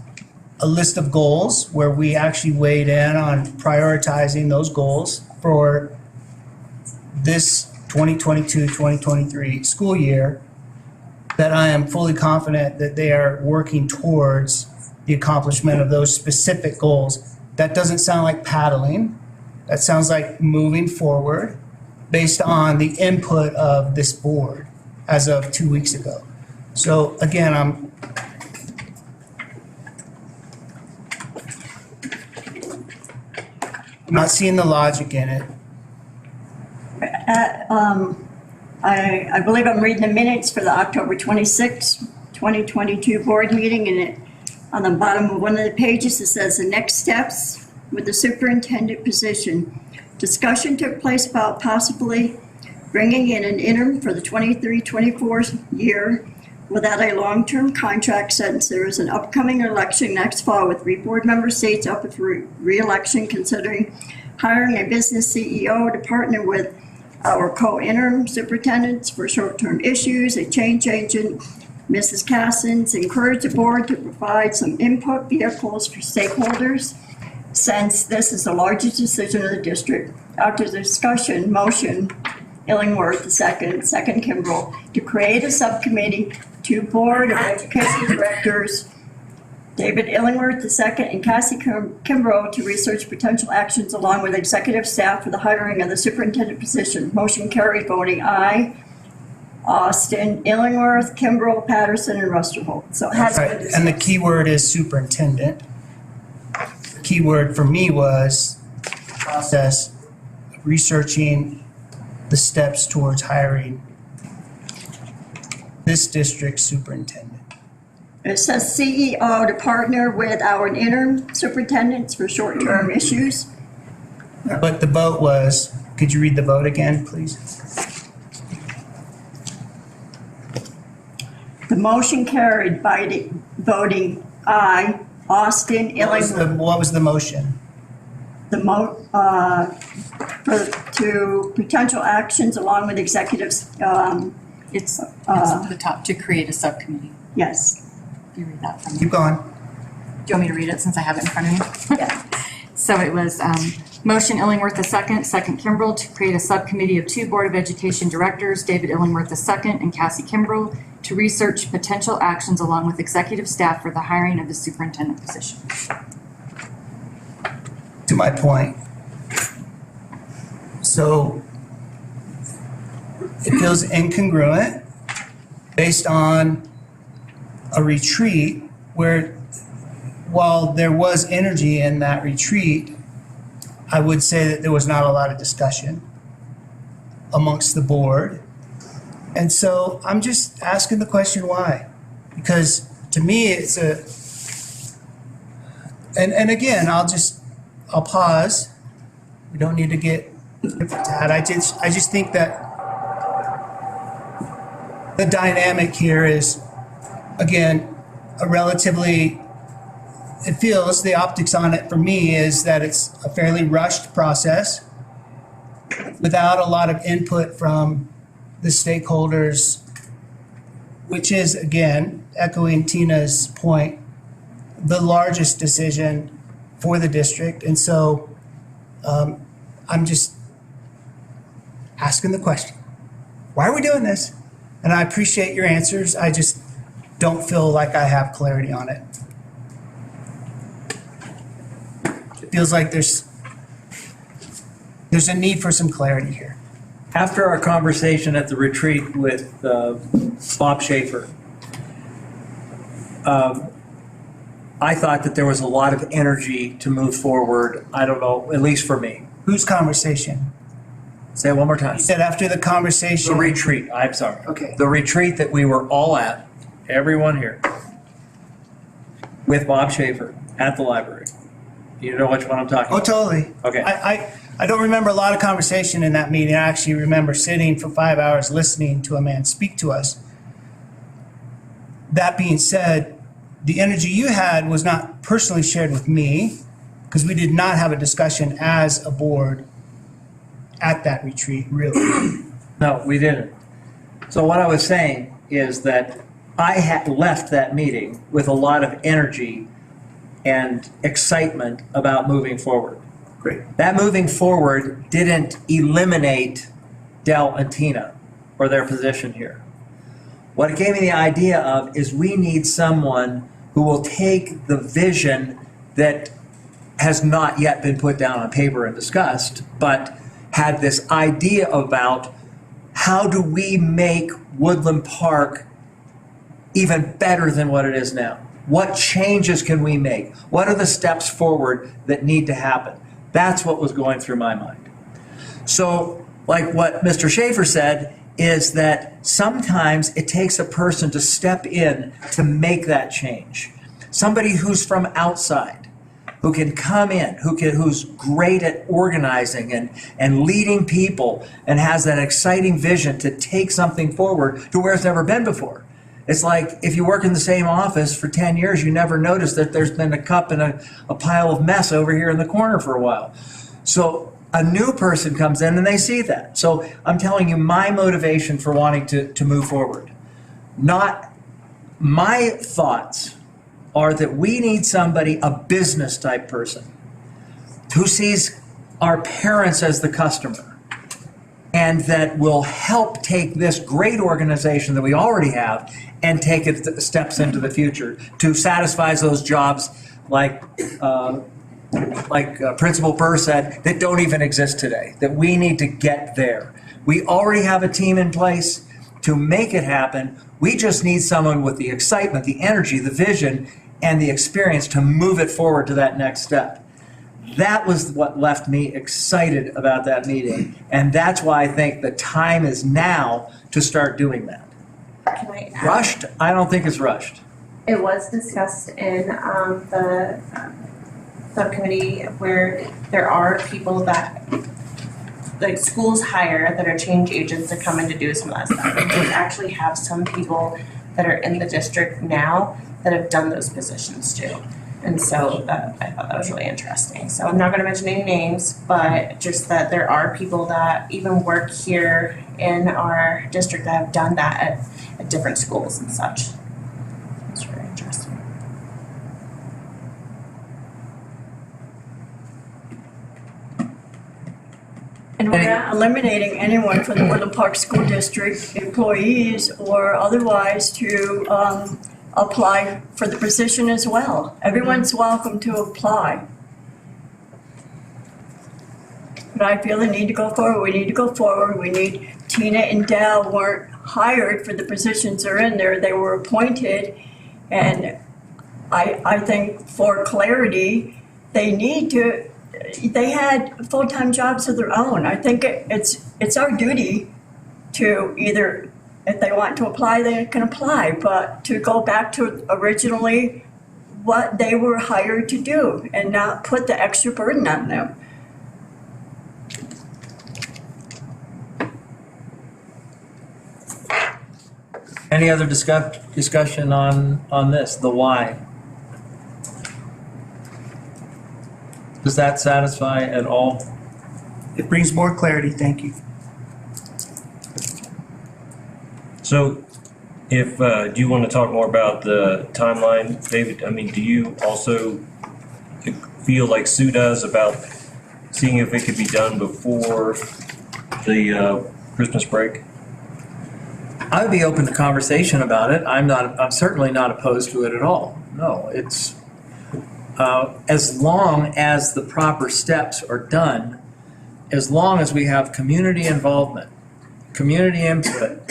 a list of goals where we actually weighed in on prioritizing those goals for this 2022-2023 school year, that I am fully confident that they are working towards the accomplishment of those specific goals. That doesn't sound like paddling. That sounds like moving forward based on the input of this board as of 2 weeks ago. So again, I'm not seeing the logic in it. I believe I'm reading the minutes for the October 26, 2022 board meeting, and it, on the bottom of one of the pages, it says the next steps with the superintendent position. Discussion took place about possibly bringing in an interim for the 23-24 year without a long-term contract, since there is an upcoming election next fall with 3 board member seats up for re-election, considering hiring a business CEO to partner with our co-interim superintendents for short-term issues, a change agent, Mrs. Cassins, encourage the board to provide some input vehicles for stakeholders, since this is the largest decision of the district. After the discussion, motion, Illingworth, the second Kimbrell, to create a subcommittee to Board of Education Directors, David Illingworth II and Cassie Kimbrough, to research potential actions along with executive staff for the hiring of the superintendent position. Motion carried, voting aye. Austin, Illingworth, Kimbrough, Patterson, and Rusterholz. So it has been discussed. And the key word is superintendent. The key word for me was process, researching the steps towards hiring this district's superintendent. It says CEO to partner with our interim superintendents for short-term issues. But the vote was, could you read the vote again, please? The motion carried by the voting aye. Austin, Illingworth. What was the motion? To potential actions along with executives, It's the top, to create a subcommittee. yes. If you read that from me. Keep going. Do you want me to read it since I have it in front of me? Yeah. So it was motion Illingworth II, second Kimbrough, to create a subcommittee of 2 Board of Education directors, David Illingworth II and Cassie Kimbrough, to research potential actions along with executive staff for the hiring of the superintendent position. To my point. So it feels incongruent based on a retreat where, while there was energy in that retreat, I would say that there was not a lot of discussion amongst the board. And so I'm just asking the question why? Because to me, it's and again, I'll pause. We don't need to get into that. I just think that the dynamic here is, again, it feels, the optics on it for me is that it's a fairly rushed process without a lot of input from the stakeholders, which is, again, echoing Tina's point, the largest decision for the district. And so I'm just asking the question, why are we doing this? And I appreciate your answers. I just don't feel like I have clarity on it. It feels like there's a need for some clarity here. After our conversation at the retreat with Bob Schaefer, I thought that there was a lot of energy to move forward. I don't know, at least for me. Whose conversation? Say it one more time. You said after the The conversation? retreat, I'm sorry. Okay. The retreat that we were all at, everyone here, with Bob Schaefer at the library. You know which one I'm talking Oh, about? totally. Okay. I don't remember a lot of conversation in that meeting. I actually remember sitting for 5 hours listening to a man speak to us. That being said, the energy you had was not personally shared with me, because we did not have a discussion as a board at that retreat, really. No, we didn't. So what I was saying is that I had left that meeting with a lot of energy and excitement about moving forward. Great. That moving forward didn't eliminate Del and Tina or their position here. What it gave me the idea of is we need someone who will take the vision that has not yet been put down on paper and discussed, but had this idea about how do we make Woodland Park even better than what it is now? What changes can we make? What are the steps forward that need to happen? That's what was going through my mind. So, like what Mr. Schaefer said, is that sometimes it takes a person to step in to make that change. Somebody who's from outside, who can come in, who's great at organizing and leading people and has that exciting vision to take something forward to where it's never been before. It's like if you work in the same office for 10 years, you never notice that there's been a cup and a pile of mess over here in the corner for a while. So a new person comes in and they see that. So I'm telling you my motivation for wanting to move forward. Not my thoughts are that we need somebody, a business type person, who sees our parents as the customer and that will help take this great organization that we already have and take it steps into the future to satisfy those jobs like Principal Burr said, that don't even exist today, that we need to get there. We already have a team in place to make it happen. We just need someone with the excitement, the energy, the vision, and the experience to move it forward to that next step. That was what left me excited about that meeting, and that's why I think the time is now to start doing that. Can I add? Rushed? I don't think it's rushed. It was discussed in the subcommittee where there are people that, like schools hire that are change agents to come in to do some of that stuff. And we actually have some people that are in the district now that have done those positions too. And so I thought that was really interesting. So I'm not gonna mention any names, but just that there are people that even work here in our district that have done that at different schools and such. It's very interesting. And we're not eliminating anyone from the Woodland Park School District, employees or otherwise, to apply for the position as well. Everyone's welcome to apply. But I feel the need to go forward. We need to go forward. We need, Tina and Dal weren't hired for the positions they're in there. They were appointed. And I think for clarity, they need to, they had full-time jobs of their own. I think it's our duty to either, if they want to apply, they can apply, but to go back to originally what they were hired to do and not put the extra burden on them. Any other discussion on this, the why? Does that satisfy at all? It brings more clarity, thank you. So if, do you want to talk more about the timeline, David? I mean, do you also feel like Sue does about seeing if it could be done before the Christmas break? I would be open to conversation about it. I'm certainly not opposed to it at all. No, it's, as long as the proper steps are done, as long as we have community involvement, community input.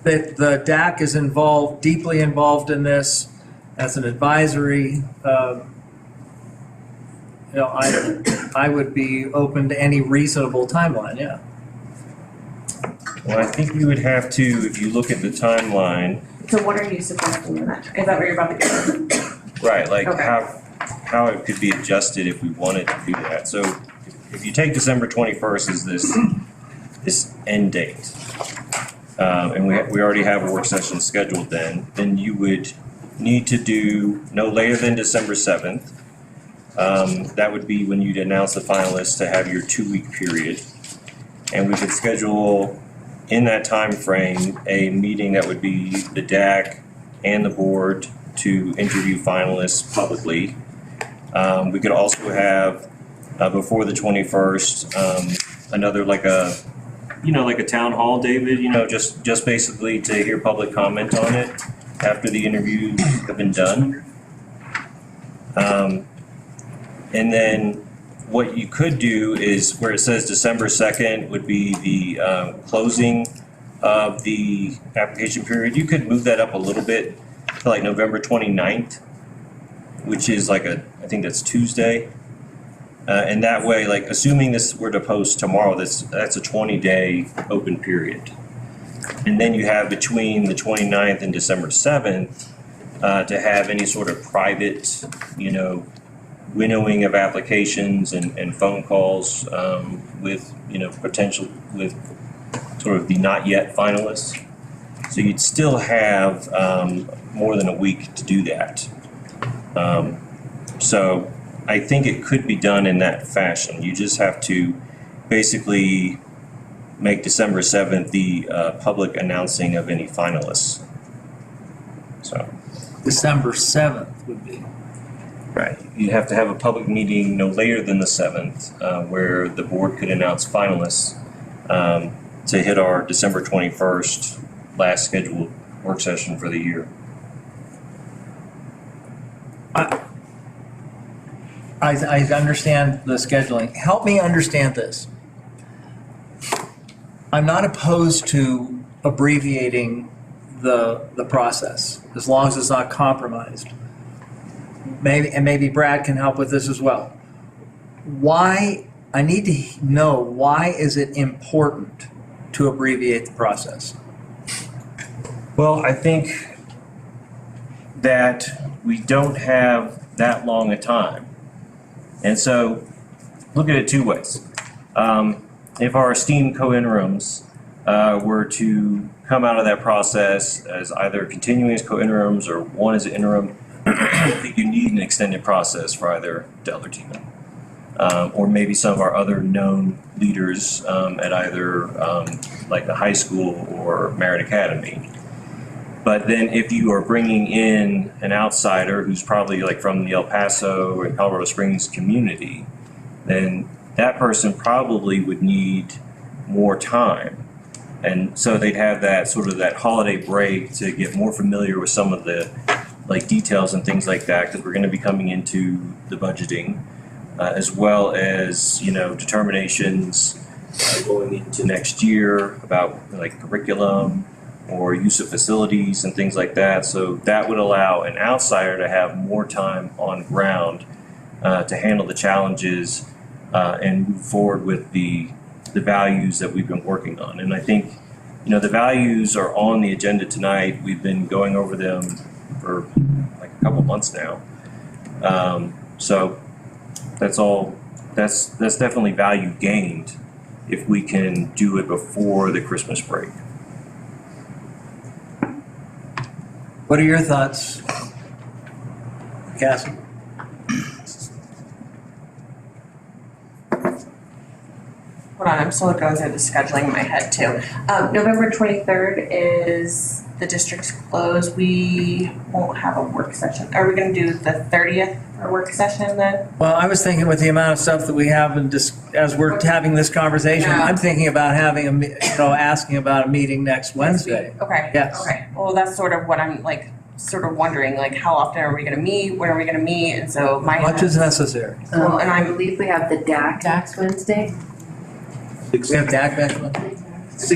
That the DAC is involved, deeply involved in this as an advisory. I would be open to any reasonable timeline, yeah. Well, I think we would have to, if you look at the timeline, So what are you suggesting in that? Is that what you're about to get? right, like Okay. how it could be adjusted if we wanted to do that. So if you take December 21st as this end date, and we already have a work session scheduled then you would need to do no later than December 7th. That would be when you'd announce the finalists to have your 2-week period. And we could schedule in that time frame a meeting that would be the DAC and the board to interview finalists publicly. We could also have, before the 21st, another like a town hall, David, just basically to hear public comment on it after the interviews have been done. And then what you could do is where it says December 2nd would be the closing of the application period. You could move that up a little bit to like November 29th, which is I think that's Tuesday. And that way, like assuming this were to post tomorrow, that's a 20-day open period. And then you have between the 29th and December 7th to have any sort of private, winnowing of applications and phone calls with potential with sort of the not yet finalists. So you'd still have more than a week to do that. So I think it could be done in that fashion. You just have to basically make December 7th the public announcing of any finalists. So December 7th would be. right, you'd have to have a public meeting no later than the 7th, where the board could announce finalists to hit our December 21st last scheduled work session for the year. I understand the scheduling. Help me understand this. I'm not opposed to abbreviating the process, as long as it's not compromised. Maybe Brad can help with this as well. I need to know, why is it important to abbreviate the process? Well, I think that we don't have that long a time. And so, look at it two ways. If our esteemed co-interims were to come out of that process as either continuing as co-interims or one as an interim, I think you need an extended process for either Del or Tina. Or maybe some of our other known leaders at either like the high school or Merritt Academy. But then if you are bringing in an outsider who's probably like from the El Paso and Colorado Springs community, then that person probably would need more time. And so they'd have that sort of that holiday break to get more familiar with some of the like details and things like that, because we're going to be coming into the budgeting, as well as, determinations going into next year about like curriculum or use of facilities and things like that. So that would allow an outsider to have more time on ground to handle the challenges and move forward with the values that we've been working on. And I think, the values are on the agenda tonight. We've been going over them for like a couple months now. So that's definitely value gained if we can do it before the Christmas break. What are your thoughts, Cassie? Hold on, I'm still going through the scheduling in my head too. November 23rd is the district's close. We won't have a work session. Are we going to do the 30th for a work session then? Well, I was thinking with the amount of stuff that we have as we're having this conversation, Yeah. I'm thinking about having asking about a meeting next Wednesday. Okay. Yes. Okay. Well, that's sort of what I'm like, sort of wondering, like, how often are we going to meet? When are we going to meet? And so my Much is necessary. Well, and I I'm believe we have the DAC next Wednesday. We have DAC next Wednesday.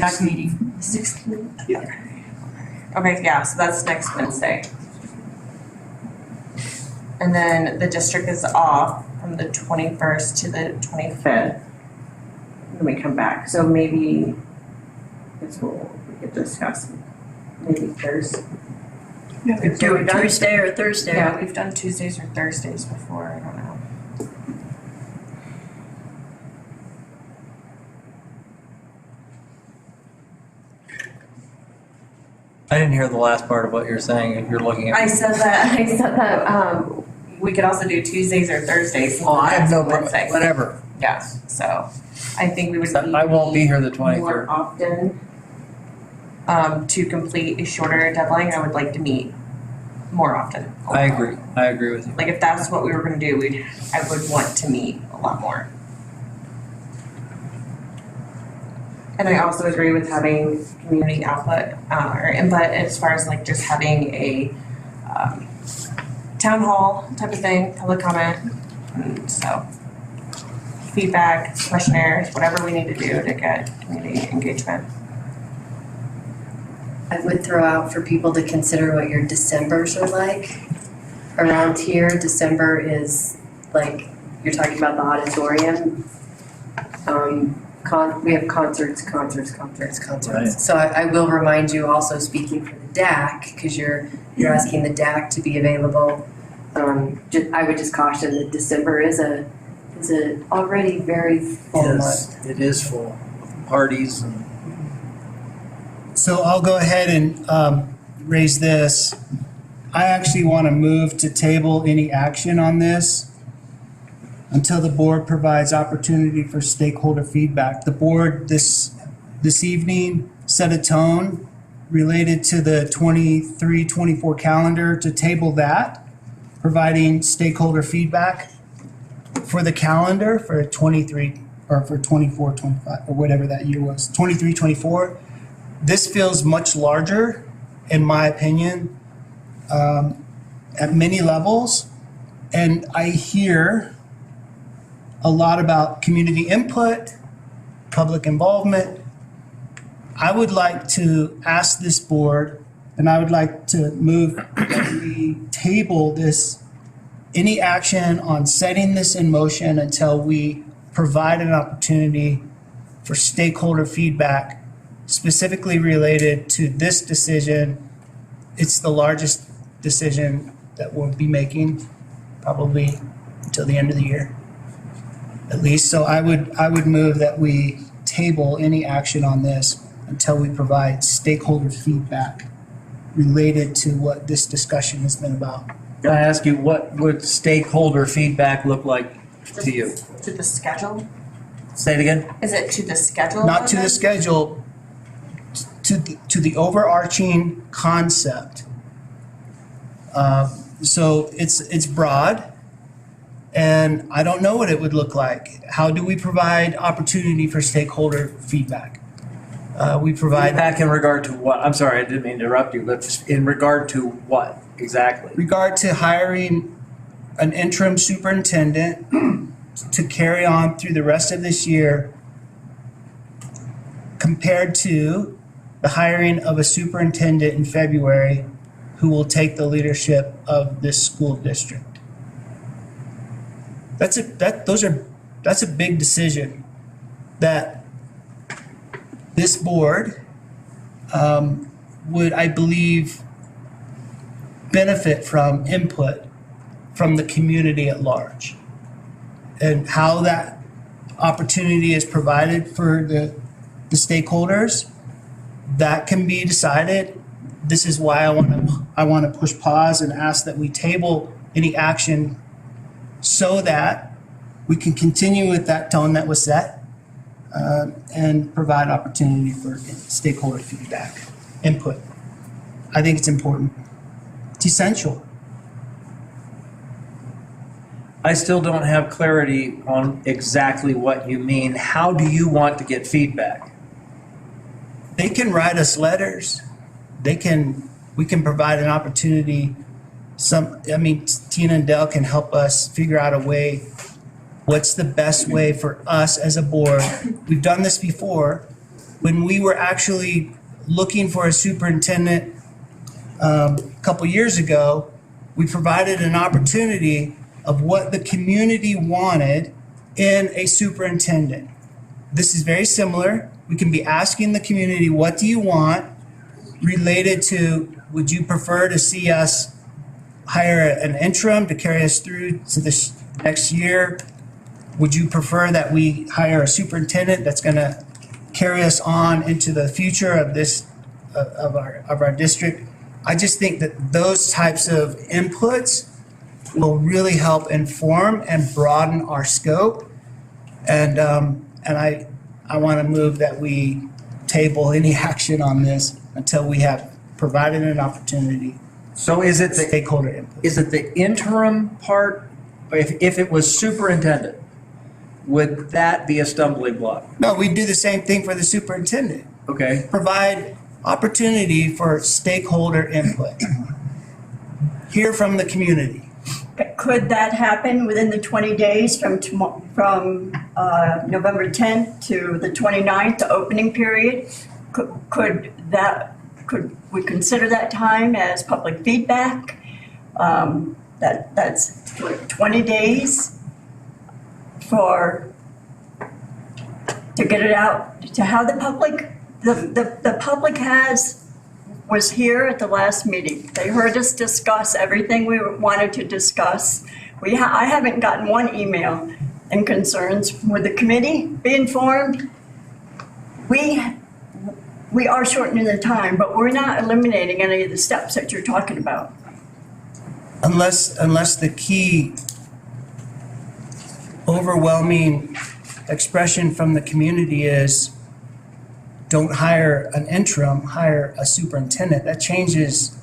back meeting. 16th? Okay, yeah, so that's next Wednesday. And then the district is off from the 21st to the 25th. Then we come back, so maybe, I guess we could discuss maybe Thursday. Do it Tuesday or Thursday. Yeah, we've done Tuesdays or Thursdays before, I don't know. I didn't hear the last part of what you're saying. You're looking at. I said that, we could also do Tuesdays or Thursdays. Oh, I have no Wednesday. problem, whatever. Yeah, so I think we would. I won't be here the More 23rd. often. To complete a shorter deadline, I would like to meet more often. I agree with you. Like if that's what we were gonna do, I would want to meet a lot more. And I also agree with having community output, or input as far as like just having a, town hall type of thing, public comment. And so feedback, questionnaires, whatever we need to do to get community engagement. I would throw out for people to consider what your Decembers are like. Around here, December is like, you're talking about the auditorium. We have concerts. Right. So I will remind you also, speaking for the DAC, because you're asking the DAC to be available. I would just caution that December is a already very full month. It is full. Parties and. So I'll go ahead and raise this. I actually want to move to table any action on this until the board provides opportunity for stakeholder feedback. The board this evening set a tone related to the 23-24 calendar to table that, providing stakeholder feedback for the calendar for 23 or for 24-25 or whatever that year was, 23-24. This feels much larger, in my opinion, at many levels. And I hear a lot about community input, public involvement. I would like to ask this board, and I would like to move that we table this, any action on setting this in motion until we provide an opportunity for stakeholder feedback specifically related to this decision. It's the largest decision that we'll be making probably until the end of the year, at least. So I would move that we table any action on this until we provide stakeholder feedback related to what this discussion has been about. Can I ask you, what would stakeholder feedback look like to you? To the schedule? Say it again? Is it to the schedule? Not to of the it? schedule, to the overarching concept. So it's broad, and I don't know what it would look like. How do we provide opportunity for stakeholder feedback? We provide. Feedback in regard to what? I'm sorry, I didn't mean to interrupt you, but in regard to what exactly? Regard to hiring an interim superintendent to carry on through the rest of this year compared to the hiring of a superintendent in February who will take the leadership of this school district. That's a big decision that this board would, I believe, benefit from input from the community at large. And how that opportunity is provided for the stakeholders, that can be decided. This is why I want to push pause and ask that we table any action so that we can continue with that tone that was set and provide opportunity for stakeholder feedback, input. I think it's important. It's essential. I still don't have clarity on exactly what you mean. How do you want to get feedback? They can write us letters. We can provide an opportunity. Tina and Dell can help us figure out a way. What's the best way for us as a board? We've done this before. when we were actually looking for a superintendent a couple years ago, we provided an opportunity of what the community wanted in a superintendent. This is very similar. We can be asking the community, what do you want related to, would you prefer to see us hire an interim to carry us through to this next year? Would you prefer that we hire a superintendent that's gonna carry us on into the future of this, of our district? I just think that those types of inputs will really help inform and broaden our scope. And I want to move that we table any action on this until we have provided an opportunity. So is it the, Stakeholder input. is it the interim part? If it was superintendent, would that be a stumbling block? No, we do the same thing for the superintendent. Okay, Provide opportunity for stakeholder input. Hear from the community. Could that happen within the 20 days from November 10th to the 29th, the opening period? Could we consider that time as public feedback? That's 20 days to get it out, to how the public, the public was here at the last meeting. They heard us discuss everything we wanted to discuss. I haven't gotten one email and concerns. Would the committee be informed? We are shortening the time, but we're not eliminating any of the steps that you're talking about. Unless the key overwhelming expression from the community is, don't hire an interim, hire a superintendent. That changes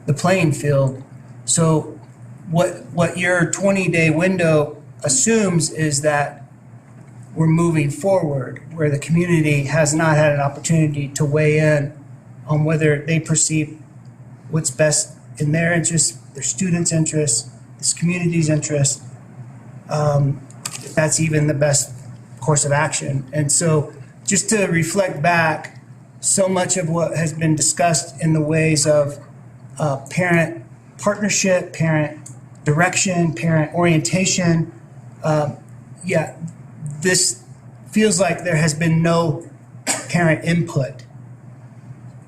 the playing field. So what your 20-day window assumes is that we're moving forward, where the community has not had an opportunity to weigh in on whether they perceive what's best in their interest, their students' interest, this community's interest. That's even the best course of action. And so just to reflect back, so much of what has been discussed in the ways of parent partnership, parent direction, parent orientation, this feels like there has been no parent input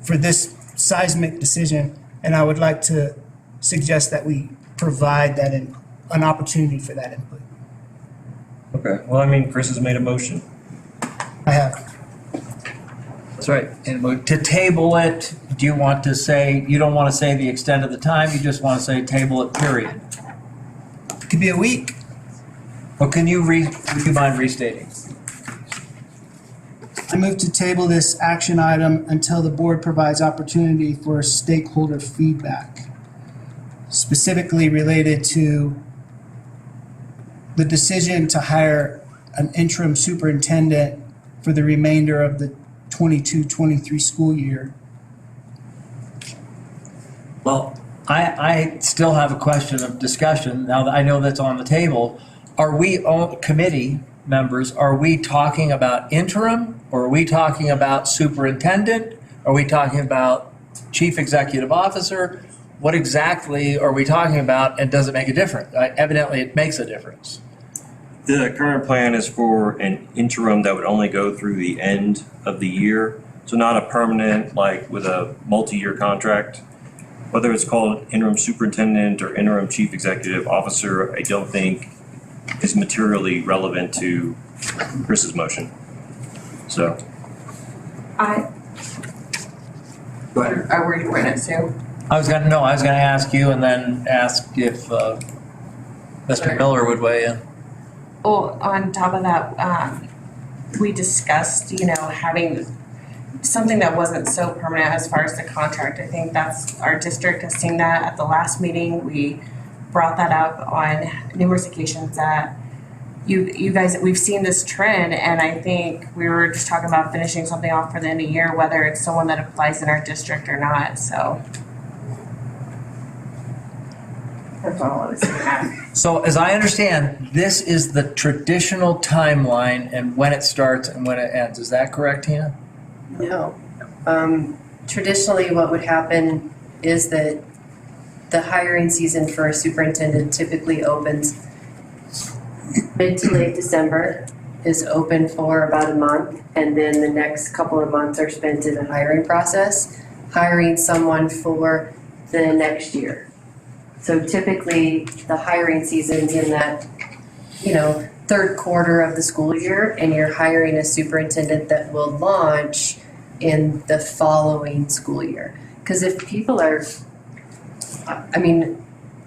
for this seismic decision, and I would like to suggest that we provide that an opportunity for that input. Okay, well, I mean, Chris has made a motion. I have. that's right. And to table it, do you want to say, you don't want to say the extent of the time, you just want to say table it, period? It could be a week. Well, would you mind restating? I move to table this action item until the board provides opportunity for stakeholder feedback, specifically related to the decision to hire an interim superintendent for the remainder of the 22-23 school year. Well, I still have a question of discussion, now that I know that's on the table. Are we, all committee members, are we talking about interim, or are we talking about superintendent? Are we talking about chief executive officer? What exactly are we talking about, and does it make a difference? Evidently, it makes a difference. The current plan is for an interim that would only go through the end of the year. So not a permanent, like with a multi-year contract. Whether it's called interim superintendent or interim chief executive officer, I don't think is materially relevant to Chris's motion. So. Go ahead. Were you going to Sue? I was gonna ask you and then ask if Mr. Miller would weigh in. Well, on top of that, we discussed, having something that wasn't so permanent as far as the contract. I think our district has seen that at the last meeting. We brought that up on numerous occasions that you guys, we've seen this trend, and I think we were just talking about finishing something off for the end of the year, whether it's someone that applies in our district or not, so. That's all I was saying. So as I understand, this is the traditional timeline and when it starts and when it ends. Is that correct, Tina? No. Traditionally, what would happen is that the hiring season for a superintendent typically opens mid to late December, is open for about a month, and then the next couple of months are spent in the hiring process, hiring someone for the next year. So typically, the hiring season's in that, third quarter of the school year, and you're hiring a superintendent that will launch in the following school year. Because if people are, a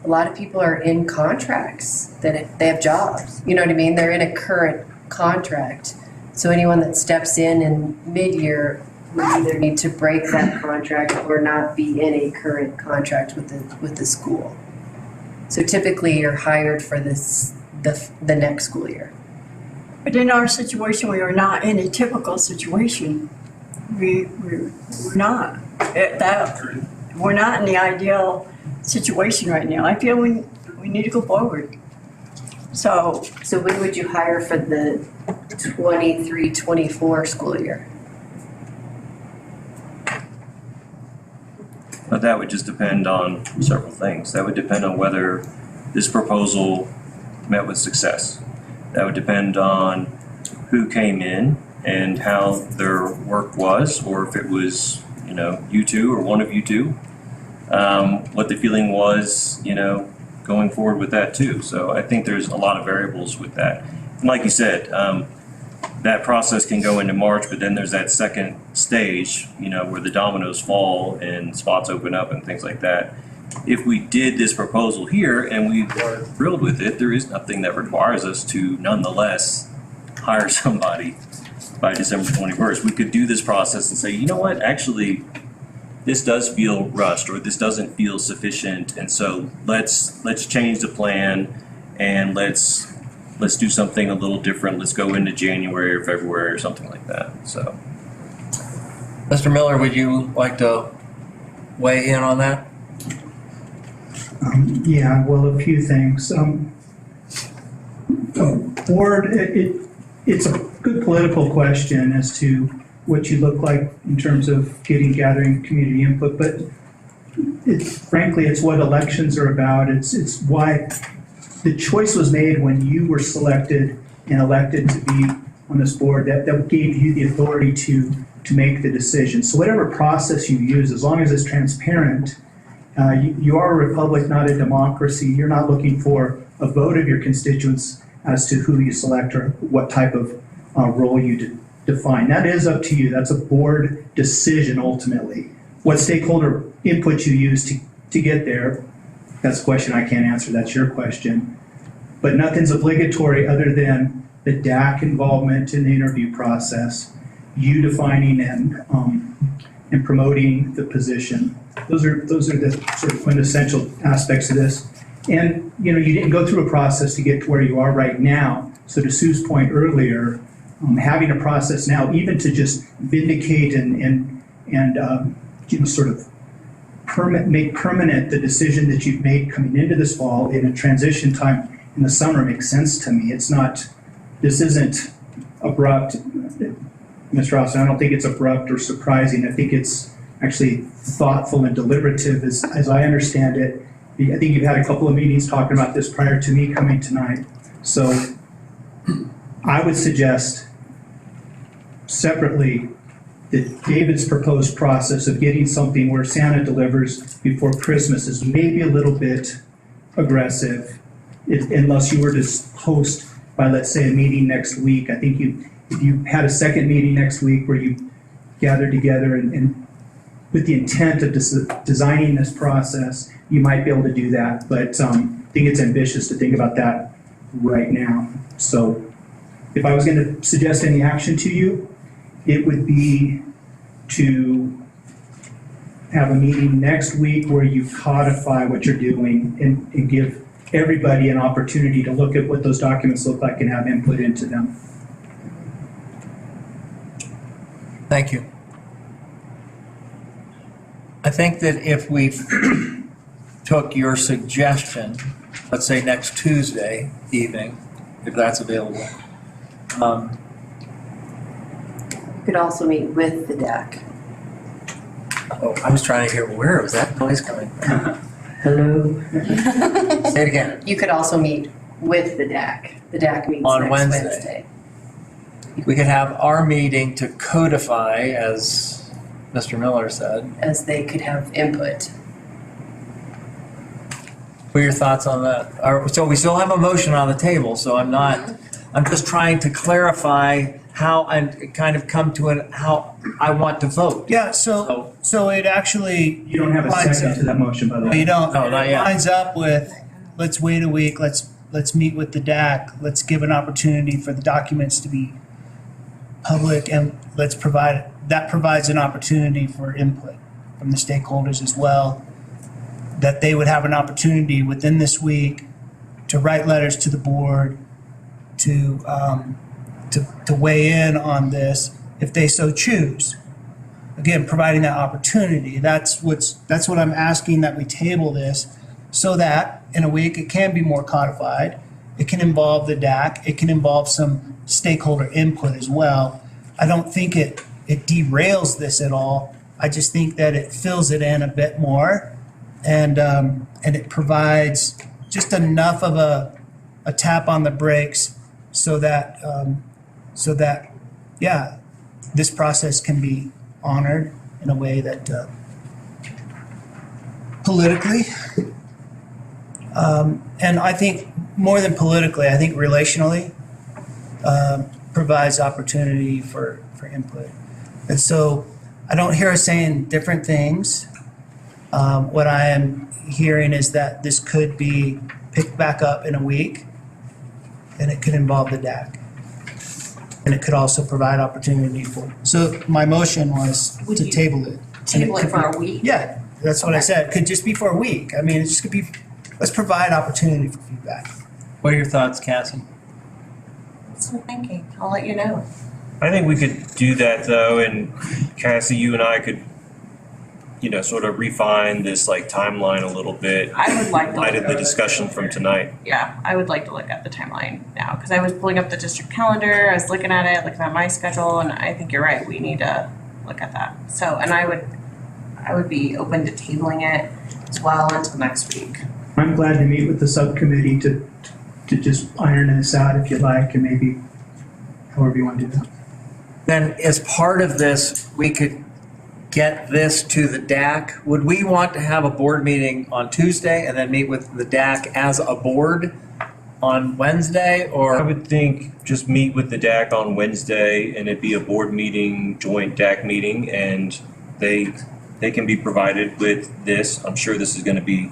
lot of people are in contracts that they have jobs, you know what I mean? They're in a current contract. So anyone that steps in mid-year would either need to break that contract or not be in a current contract with the school. So typically you're hired for the next school year. But in our situation, we are not in a typical situation. We're not. We're not in the ideal situation right now. I feel we need to go forward. So when would you hire for the 23-24 school year? But that would just depend on several things. That would depend on whether this proposal met with success. That would depend on who came in and how their work was, or if it was, you two or one of you two, what the feeling was, going forward with that too. So I think there's a lot of variables with that. And like you said, that process can go into March, but then there's that second stage, where the dominoes fall and spots open up and things like that. If we did this proposal here and we are thrilled with it, there is nothing that requires us to nonetheless hire somebody by December 21st. We could do this process and say, you know what, actually, this does feel rushed, or this doesn't feel sufficient, and so let's change the plan and let's do something a little different. Let's go into January or February or something like that. So, Mr. Miller, would you like to weigh in on that? Yeah, well, a few things. Board, it's a good political question as to what you look like in terms of gathering community input, but frankly, it's what elections are about. It's why the choice was made when you were selected and elected to be on this board, that gave you the authority to make the decision. So whatever process you use, as long as it's transparent, you are a republic, not a democracy. You're not looking for a vote of your constituents as to who you select or what type of role you define. That is up to you. That's a board decision ultimately. What stakeholder input you use to get there, that's a question I can't answer. That's your question. But nothing's obligatory other than the DAC involvement in the interview process, you defining and promoting the position. Those are the sort of quintessential aspects of this. And you didn't go through a process to get to where you are right now. So to Sue's point earlier, having a process now, even to just vindicate and sort of make permanent the decision that you've made coming into this fall in a transition time in the summer makes sense to me. This isn't abrupt, Mr. Austin. I don't think it's abrupt or surprising. I think it's actually thoughtful and deliberative as I understand it. I think you've had a couple of meetings talking about this prior to me coming tonight. So I would suggest separately that David's proposed process of getting something where Santa delivers before Christmas is maybe a little bit aggressive, unless you were to host by, let's say, a meeting next week. I think if you had a second meeting next week where you gathered together and with the intent of designing this process, you might be able to do that. But I think it's ambitious to think about that right now. So if I was going to suggest any action to you, it would be to have a meeting next week where you codify what you're doing and give everybody an opportunity to look at what those documents look like and have input into them. Thank you. I think that if we took your suggestion, let's say next Tuesday evening, if that's available, could also meet with the DAC. Oh, I was trying to hear, where was that noise coming from? Hello? Say it again. You could also meet with the DAC. The DAC meets On next Wednesday. Wednesday. We could have our meeting to codify, as Mr. Miller said. As they could have input. What are your thoughts on that? So we still have a motion on the table, so I'm just trying to clarify how and kind of come to how I want to vote. Yeah, so it actually. You don't have a lines second up- to that motion, by the No, way. you don't. No, not It yet. lines up with, let's wait a week, let's meet with the DAC, let's give an opportunity for the documents to be public, and that provides an opportunity for input from the stakeholders as well, that they would have an opportunity within this week to write letters to the board, to weigh in on this if they so choose. Again, providing that opportunity, that's what I'm asking, that we table this so that in a week it can be more codified. It can involve the DAC, it can involve some stakeholder input as well. I don't think it derails this at all. I just think that it fills it in a bit more and it provides just enough of a tap on the brakes so that this process can be honored in a way that politically, and I think more than politically, I think relationally, provides opportunity for input. And so I don't hear us saying different things. What I am hearing is that this could be picked back up in a week, and it could involve the DAC. And it could also provide opportunity for, so my motion was Would to you table it. Table it for a week? Yeah, that's what I Okay. said. It could just be for a week. I mean, it just could be, let's provide opportunity for feedback. What are your thoughts, Cassie? That's what I'm thinking. I'll let you know. I think we could do that though, and Cassie, you and I could, sort of refine this like timeline a little bit. I would like In to light look of the at discussion from tonight. Yeah, I would like to look at the timeline now, because I was pulling up the district calendar, I was looking at it, looking at my schedule, and I think you're right, we need to look at that. So, and I would be open to tabling it as well until next week. I'm glad to meet with the subcommittee to just iron this out if you like, and maybe however you want to do that. Then as part of this, we could get this to the DAC. Would we want to have a board meeting on Tuesday and then meet with the DAC as a board on Wednesday, I or? would think just meet with the DAC on Wednesday and it'd be a board meeting, joint DAC meeting, and they can be provided with this. I'm sure this is gonna be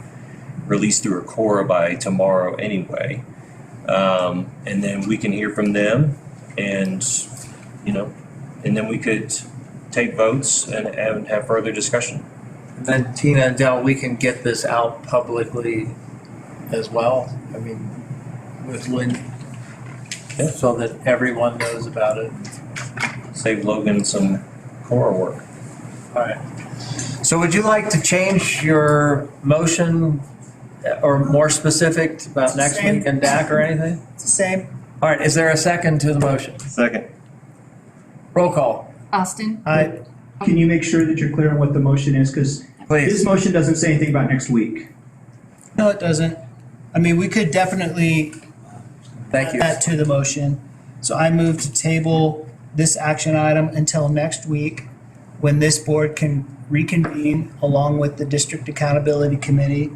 released through Cora by tomorrow anyway. And then we can hear from them and then we could take votes and have further discussion. And then Tina and Del, we can get this out publicly as well. I mean, with Lynn, so that everyone knows about it. Save Logan some Cora work. All right. So would you like to change your motion or more specific about next Same. week and DAC or anything? It's the same. All right, is there a second to the motion? Second. Roll call, Austin? Can you make sure that you're clear on what the motion is? Because this please. motion doesn't say anything about next week. No, it doesn't. I mean, we could definitely Thank you. add that to the motion. So I move to table this action item until next week, when this board can reconvene along with the District Accountability Committee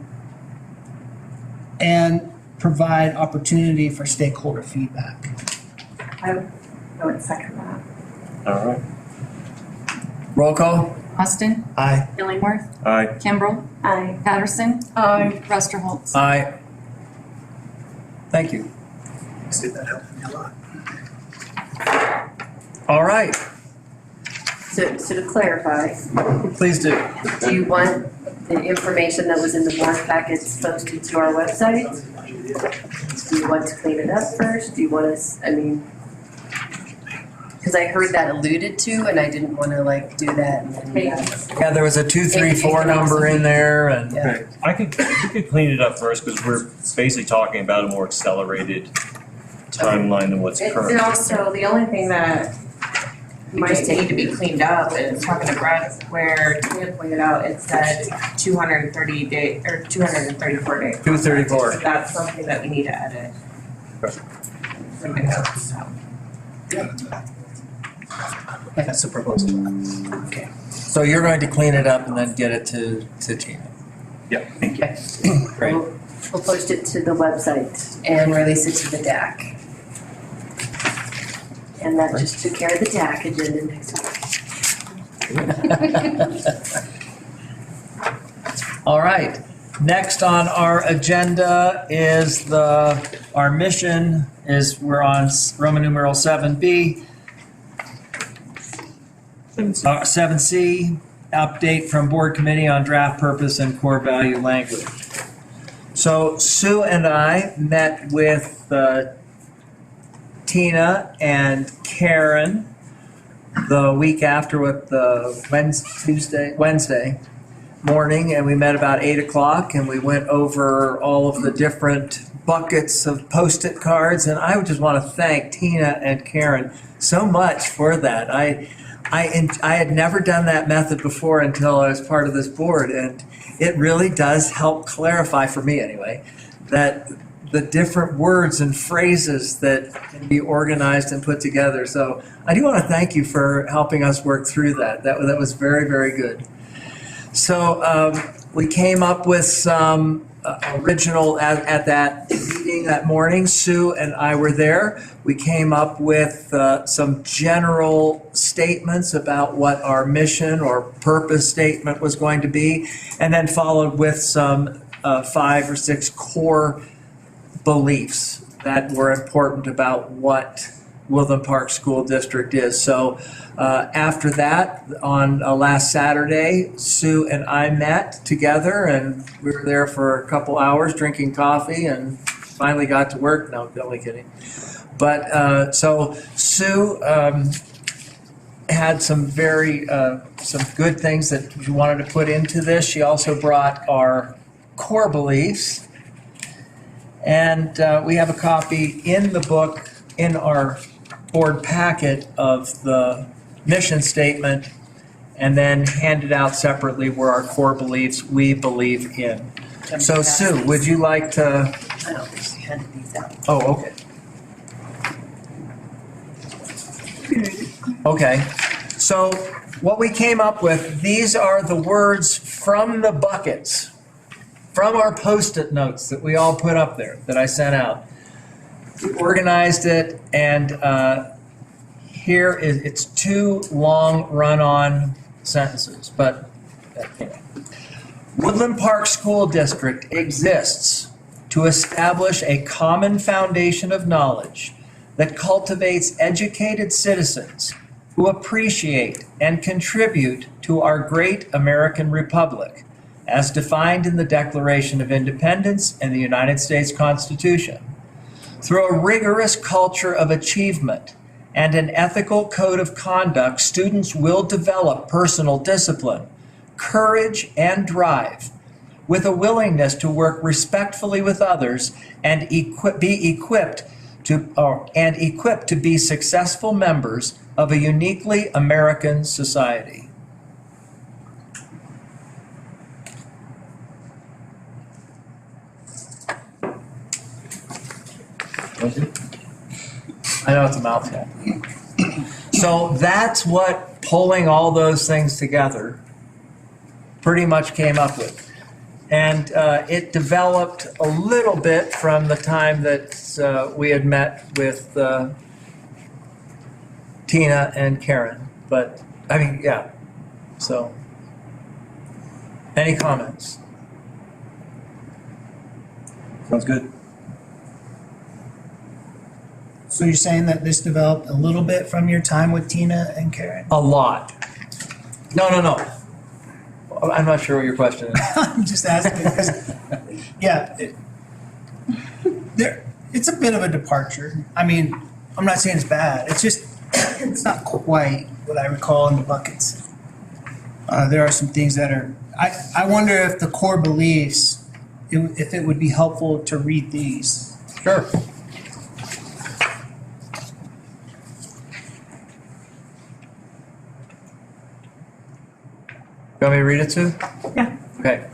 and provide opportunity for stakeholder feedback. I would second that. All right. Roll call, Austin? Aye. Illingworth? Aye. Kimbrell? Aye. Patterson? Aye. Rusterholz? aye. Thank you. See, that helped me a lot. All right, So to clarify, please do. do you want the information that was in the board package posted to our website? Do you want to clean it up first? Do you want us, because I heard that alluded to and I didn't want to do that and then. Yeah, there was a 234 number in there and. Yeah. We could clean it up first because we're basically talking about a more accelerated timeline than what's And current. also, the only thing that might need to be cleaned up, and talking to Brad, where Tina pointed out, it said 230 day, or 234 days. 234. So that's something that we need to edit. From my notes, so. That's the proposed. Okay. So you're going to clean it up and then get it to Tina? Yeah. Okay. Great. We'll post it to the website and release it to the DAC. And that just took care of the DAC agenda next week. All right. Next on our agenda is our mission is we're on Roman numeral 7B. 7C, update from board committee on draft purpose and core value language. So Sue and I met with Tina and Karen the week after with the Wednesday morning, and we met about 8 o'clock, and we went over all of the different buckets of Post-it cards, and I would just want to thank Tina and Karen so much for that. I had never done that method before until I was part of this board, and it really does help clarify, for me anyway, that the different words and phrases that can be organized and put together. So I do want to thank you for helping us work through that. That was very, very good. So we came up with some original, at that meeting that morning, Sue and I were there. We came up with some general statements about what our mission or purpose statement was going to be, and then followed with some 5 or 6 core beliefs that were important about what Woodland Park School District is. So after that, on last Saturday, Sue and I met together, and we were there for a couple hours drinking coffee and finally got to work. No, only kidding. But so Sue had some some good things that she wanted to put into this. She also brought our core beliefs, and we have a copy in the book in our board packet of the mission statement, and then handed out separately were our core beliefs we believe in. So Sue, would you like to? I don't think she handed these out. Oh, okay. Okay, so what we came up with, these are the words from the buckets, from our Post-it notes that we all put up there, that I sent out. We organized it, and here it's 2 long run-on sentences, but Woodland Park School District exists to establish a common foundation of knowledge that cultivates educated citizens who appreciate and contribute to our great American Republic, as defined in the Declaration of Independence and the United States Constitution. Through a rigorous culture of achievement and an ethical code of conduct, students will develop personal discipline, courage, and drive, with a willingness to work respectfully with others and be equipped to be successful members of a uniquely American society. I know it's a mouthful. So that's what pulling all those things together pretty much came up with. And it developed a little bit from the time that we had met with Tina and Karen. But, I mean, yeah. So, any comments? Sounds good. So you're saying that this developed a little bit from your time with Tina and Karen? A lot. No. I'm not sure what your question is. I'm just asking because, yeah, it's a bit of a departure. I mean, I'm not saying it's bad. It's just, it's not quite what I recall in the buckets. There are some things that are, I wonder if the core beliefs, if it would be helpful to read these. Sure. want me to read it, Sue? Yeah. Okay.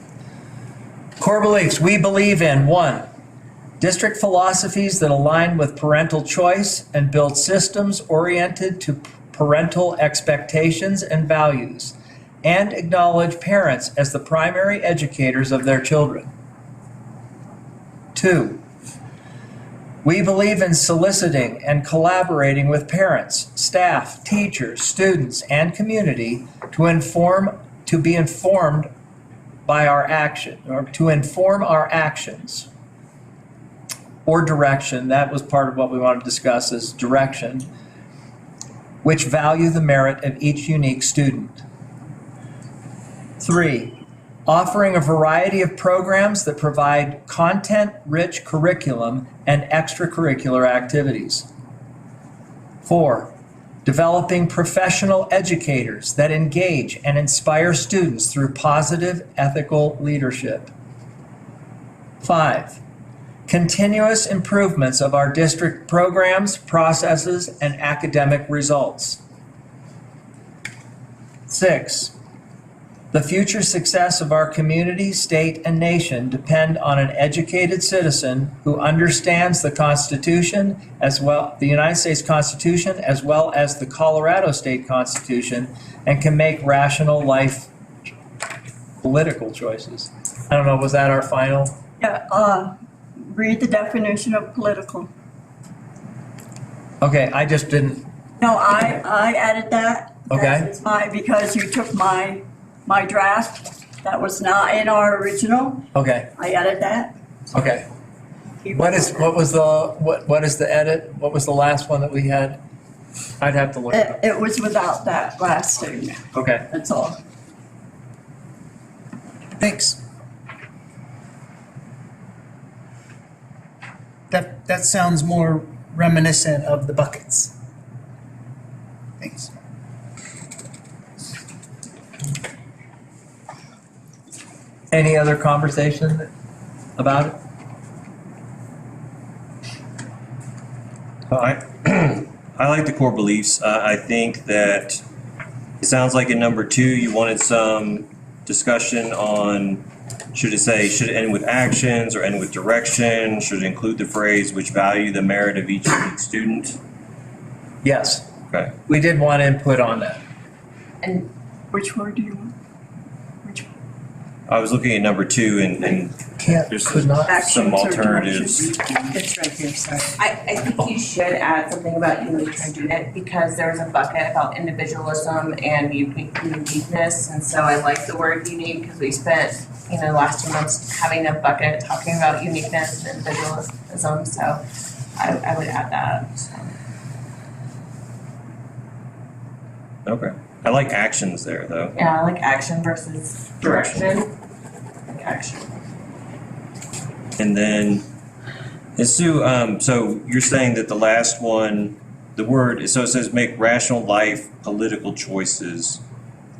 Core beliefs. We believe in 1, district philosophies that align with parental choice and build systems oriented to parental expectations and values, and acknowledge parents as the primary educators of their children. 2, we believe in soliciting and collaborating with parents, staff, teachers, students, and community to be informed by our action, or to inform our actions or direction. That was part of what we want to discuss is direction, which value the merit of each unique student. 3, offering a variety of programs that provide content-rich curriculum and extracurricular activities. 4, developing professional educators that engage and inspire students through positive ethical leadership. 5, continuous improvements of our district programs, processes, and academic results. 6, the future success of our community, state, and nation depend on an educated citizen who understands the Constitution as well, the United States Constitution, as well as the Colorado State Constitution, and can make rational life political choices. I don't know, was that our final? Yeah, read the definition of political. Okay, I just didn't. No, I added that. Okay. That is because you took my draft. That was not in our original. Okay, I added that. okay. What is the edit? What was the last one that we had? I'd have to look it up. It was without that last statement. Okay, That's all. thanks. That sounds more reminiscent of the buckets. Thanks. Any other conversation about it? I like the core beliefs. I think that it sounds like in number 2, you wanted some discussion on, should it end with actions or end with direction? Should it include the phrase which value the merit of each unique student? Yes, Okay. we did want input on that. And Which word do you want? I was looking at number 2 and Can't, there's could not. some Actions or alternatives. it's right here, sorry. I think you should add something about unique student because there was a bucket about individualism and uniqueness. And so I like the word unique because we spent, the last 2 months having a bucket talking about uniqueness and individualism. So I would add that. So. Okay. I like actions there, though. Yeah, I like action versus direction. Like action. And then, and Sue, so you're saying that the last one, the word, so it says make rational life political choices.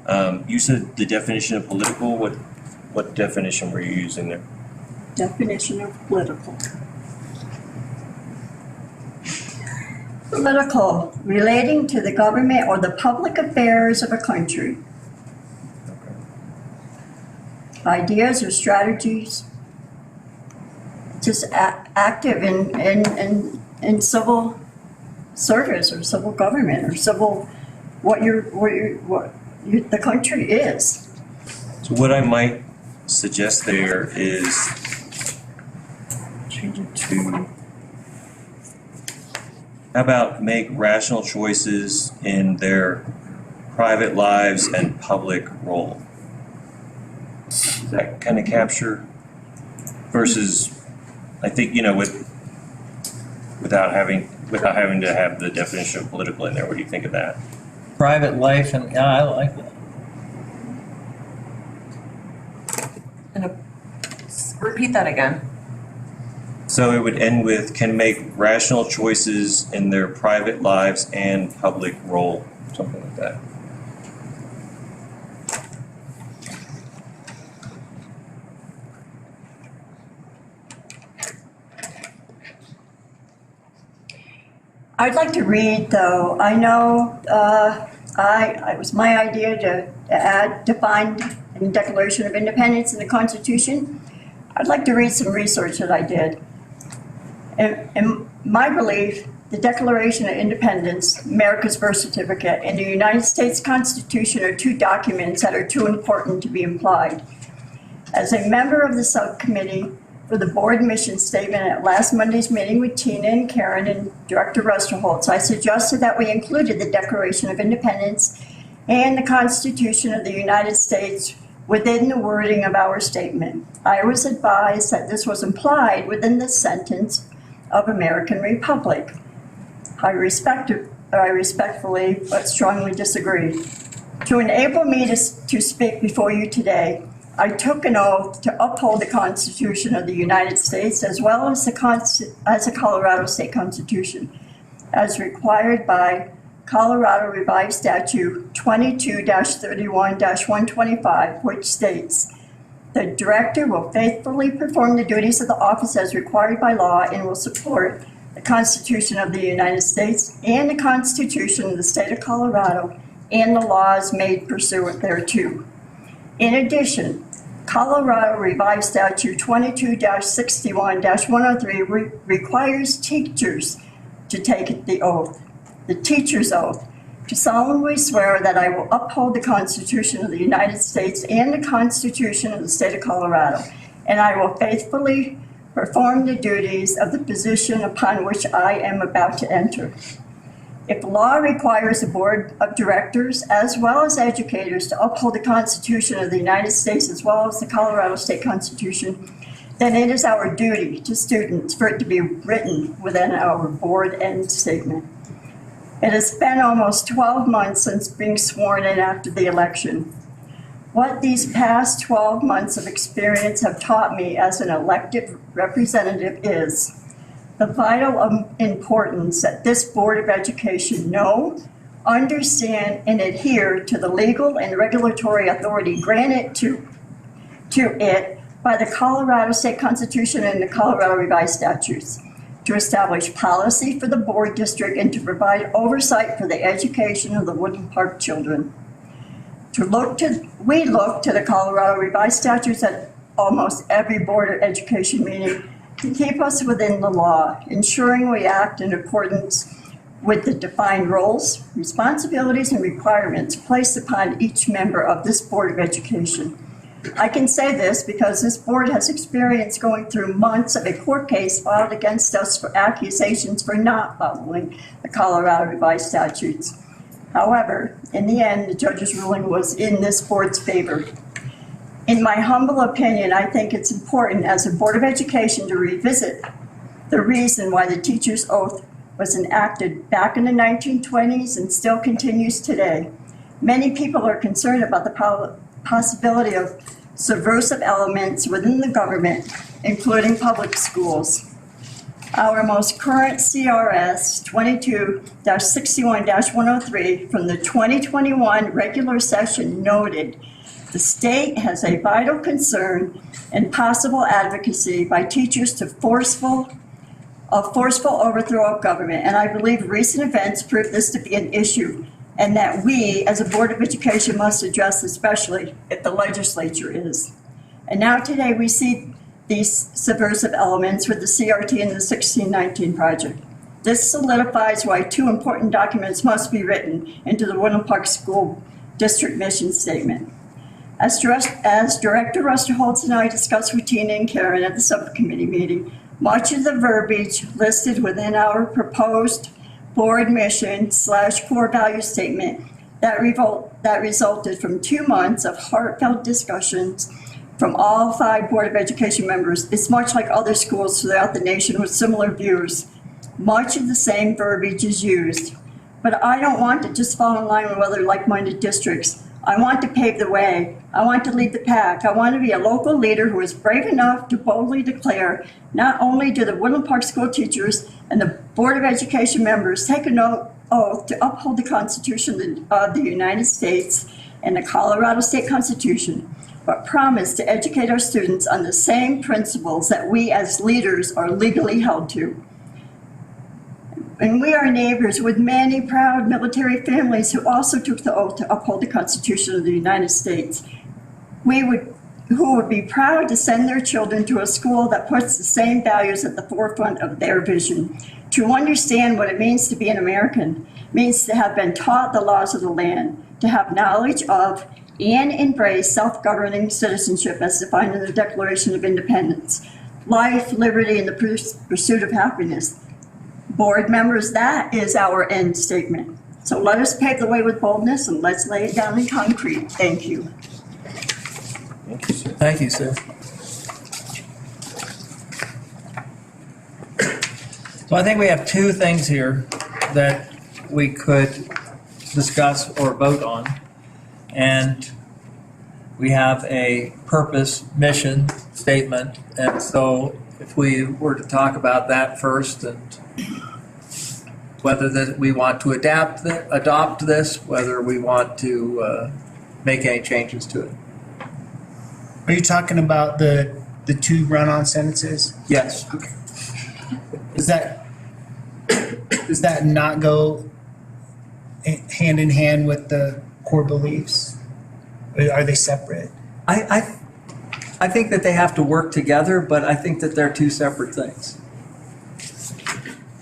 You said the definition of political, what definition were you using there? Definition of political. Political, relating to the government or the public affairs of a country. Ideas or strategies. Just active in civil service or civil government or civil, what the country is. So what I might suggest there is to, how about make rational choices in their private lives and public role? Does that kind of capture versus, I think, without having to have the definition of political in there, what do you think of that? Private life, and yeah, I like that. Repeat that again. So it would end with can make rational choices in their private lives and public role, something like that. I'd like to read though. I know it was my idea to define and the Declaration of Independence and the Constitution, I'd like to read some research that I did. In my belief, the Declaration of Independence, America's birth certificate, and the United States Constitution are two documents that are too important to be implied. As a member of the subcommittee for the board mission statement at last Monday's meeting with Tina and Karen and Director Rusterholz, I suggested that we included the Declaration of Independence and the Constitution of the United States within the wording of our statement. I was advised that this was implied within the sentence of American Republic. I respectfully but strongly disagree. To enable me to speak before you today, I took an oath to uphold the Constitution of the United States as well as the Colorado State Constitution, as required by Colorado Revised Statute 22-31-125, which states, "The director will faithfully perform the duties of the office as required by law and will support the Constitution of the United States and the Constitution of the State of Colorado and the laws made pursuant thereto." In addition, Colorado Revised Statute 22-61-103 requires teachers to take the oath, the teacher's oath, to solemnly swear that I will uphold the Constitution of the United States and the Constitution of the State of Colorado, and I will faithfully perform the duties of the position upon which I am about to enter. If law requires the board of directors as well as educators to uphold the Constitution of the United States as well as the Colorado State Constitution, then it is our duty to students for it to be written within our board end statement. It has been almost 12 months since being sworn in after the election. What these past 12 months of experience have taught me as an elected representative is the vital importance that this Board of Education know, understand, and adhere to the legal and regulatory authority granted to it by the Colorado State Constitution and the Colorado Revised Statutes, to establish policy for the board district and to provide oversight for the education of the Woodland Park children. We look to the Colorado Revised Statutes at almost every Board of Education meeting to keep us within the law, ensuring we act in accordance with the defined roles, responsibilities, and requirements placed upon each member of this Board of Education. I can say this because this board has experience going through months of a court case filed against us for accusations for not following the Colorado Revised Statutes. However, in the end, the judge's ruling was in this board's favor. In my humble opinion, I think it's important as a Board of Education to revisit the reason why the teacher's oath was enacted back in the 1920s and still continues today. Many people are concerned about the possibility of subversive elements within the government, including public schools. Our most current CRS 22-61-103 from the 2021 regular session noted the state has a vital concern and possible advocacy by teachers to forceful overthrow of government. And I believe recent events prove this to be an issue and that we, as a Board of Education, must address, especially if the legislature is. And now today we see these subversive elements with the CRT and the 1619 project. This solidifies why two important documents must be written into the Woodland Park School District mission statement. As Director Rusterholz and I discussed with Tina and Karen at the subcommittee meeting, much of the verbiage listed within our proposed board mission/core value statement that resulted from 2 months of heartfelt discussions from all 5 Board of Education members is much like other schools throughout the nation with similar views. Much of the same verbiage is used, but I don't want to just fall in line with other like-minded districts. I want to pave the way. I want to lead the pack. I want to be a local leader who is brave enough to boldly declare not only do the Woodland Park school teachers and the Board of Education members take an oath to uphold the Constitution of the United States and the Colorado State Constitution, but promise to educate our students on the same principles that we as leaders are legally held to. And we are neighbors with many proud military families who also took the oath to uphold the Constitution of the United States. who would be proud to send their children to a school that puts the same values at the forefront of their vision. To understand what it means to be an American means to have been taught the laws of the land, to have knowledge of and embrace self-governing citizenship as defined in the Declaration of Independence, life, liberty, and the pursuit of happiness. Board members, that is our end statement. So let us pave the way with boldness and let's lay it down in concrete. Thank you. Thank you, Sue. So I think we have two things here that we could discuss or vote on. And we have a purpose, mission statement. And so if we were to talk about that first and whether that we want to adopt this, whether we want to make any changes to it. Are you talking about the two run-on sentences? Yes. Okay. Does that not go hand in hand with the core beliefs? Are they separate? I think that they have to work together, but I think that they're two separate things.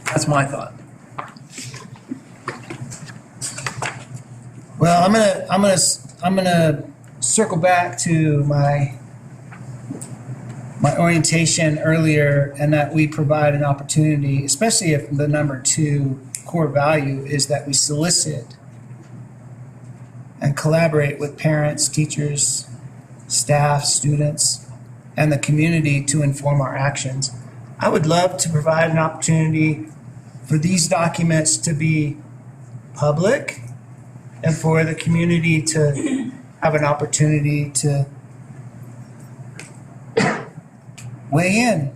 That's my thought. Well, I'm gonna circle back to my orientation earlier, and that we provide an opportunity, especially if the number 2 core value is that we solicit and collaborate with parents, teachers, staff, students, and the community to inform our actions. I would love to provide an opportunity for these documents to be public and for the community to have an opportunity to weigh in.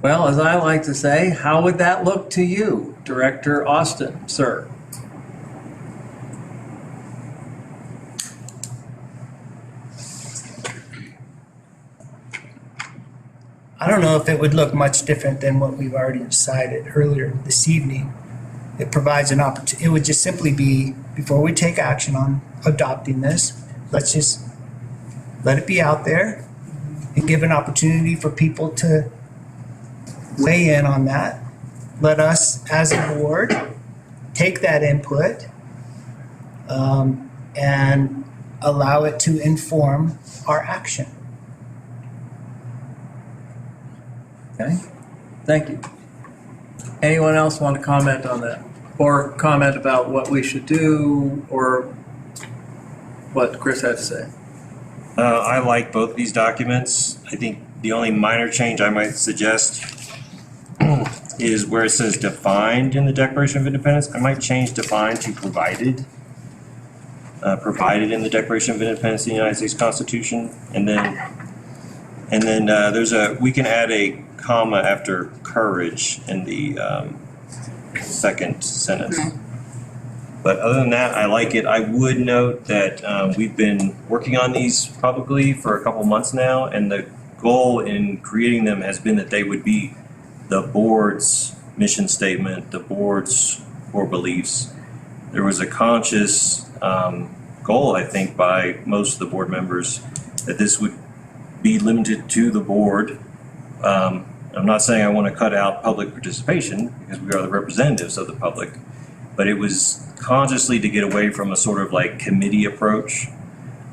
Well, as I like to say, how would that look to you, Director Austin, sir? I don't know if it would look much different than what we've already decided earlier this evening. It provides an opportunity. It would just simply be, before we take action on adopting this, let's just let it be out there and give an opportunity for people to weigh in on that. Let us, as a board, take that input and allow it to inform our action. Okay, thank you. Anyone else want to comment on that? Or comment about what we should do, or what Chris had to say? I like both of these documents. I think the only minor change I might suggest is where it says defined in the Declaration of Independence. I might change defined to provided. Provided in the Declaration of Independence of the United States Constitution. And then we can add a comma after courage in the second sentence. But other than that, I like it. I would note that we've been working on these publicly for a couple months now, and the goal in creating them has been that they would be the board's mission statement, the board's core beliefs. There was a conscious goal, I think, by most of the board members that this would be limited to the board. I'm not saying I want to cut out public participation, because we are the representatives of the public, but it was consciously to get away from a sort of like committee approach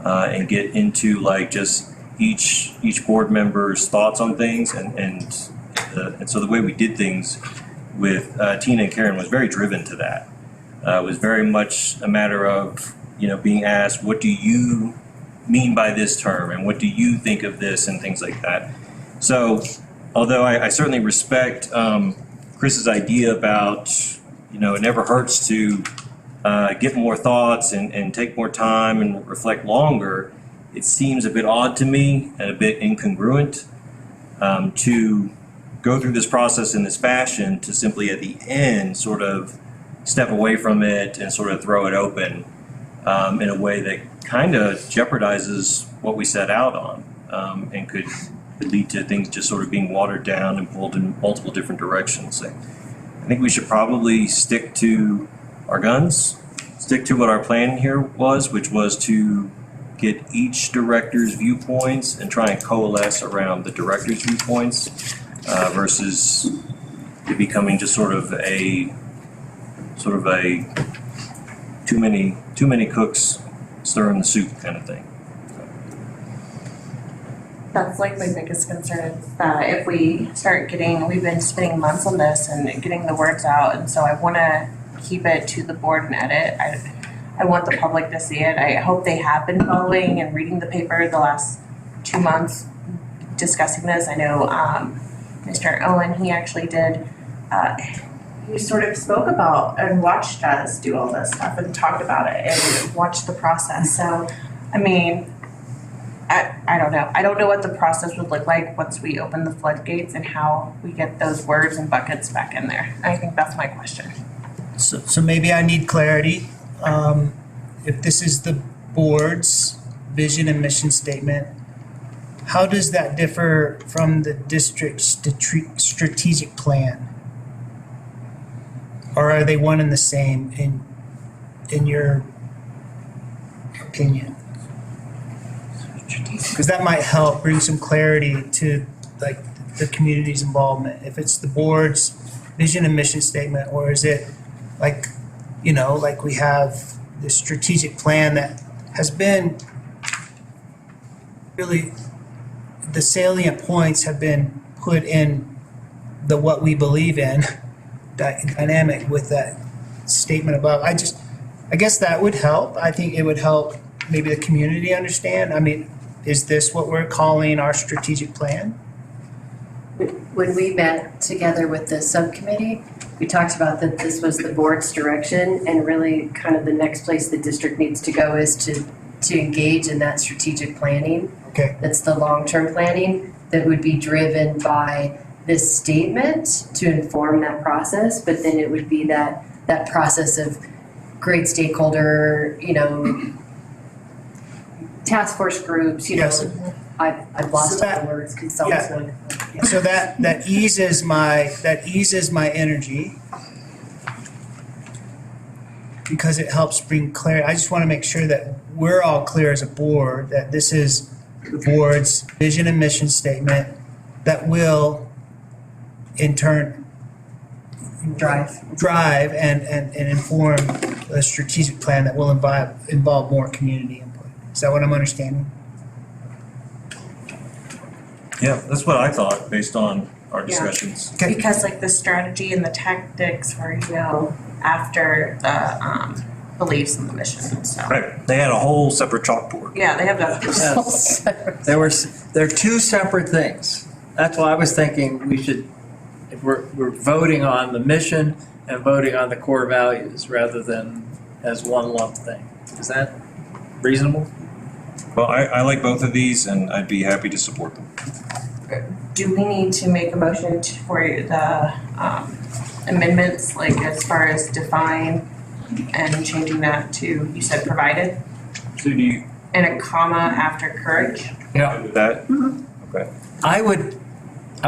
and get into like just each board member's thoughts on things, and so the way we did things with Tina and Karen was very driven to that. It was very much a matter of, being asked, what do you mean by this term, and what do you think of this, and things like that. So although I certainly respect Chris's idea about, it never hurts to get more thoughts and take more time and reflect longer, it seems a bit odd to me and a bit incongruent to go through this process in this fashion to simply at the end sort of step away from it and sort of throw it open in a way that kind of jeopardizes what we set out on and could lead to things just sort of being watered down and pulled in multiple different directions. So I think we should probably stick to our guns, stick to what our plan here was, which was to get each director's viewpoints and try and coalesce around the director's viewpoints versus it becoming just sort of a too many cooks stirring the soup kind of thing. That's like my biggest concern is that if we start we've been spending months on this and getting the words out, and so I wanna keep it to the board and edit. I want the public to see it. I hope they have been following and reading the paper the last 2 months discussing this. I know, Mr. Owen, he actually did, he sort of spoke about and watched us do all this stuff and talked about it and watched the process. So, I mean, I don't know. I don't know what the process would look like once we open the floodgates and how we get those words and buckets back in there. I think that's my question. So maybe I need clarity. If this is the board's vision and mission statement, how does that differ from the district's strategic plan? Or are they one and the same in your opinion? Because that might help bring some clarity to like the community's involvement. If it's the board's vision and mission statement, or is it like, you know, like we have the strategic plan that has been really, the salient points have been put in the what we believe in dynamic with that statement above. I guess that would help. I think it would help maybe the community understand. I mean, is this what we're calling our strategic plan? When we met together with the subcommittee, we talked about that this was the board's direction, and really kind of the next place the district needs to go is to engage in that strategic planning. Okay. That's the long-term planning that would be driven by this statement to inform that process, but then it would be that process of great stakeholder, you know, task force groups, you Yes. know, I've lost So all that- the words, consultants. Yeah. So that eases my energy because it helps bring clarity. I just want to make sure that we're all clear as a board that this is the board's vision and mission statement that will in turn drive and inform a strategic plan that will involve more community input. Is that what I'm understanding? Yeah, that's what I thought based on our discussions. Okay. Because like the strategy and the tactics were, you know, after the beliefs and the mission and stuff. Right, they had a whole separate chalkboard. Yeah, they have the. They're two separate things. That's why I was thinking we should, if we're voting on the mission and voting on the core values rather than as one lump thing. Is that reasonable? Well, I like both of these and I'd be happy to support them. Do we need to make a motion for the amendments, like as far as define and changing that to, you said provided? So do you, And a comma after courage? Yeah. with that? Okay. I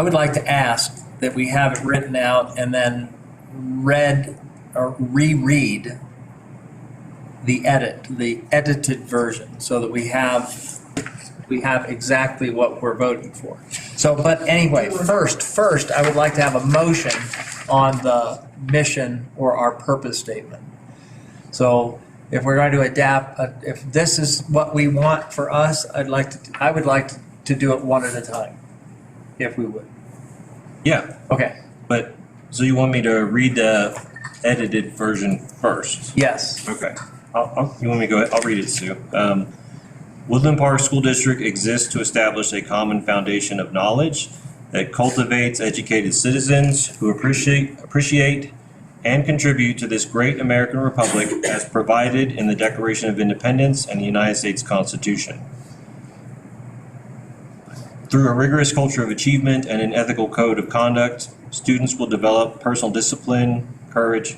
would like to ask that we have it written out and then read or reread the edited version, so that we have exactly what we're voting for. So, but anyway, first, I would like to have a motion on the mission or our purpose statement. So if we're going to adapt, if this is what we want for us, I would like to do it one at a time, if we would. Yeah, Okay, but, so you want me to read the edited version first? yes. Okay. You want me to go ahead? I'll read it, Sue. Woodland Park School District exists to establish a common foundation of knowledge that cultivates educated citizens who appreciate and contribute to this great American Republic as provided in the Declaration of Independence and the United States Constitution. Through a rigorous culture of achievement and an ethical code of conduct, students will develop personal discipline, courage,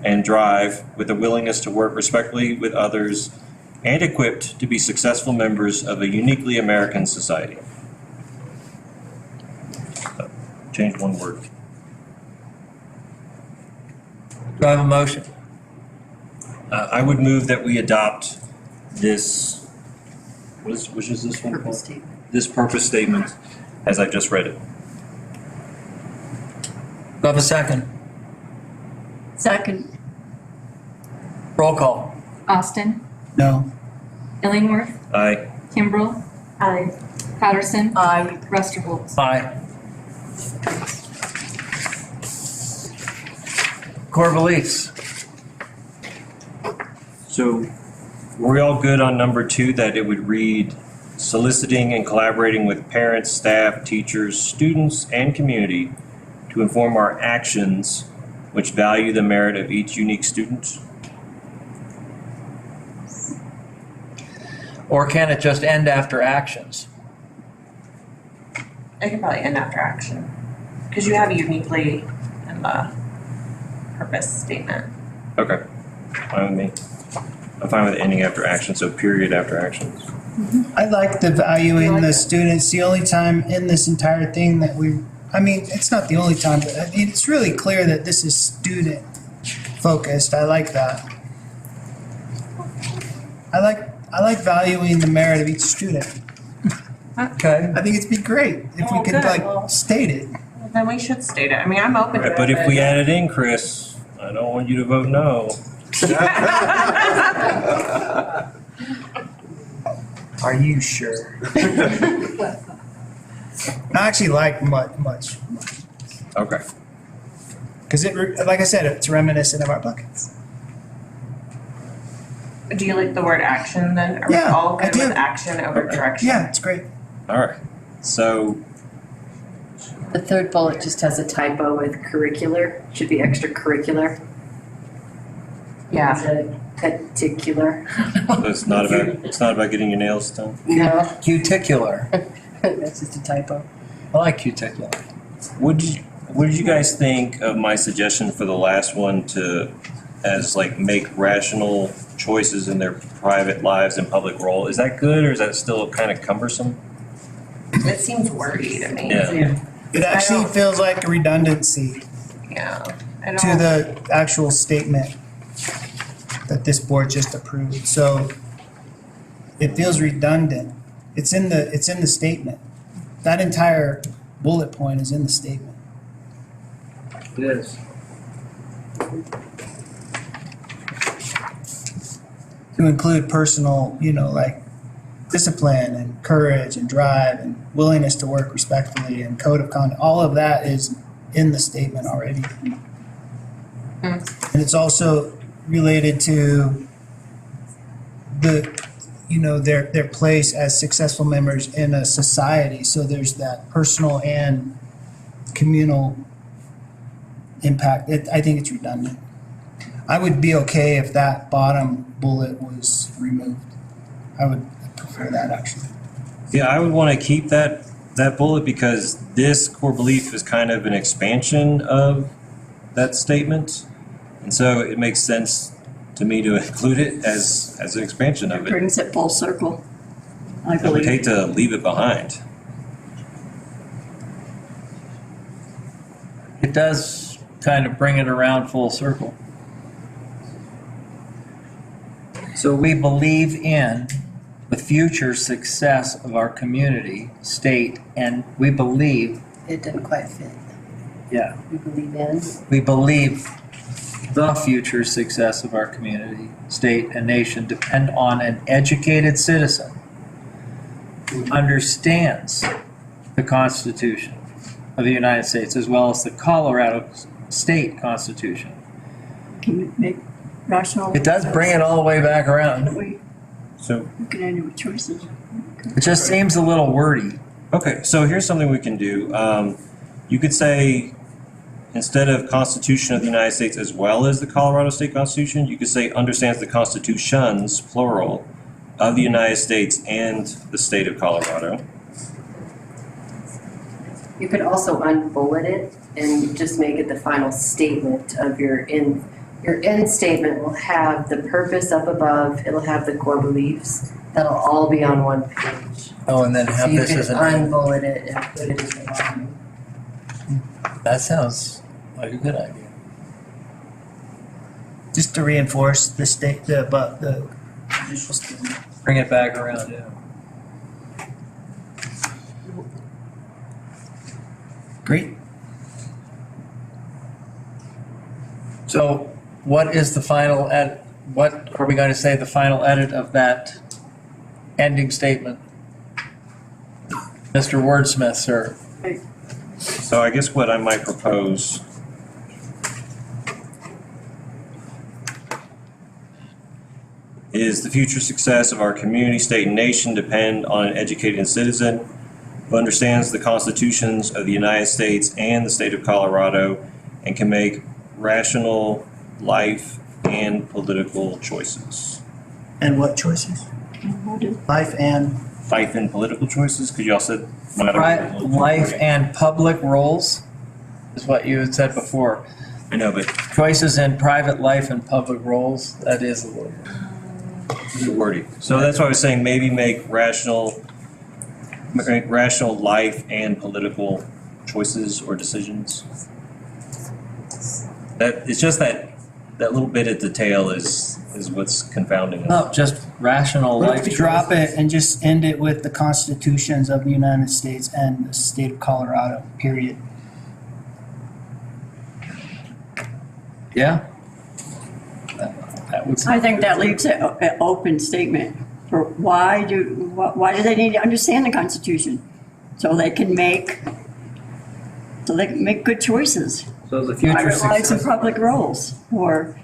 and drive with a willingness to work respectfully with others and equipped to be successful members of a uniquely American society. Change one word. Do I have a motion? I would move that we adopt this, which is this one called? Purpose statement. This purpose statement, as I just read it. Do I have a second? Second. Roll call. Austin, No. Illingworth, Aye. Kimbrell, Aye. Patterson, Aye. Rusterholz. Aye. Core beliefs. So were we all good on number 2, that it would read soliciting and collaborating with parents, staff, teachers, students, and community to inform our actions which value the merit of each unique student? Or can it just end after actions? I could probably end after action, because you have uniquely in the purpose statement. Okay, fine with me. I'm fine with ending after action, so period after actions. I like the valuing the students. The only time in this entire thing that I mean, it's not the only time, but I mean, it's really clear that this is student focused. I like that. I like valuing the merit of each student. Okay. I think it'd be great if we Oh, could good. like Well- state it. Well, then we should state it. I mean, I'm open to Right, it. but if we add it in, Chris, I don't want you to vote no. Are you sure? I actually like much, Okay. because like I said, it's reminiscent of our buckets. Do you like the word action then? Are we Yeah, all I good with do. action over direction? Yeah, it's great. All right. So, The third bullet just has a typo with curricular, should be extracurricular. Yeah. Instead of Particular. it's not about getting your nails done. No, Cuticular. that's just a typo. I like cuticular. What did you guys think of my suggestion for the last one as like make rational choices in their private lives and public role? Is that good or is that still kind of cumbersome? It seems wordy to me. Yeah. It actually feels like a redundancy Yeah. I to don't, the actual statement that this board just approved. So it feels redundant. It's in the statement. That entire bullet point is in the statement. It is. To include personal, like discipline and courage and drive and willingness to work respectfully and code of conduct, all of that is in the statement already. And it's also related to their place as successful members in a society. So there's that personal and communal impact. I think it's redundant. I would be okay if that bottom bullet was removed. I would prefer that actually. Yeah, I would want to keep that bullet because this core belief is kind of an expansion of that statement. And so it makes sense to me to include it as an expansion of it. Brings it full circle, I I would believe. hate to leave it behind. It does kind of bring it around full circle. So we believe in the future success of our community, state, and we believe, It didn't quite fit. yeah, We believe in. we believe the future success of our community, state, and nation depend on an educated citizen who understands the Constitution of the United States as well as the Colorado State Constitution. Can you make rational? It does bring it all the way back around. We So, can end with choices. It just seems a little wordy. okay, so here's something we can do. You could say, instead of Constitution of the United States as well as the Colorado State Constitution, you could say understands the constitutions, plural, of the United States and the state of Colorado. You could also unbullet it and just make it the final statement of your end statement will have the purpose up above, it'll have the core beliefs. That'll all be on one page. Oh, and then So have you this could as an, unbullet it and put it as the bottom. that sounds like a good idea. Just to reinforce the initial statement. Bring it back around, yeah. Great. So what is the final what are we going to say the final edit of that ending statement? Mr. Wordsmith, sir. So I guess what I might propose is the future success of our community, state, and nation depend on an educated citizen who understands the constitutions of the United States and the state of Colorado and can make rational life and political choices. And what choices? Life and? Life and political choices, because y'all said. Life and public roles is what you had said before. I know, but. Choices in private life and public roles, that is a little wordy. So that's why I was saying maybe make rational life and political choices or decisions. That, it's just that little bit at the tail is what's confounding us. No, just rational What if life. we drop it and just end it with the constitutions of the United States and the state of Colorado, period? Yeah. That would. I think that leaves it an open statement for why do they need to understand the Constitution? So they can make good choices. So the future Private lives and success. public roles, or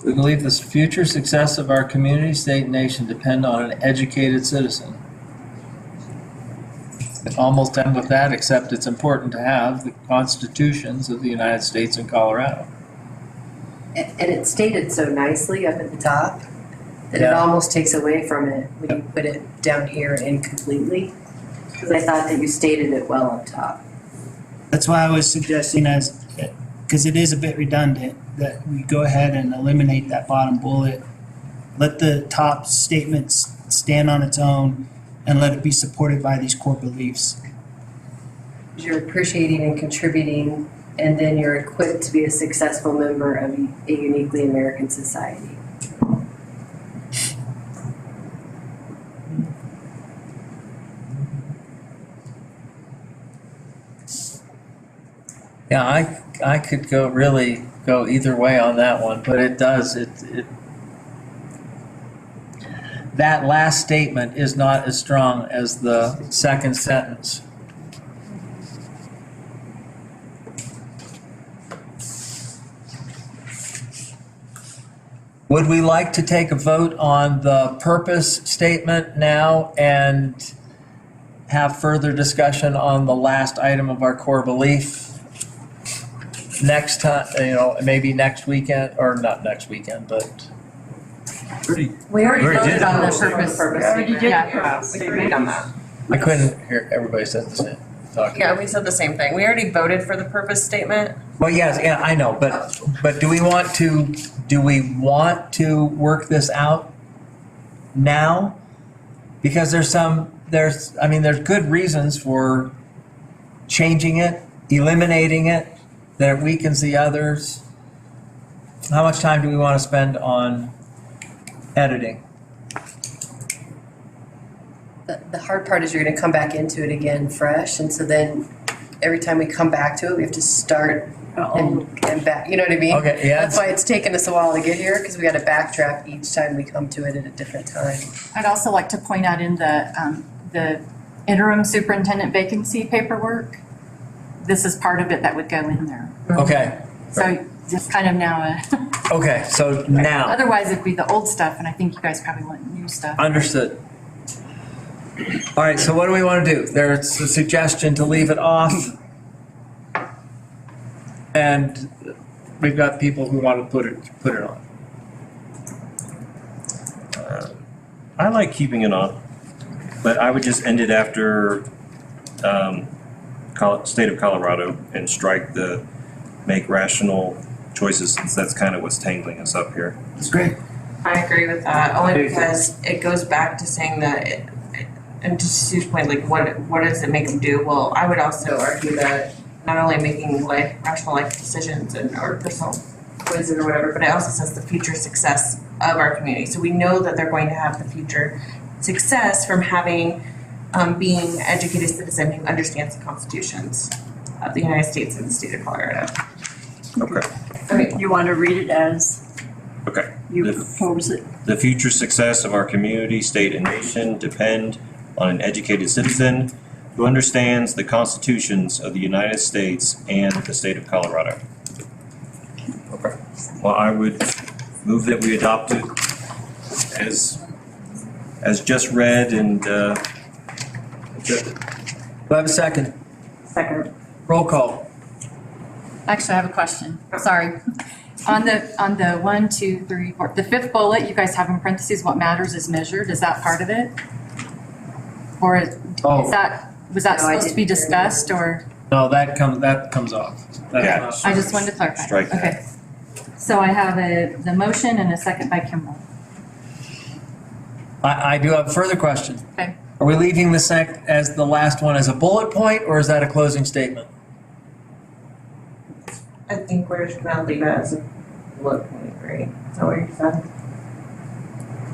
We believe the future success of our community, state, and nation depend on an educated citizen. Almost done with that, except it's important to have the constitutions of the United States and Colorado. And it's stated so nicely up at the top that it Yeah. almost takes away from it when you put it down here incompletely. Because I thought that you stated it well up top. That's why I was suggesting because it is a bit redundant, that we go ahead and eliminate that bottom bullet. Let the top statement stand on its own and let it be supported by these core beliefs. You're appreciating and contributing, and then you're equipped to be a successful member of a uniquely American society. Yeah, I could really go either way on that one, but it does, that last statement is not as strong as the second sentence. Would we like to take a vote on the purpose statement now and have further discussion on the last item of our core belief next time, maybe next weekend, or not next weekend, but We already We already voted did on the that. purpose. Already did. Yeah. We agreed on that. I couldn't hear, everybody said the same. talking. Yeah, we said the same thing. We already voted for the purpose statement. Well, yes, yeah, I know, but do we want to work this out now? Because there's good reasons for changing it, eliminating it, that it weakens the others. How much time do we want to spend on editing? The hard part is you're gonna come back into it again fresh, and so then every time we come back to it, we have to start and back, you know what I mean? Okay, yeah. That's why it's taken us a while to get here, because we gotta backtrack each time we come to it at a different time. I'd also like to point out in the interim superintendent vacancy paperwork, this is part of it that would go in there. Okay, So just kind of now, okay, so now, otherwise it'd be the old stuff, and I think you guys probably want new stuff. understood. All right, so what do we want to do? There's a suggestion to leave it off. And we've got people who want to put it on. I like keeping it on, but I would just end it after state of Colorado and strike the make rational choices, since that's kind of what's tangling us up here. That's great. I agree with that, only because it goes back to saying that and to Sue's point, like what does it make them do? Well, I would also argue that not only making rational life decisions or personal choices or whatever, but it also says the future success of our community. So we know that they're going to have the future success from having, being an educated citizen who understands the constitutions of the United States and the state of Colorado. Okay. Okay. You want to read it as Okay. you The- propose it? The future success of our community, state, and nation depend on an educated citizen who understands the constitutions of the United States and the state of Colorado. Okay. Well, I would move that we adopt it as just read and, Do I have a second? Second. Roll call. Actually, I have a question. Sorry. On the 1, 2, 3, 4, the fifth bullet, you guys have in parentheses, what matters is measured. Is that part of it? Or is Oh. was that No, I supposed to be didn't hear discussed or? No, that comes off. That's Yeah. not- I just wanted to clarify. Strike that. Okay. So I have the motion and a second by Kimball. I do have a further question. Okay. Are we leaving as the last one as a bullet point, or is that a closing statement? I think we're just gonna leave it as a bullet point, right? Is that what you said?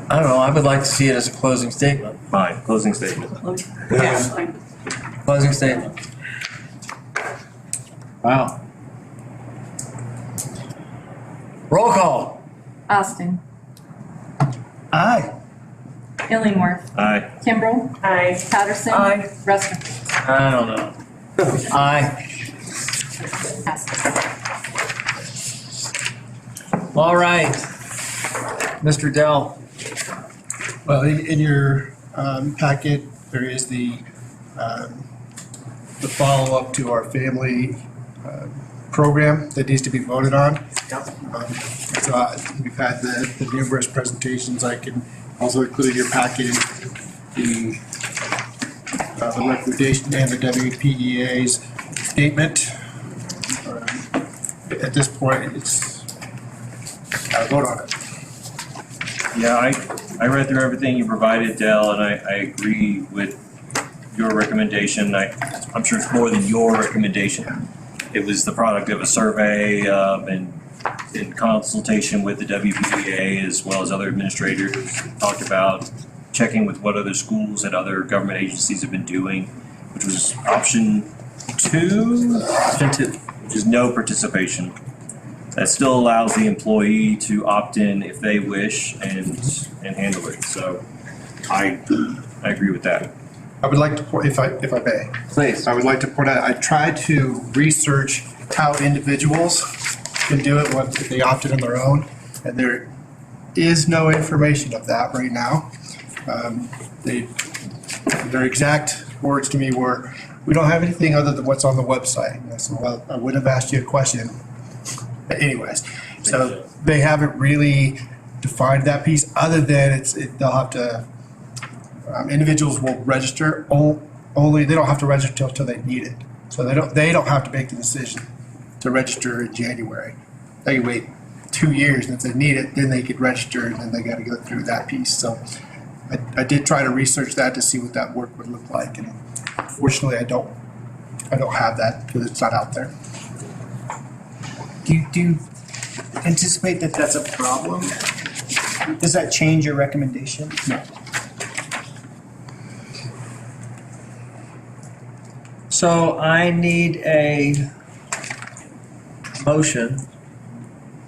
I don't know, I would like to see it as a closing statement. fine, closing statement. Yeah. Closing statement. Wow. Roll call. Austin, Aye. Illingworth, Aye. Kimbrell, Aye. Patterson. Aye. Rusker. I don't know. Aye. Passes. All right. Mr. Dell. Well, in your packet, there is the follow-up to our family program that needs to be voted on. So we've had the numerous presentations. I can also include in your packet the recommendation and the WPEA's statement. At this point, it's gotta vote on it. Yeah, I read through everything you provided, Dell, and I agree with your recommendation. I'm sure it's more than your recommendation. It was the product of a survey and in consultation with the WPEA as well as other administrators. Talked about checking with what other schools and other government agencies have been doing, which was option 2. Option 2. Which is no participation. That still allows the employee to opt in if they wish and handle it. So I agree with that. I would like to, if I may. Please. I would like to point out, I tried to research how individuals can do it when they opted on their own, and there is no information of that right now. Their exact words to me were, "We don't have anything other than what's on the website." And I said, well, I would have asked you a question. But anyways, so they haven't really defined that piece, other than they'll have to, individuals will register only, they don't have to register until they need it. So they don't have to make the decision to register in January. They can wait 2 years, and if they need it, then they could register, and then they gotta go through that piece. So I did try to research that to see what that work would look like, and unfortunately, I don't have that because it's not out there. Do you anticipate that that's a problem? Does that change your recommendation? No. So I need a motion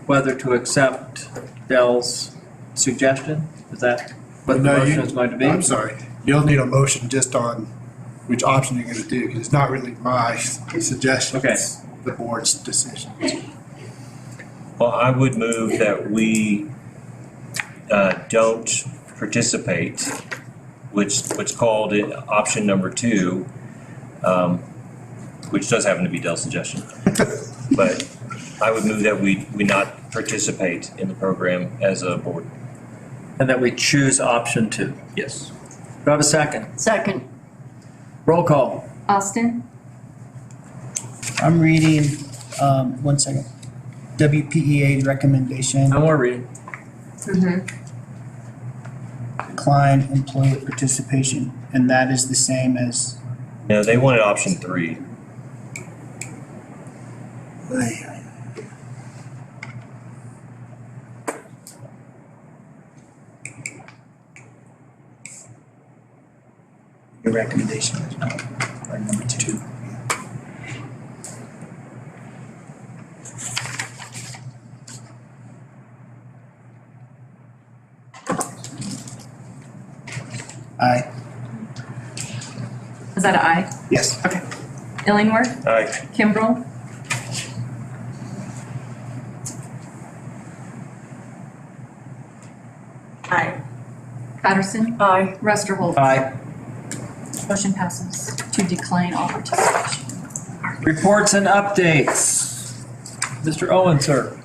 whether to accept Dell's suggestion. Is that what the No, motion is going to be? I'm sorry. You'll need a motion just on which option you're gonna do, because it's not really my suggestion. Okay. It's the board's decision. Well, I would move that we don't participate, which called it option number 2, which does happen to be Dell's suggestion. But I would move that we not participate in the program as a board. And that we choose option 2. Yes. Do I have a second? Second. Roll call. Austin, I'm reading, one second. WPEA recommendation, No more reading. decline employee participation. and that is the same as, No, they wanted option 3. your recommendation is or number 2. Aye. Is that an aye? Yes. Okay. Illingworth, Aye. Kimbrell, Aye. Patterson, Aye. Rusterholt. Aye. Motion passes to decline all participation. Reports and updates. Mr. Owen, sir.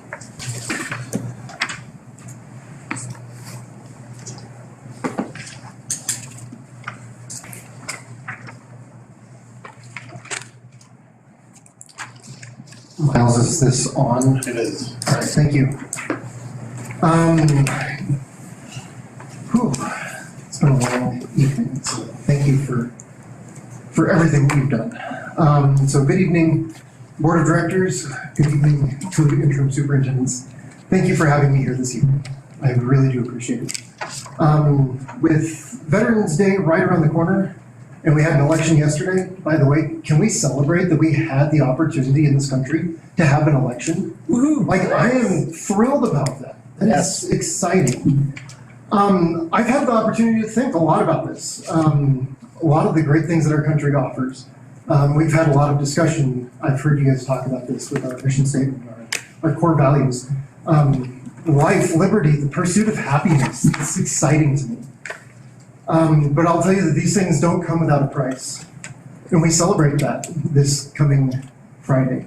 Miles, is this on? It is. All right, thank you. Whew, it's been a long evening, so thank you for everything that you've done. So good evening, Board of Directors, good evening to the interim superintendents. Thank you for having me here this evening. I really do appreciate it. With Veterans Day right around the corner, and we had an election yesterday, by the way, can we celebrate that we had the opportunity in this country to have an election? Woohoo! Like, I am thrilled about that. That's exciting. I've had the opportunity to think a lot about this. A lot of the great things that our country offers. We've had a lot of discussion. I've heard you guys talk about this with our mission statement, our core values. Life, liberty, the pursuit of happiness. It's exciting to me. But I'll tell you that these things don't come without a price. And we celebrate that this coming Friday.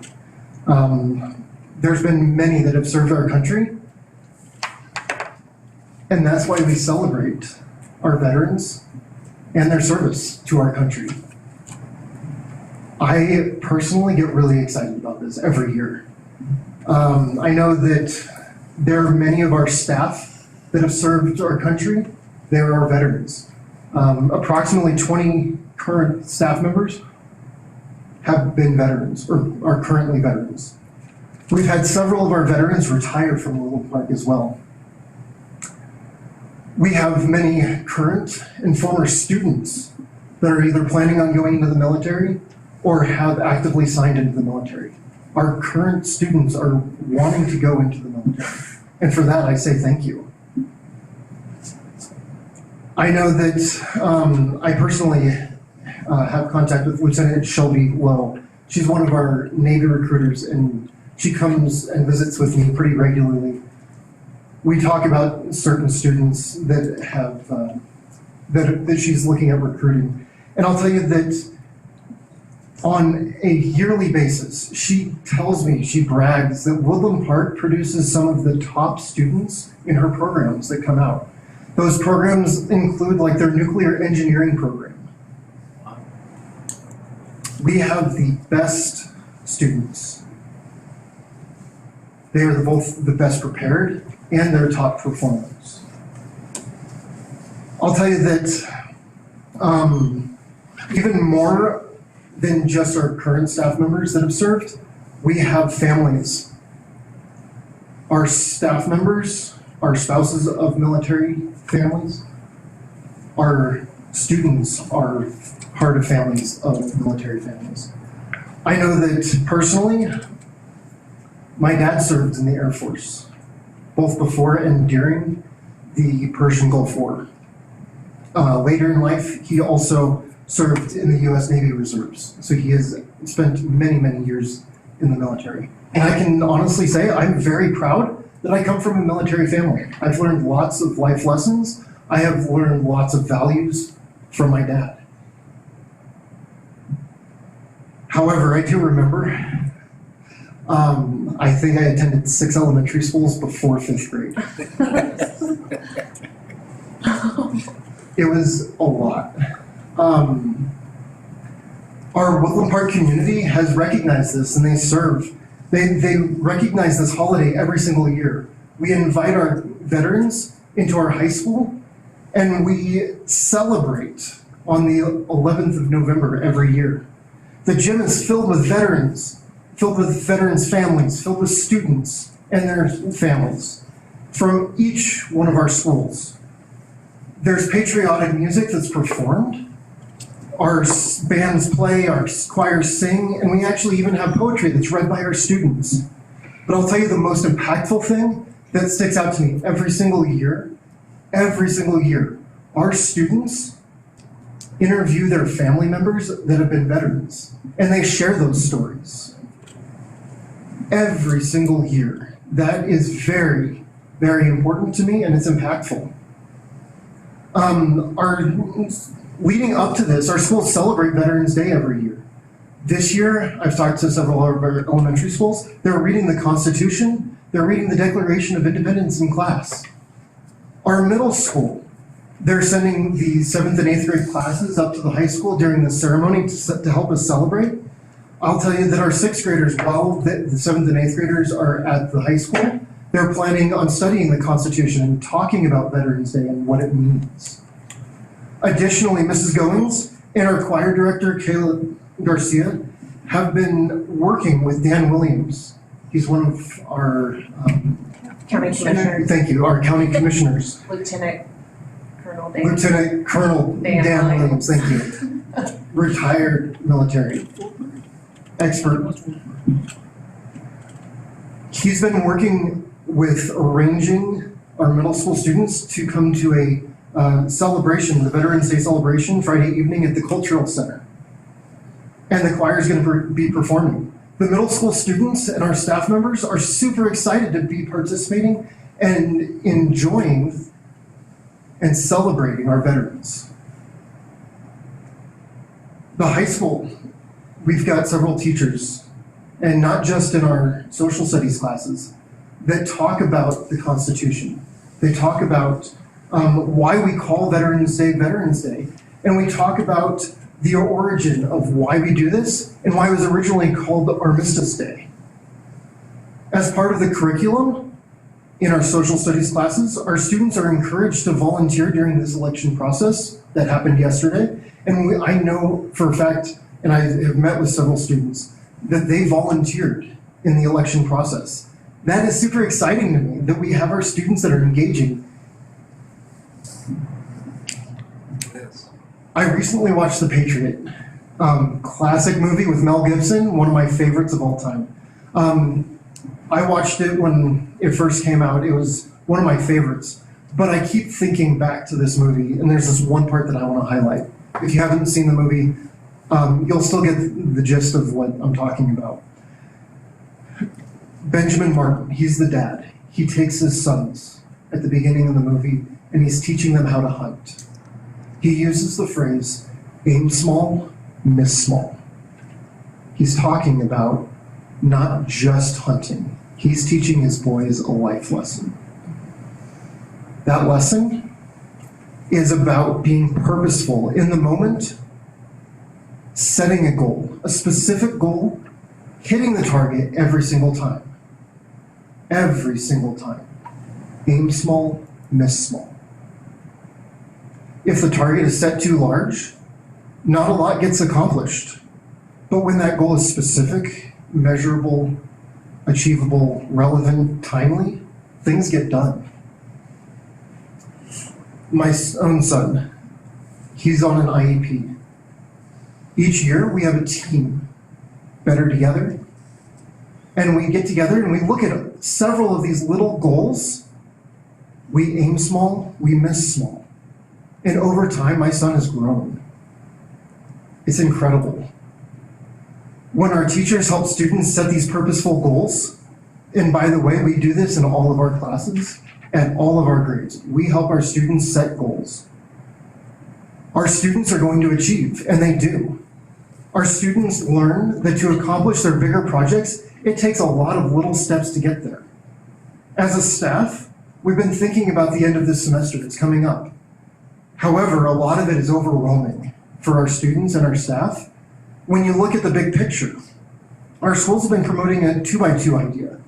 There's been many that have served our country. And that's why we celebrate our veterans and their service to our country. I personally get really excited about this every year. I know that there are many of our staff that have served our country. They are our veterans. Approximately 20 current staff members have been veterans or are currently veterans. We've had several of our veterans retire from Woodland Park as well. We have many current and former students that are either planning on going into the military or have actively signed into the military. Our current students are wanting to go into the military. And for that, I say thank you. I know that I personally have contact with Lieutenant Shelby Lowe. She's one of our Navy recruiters, and she comes and visits with me pretty regularly. We talk about certain students that have that she's looking at recruiting, and I'll tell you that on a yearly basis, she tells me, she brags that Woodland Park produces some of the top students in her programs that come out. Those programs include like their nuclear engineering program. We have the best students. They are both the best prepared and they're top performers. I'll tell you that even more than just our current staff members that have served, we have families. Our staff members, our spouses of military families, our students are part of families of military families. I know that personally, my dad served in the Air Force, both before and during the Persian Gulf War. Later in life, he also served in the U.S. Navy Reserves. So he has spent many, many years in the military. And I can honestly say I'm very proud that I come from a military family. I've learned lots of life lessons. I have learned lots of values from my dad. However, I do remember, I think I attended 6 elementary schools before 5th grade. It was a lot. Our Woodland Park community has recognized this and they recognize this holiday every single year. We invite our veterans into our high school and we celebrate on the 11th of November every year. The gym is filled with veterans families, filled with students and their families from each one of our schools. There's patriotic music that's performed. Our bands play, our choirs sing, and we actually even have poetry that's read by our students. But I'll tell you the most impactful thing that sticks out to me every single year, our students interview their family members that have been veterans, and they share those stories. Every single year. That is very, very important to me, and it's impactful. Leading up to this, our schools celebrate Veterans Day every year. This year, I've talked to several of our elementary schools. They're reading the Constitution. They're reading the Declaration of Independence in class. Our middle school, they're sending the 7th and 8th grade classes up to the high school during the ceremony to help us celebrate. I'll tell you that our 6th graders, while the 7th and 8th graders are at the high school, they're planning on studying the Constitution and talking about Veterans Day and what it means. Additionally, Mrs. Goings and our choir director, Kayla Garcia, have been working with Dan Williams. He's one of our County Commissioner. Thank you, our county commissioners. Lieutenant Colonel Dan. Lieutenant Colonel Dan Williams, thank you. Retired military expert. He's been working with arranging our middle school students to come to a celebration, the Veterans Day celebration, Friday evening at the Cultural Center. And the choir is going to be performing. The middle school students and our staff members are super excited to be participating and enjoying and celebrating our veterans. The high school, we've got several teachers, and not just in our social studies classes, that talk about the Constitution. They talk about why we call Veterans Day, and we talk about the origin of why we do this and why it was originally called Armistice Day. As part of the curriculum in our social studies classes, our students are encouraged to volunteer during this election process that happened yesterday. And I know for a fact, and I have met with several students, that they volunteered in the election process. That is super exciting to me, that we have our students that are engaging. I recently watched The Patriot, classic movie with Mel Gibson, one of my favorites of all time. I watched it when it first came out. It was one of my favorites. But I keep thinking back to this movie, and there's this one part that I want to highlight. If you haven't seen the movie, you'll still get the gist of what I'm talking about. Benjamin Martin, he's the dad. He takes his sons at the beginning of the movie, and he's teaching them how to hunt. He uses the phrase, aim small, miss small. He's talking about not just hunting. He's teaching his boys a life lesson. That lesson is about being purposeful in the moment, setting a goal, a specific goal, hitting the target every single time. Every single time. Aim small, miss small. If the target is set too large, not a lot gets accomplished. But when that goal is specific, measurable, achievable, relevant, timely, things get done. My own son, he's on an IEP. Each year we have a team, Better Together, and we get together and we look at several of these little goals. We aim small, we miss small. And over time, my son has grown. It's incredible. When our teachers help students set these purposeful goals, and by the way, we do this in all of our classes, at all of our grades. We help our students set goals. Our students are going to achieve, and they do. Our students learn that to accomplish their bigger projects, it takes a lot of little steps to get there. As a staff, we've been thinking about the end of this semester that's coming up. However, a lot of it is overwhelming for our students and our staff. When you look at the big picture, our schools have been promoting a 2x2 idea.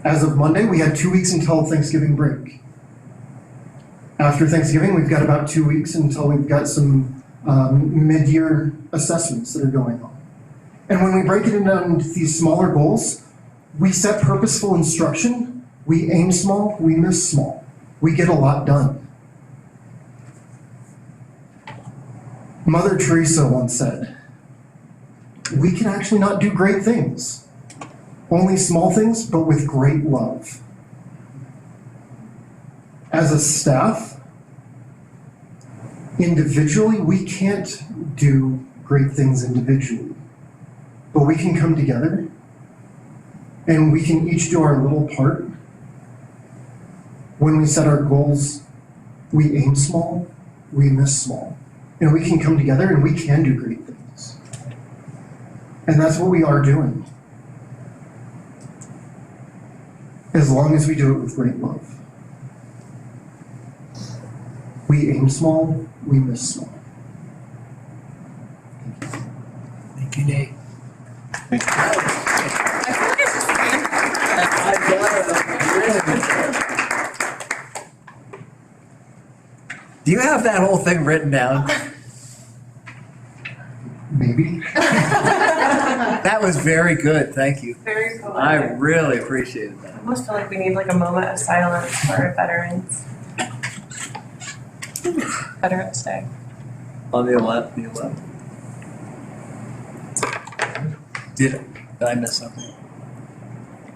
As of Monday, we had 2 weeks until Thanksgiving break. After Thanksgiving, we've got about 2 weeks until we've got some mid-year assessments that are going on. And when we break it into these smaller goals, we set purposeful instruction, we aim small, we miss small. We get a lot done. Mother Teresa once said, we can actually not do great things, only small things, but with great love. As a staff, individually, we can't do great things individually, but we can come together and we can each do our little part. When we set our goals, we aim small, we miss small, and we can come together and we can do great things. And that's what we are doing, as long as we do it with great love. We aim small, we miss small. Thank you, Nate. Do you have that whole thing written down? Maybe. That was very good, thank you. Very cool. I really appreciated that. I almost feel like we need like a moment of silence for our veterans. Veterans Day. On the 11th, Did I miss something?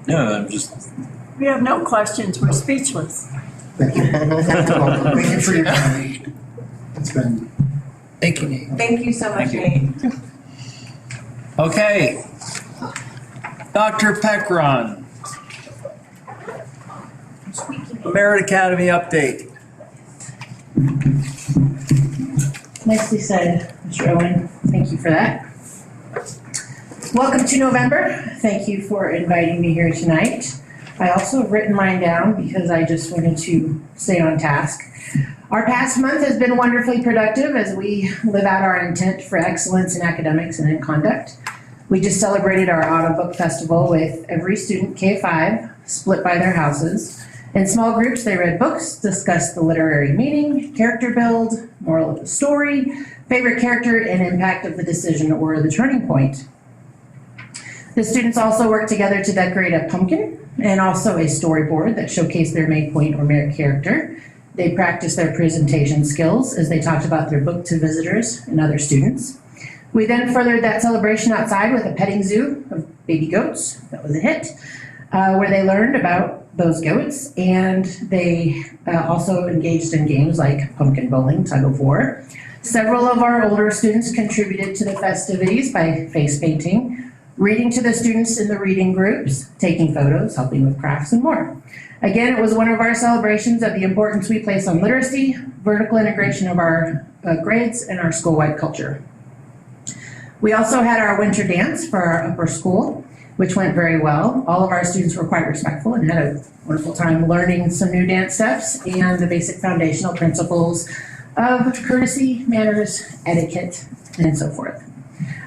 No, I'm just, We have no questions, we're speechless. Thank you. Thank you for your time. It's been. Thank you, Nate. Thank you so much, Thank Nate. Okay. Dr. Peckron. Merit Academy update. Nicely said, Mr. Owen. Thank you for that. Welcome to November. Thank you for inviting me here tonight. I also have written mine down because I just wanted to stay on task. Our past month has been wonderfully productive as we live out our intent for excellence in academics and in conduct. We just celebrated our Autumn Book Festival with every student K-5 split by their houses. In small groups, they read books, discussed the literary meaning, character build, moral of the story, favorite character, and impact of the decision or the turning point. The students also worked together to decorate a pumpkin and also a storyboard that showcased their main point or main character. They practiced their presentation skills as they talked about their book to visitors and other students. We then furthered that celebration outside with a petting zoo of baby goats. That was a hit, where they learned about those goats, and they also engaged in games like pumpkin bowling, tug of war. Several of our older students contributed to the festivities by face painting, reading to the students in the reading groups, taking photos, helping with crafts, and more. Again, it was one of our celebrations of the importance we place on literacy, vertical integration of our grades, and our school-wide culture. We also had our winter dance for our upper school, which went very well. All of our students were quite respectful and had a wonderful time learning some new dance steps and the basic foundational principles of courtesy, manners, etiquette, and so forth.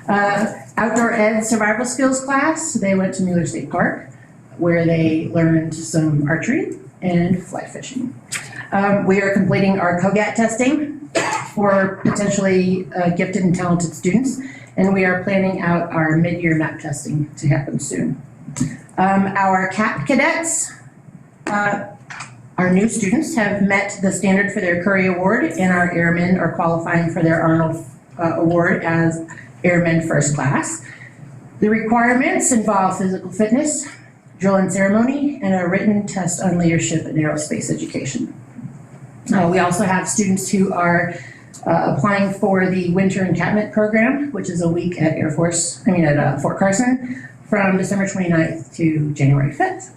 Outdoor ed survival skills class, they went to Mueller State Park, where they learned some archery and fly fishing. We are completing our COGAT testing for potentially gifted and talented students, and we are planning out our mid-year MAP testing to happen soon. Our CAP cadets, our new students have met the standard for their Curry Award, and our airmen are qualifying for their Arnold Award as Airmen First Class. The requirements involve physical fitness, drill and ceremony, and a written test on leadership and aerospace education. We also have students who are applying for the Winter Encampment Program, which is a week at Fort Carson from December 29th to January 5th.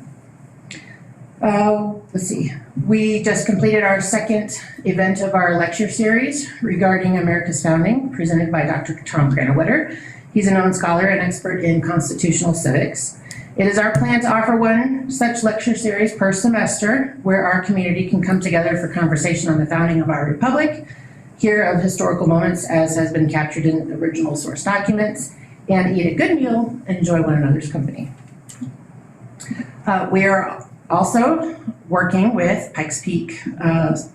Let's see, we just completed our second event of our lecture series regarding America's founding, presented by Dr. Tom Krannawitter. He's a known scholar and expert in constitutional civics. It is our plan to offer one such lecture series per semester where our community can come together for conversation on the founding of our republic, hear of historical moments as has been captured in original source documents, and eat a good meal and enjoy one another's company. We are also working with Pikes Peak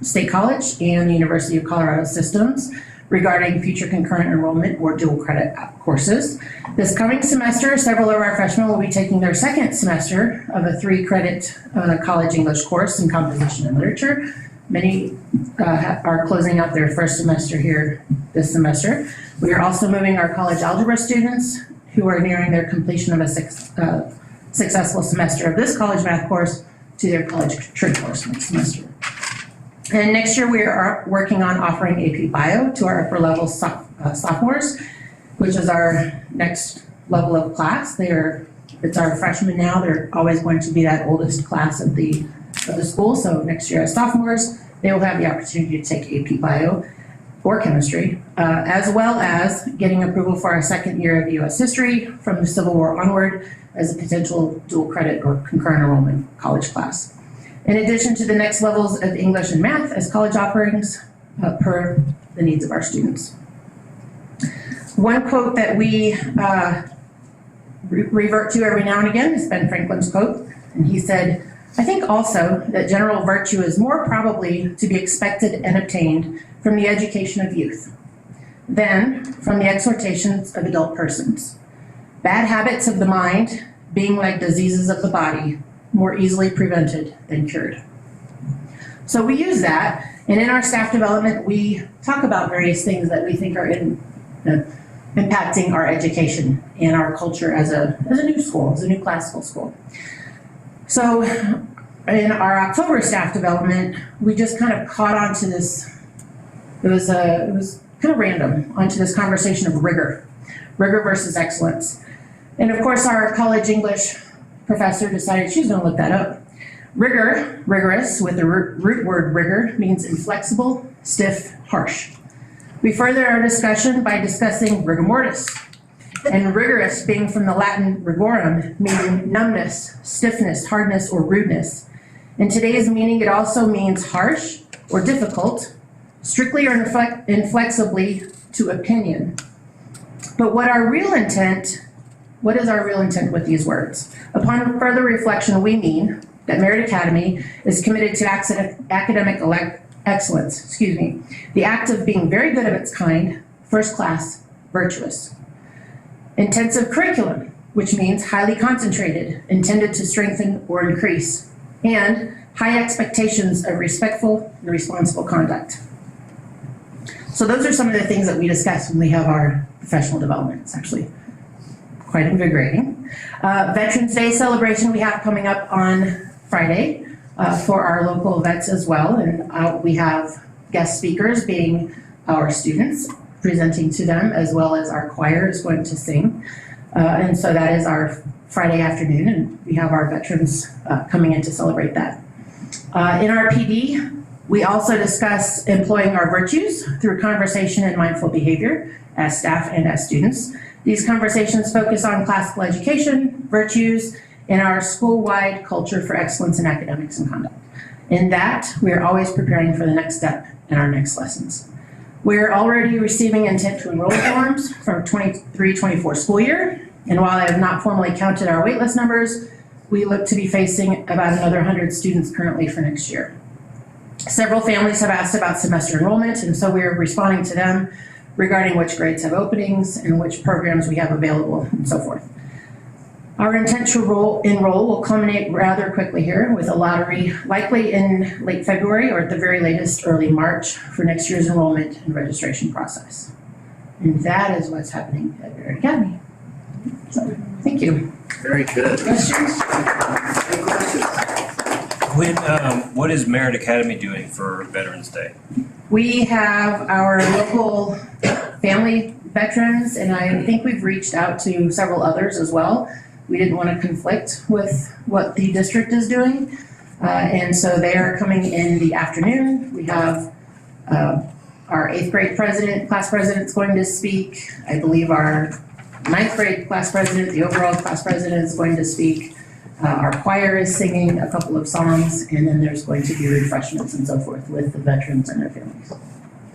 State College and the University of Colorado Systems regarding future concurrent enrollment or dual credit courses. This coming semester, several of our freshmen will be taking their second semester of a 3-credit college English course in composition and literature. Many are closing out their first semester here this semester. We are also moving our college algebra students who are nearing their completion of a successful semester of this college math course to their college trig course next semester. And next year we are working on offering AP Bio to our upper level sophomores, which is our next level of class. It's our freshmen now. They're always going to be that oldest class of the school. So next year as sophomores, they will have the opportunity to take AP Bio or chemistry, as well as getting approval for our second year of US history from the Civil War onward as a potential dual credit or concurrent enrollment college class. In addition to the next levels of English and math as college offerings per the needs of our students. One quote that we revert to every now and again is Ben Franklin's quote, and he said, "I think also that general virtue is more probably to be expected and obtained from the education of youth than from the exhortations of adult persons. Bad habits of the mind, being like diseases of the body, more easily prevented than cured." So we use that, and in our staff development, we talk about various things that we think are impacting our education and our culture as a new school, as a new classical school. So in our October staff development, we just kind of caught on to this, it was kind of random, onto this conversation of rigor versus excellence. And of course, our college English professor decided she's going to look that up. Rigorous, with the root word rigor, means inflexible, stiff, harsh. We further our discussion by discussing rigor mortis, and rigorous being from the Latin rigorum, meaning numbness, stiffness, hardness, or rudeness. In today's meaning, it also means harsh or difficult, strictly or inflexibly to opinion. But what is our real intent with these words? Upon further reflection, we mean that Merit Academy is committed to academic excellence, the act of being very good of its kind, first class, virtuous. Intensive curriculum, which means highly concentrated, intended to strengthen or increase, and high expectations of respectful and responsible conduct. So those are some of the things that we discuss when we have our professional development. It's actually quite invigorating. Veterans Day celebration we have coming up on Friday for our local vets as well. And we have guest speakers being our students presenting to them, as well as our choir is going to sing. And so that is our Friday afternoon, and we have our veterans coming in to celebrate that. In our PD, we also discuss employing our virtues through conversation and mindful behavior as staff and as students. These conversations focus on classical education, virtues, and our school-wide culture for excellence in academics and conduct. In that, we are always preparing for the next step in our next lessons. We're already receiving intent to enroll forms for 23-24 school year, and while I have not formally counted our waitlist numbers, we look to be facing about another 100 students currently for next year. Several families have asked about semester enrollment, and so we are responding to them regarding which grades have openings and which programs we have available and so forth. Our intent to enroll will culminate rather quickly here with a lottery likely in late February or at the very latest early March for next year's enrollment and registration process. And that is what's happening at Merit Academy. So, thank you. Very good. Questions? What is Merit Academy doing for Veterans Day? We have our local family veterans, and I think we've reached out to several others as well. We didn't want to conflict with what the district is doing. And so they are coming in the afternoon. We have our 8th grade class president is going to speak. I believe our 9th grade class president, the overall class president is going to speak. Our choir is singing a couple of songs, and then there's going to be refreshments and so forth with the veterans and their families.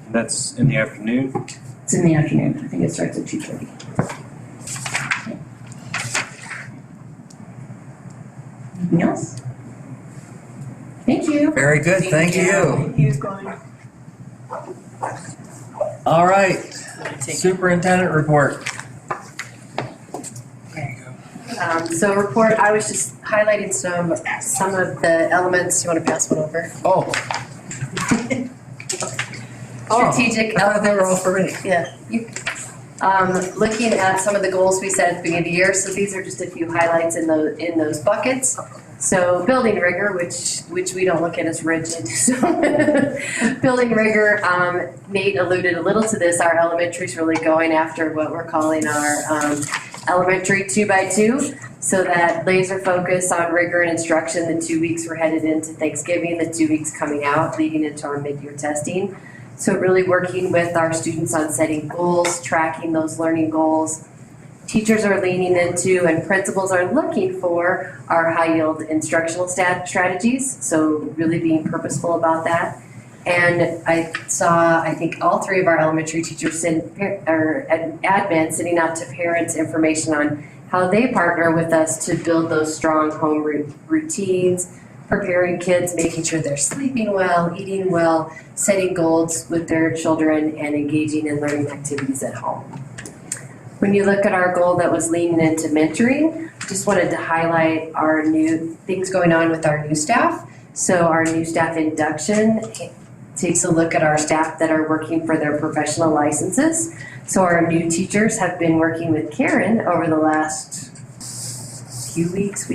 That's in the afternoon? It's in the afternoon. I think it starts at 2:30. Anything else? Thank you. Very good, thank you. You're going. All right, superintendent report. So report, I was just highlighting some of the elements. You want to pass one over? Oh. Strategic I thought they were all elements. for me. Yeah. Looking at some of the goals we set at the beginning of the year, so these are just a few highlights in those buckets. So building rigor, which we don't look at as rigid. So building rigor, Nate alluded a little to this. Our elementary is really going after what we're calling our elementary 2x2. So that laser focus on rigor and instruction. The 2 weeks we're headed into Thanksgiving, the 2 weeks coming out, leading into our mid-year testing. So really working with our students on setting goals, tracking those learning goals. Teachers are leaning into and principals are looking for our high yield instructional strategies. So really being purposeful about that. And I think all three of our elementary teachers or admin sending out to parents information on how they partner with us to build those strong home routines, preparing kids, making sure they're sleeping well, eating well, setting goals with their children, and engaging in learning activities at home. When you look at our goal that was leaning into mentoring, just wanted to highlight our new things going on with our new staff. So our new staff induction takes a look at our staff that are working for their professional licenses. So our new teachers have been working with Karen over the last few weeks,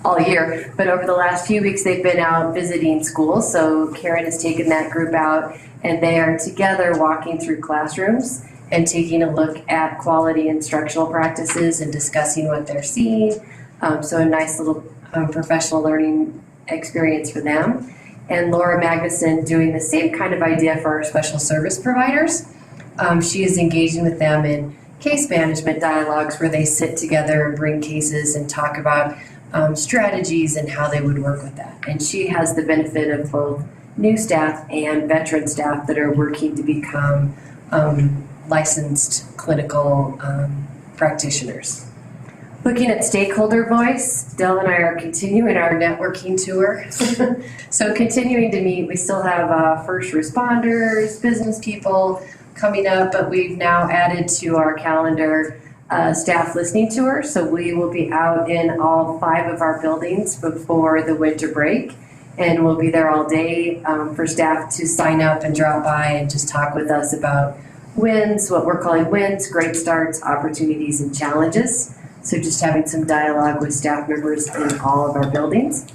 all year, but over the last few weeks they've been out visiting schools. So Karen has taken that group out and they are together walking through classrooms and taking a look at quality instructional practices and discussing what they're seeing. So a nice little professional learning experience for them. And Laura Magnuson doing the same kind of idea for our special service providers. She is engaging with them in case management dialogues where they sit together and bring cases and talk about strategies and how they would work with that. And she has the benefit of both new staff and veteran staff that are working to become licensed clinical practitioners. Looking at stakeholder voice, Dell and I are continuing our networking tour. So continuing to meet, we still have first responders, business people coming up, but we've now added to our calendar staff listening tour. So we will be out in all 5 of our buildings before the winter break. And we'll be there all day for staff to sign up and drop by and just talk with us about wins, what we're calling wins, great starts, opportunities, and challenges. So just having some dialogue with staff members in all of our buildings.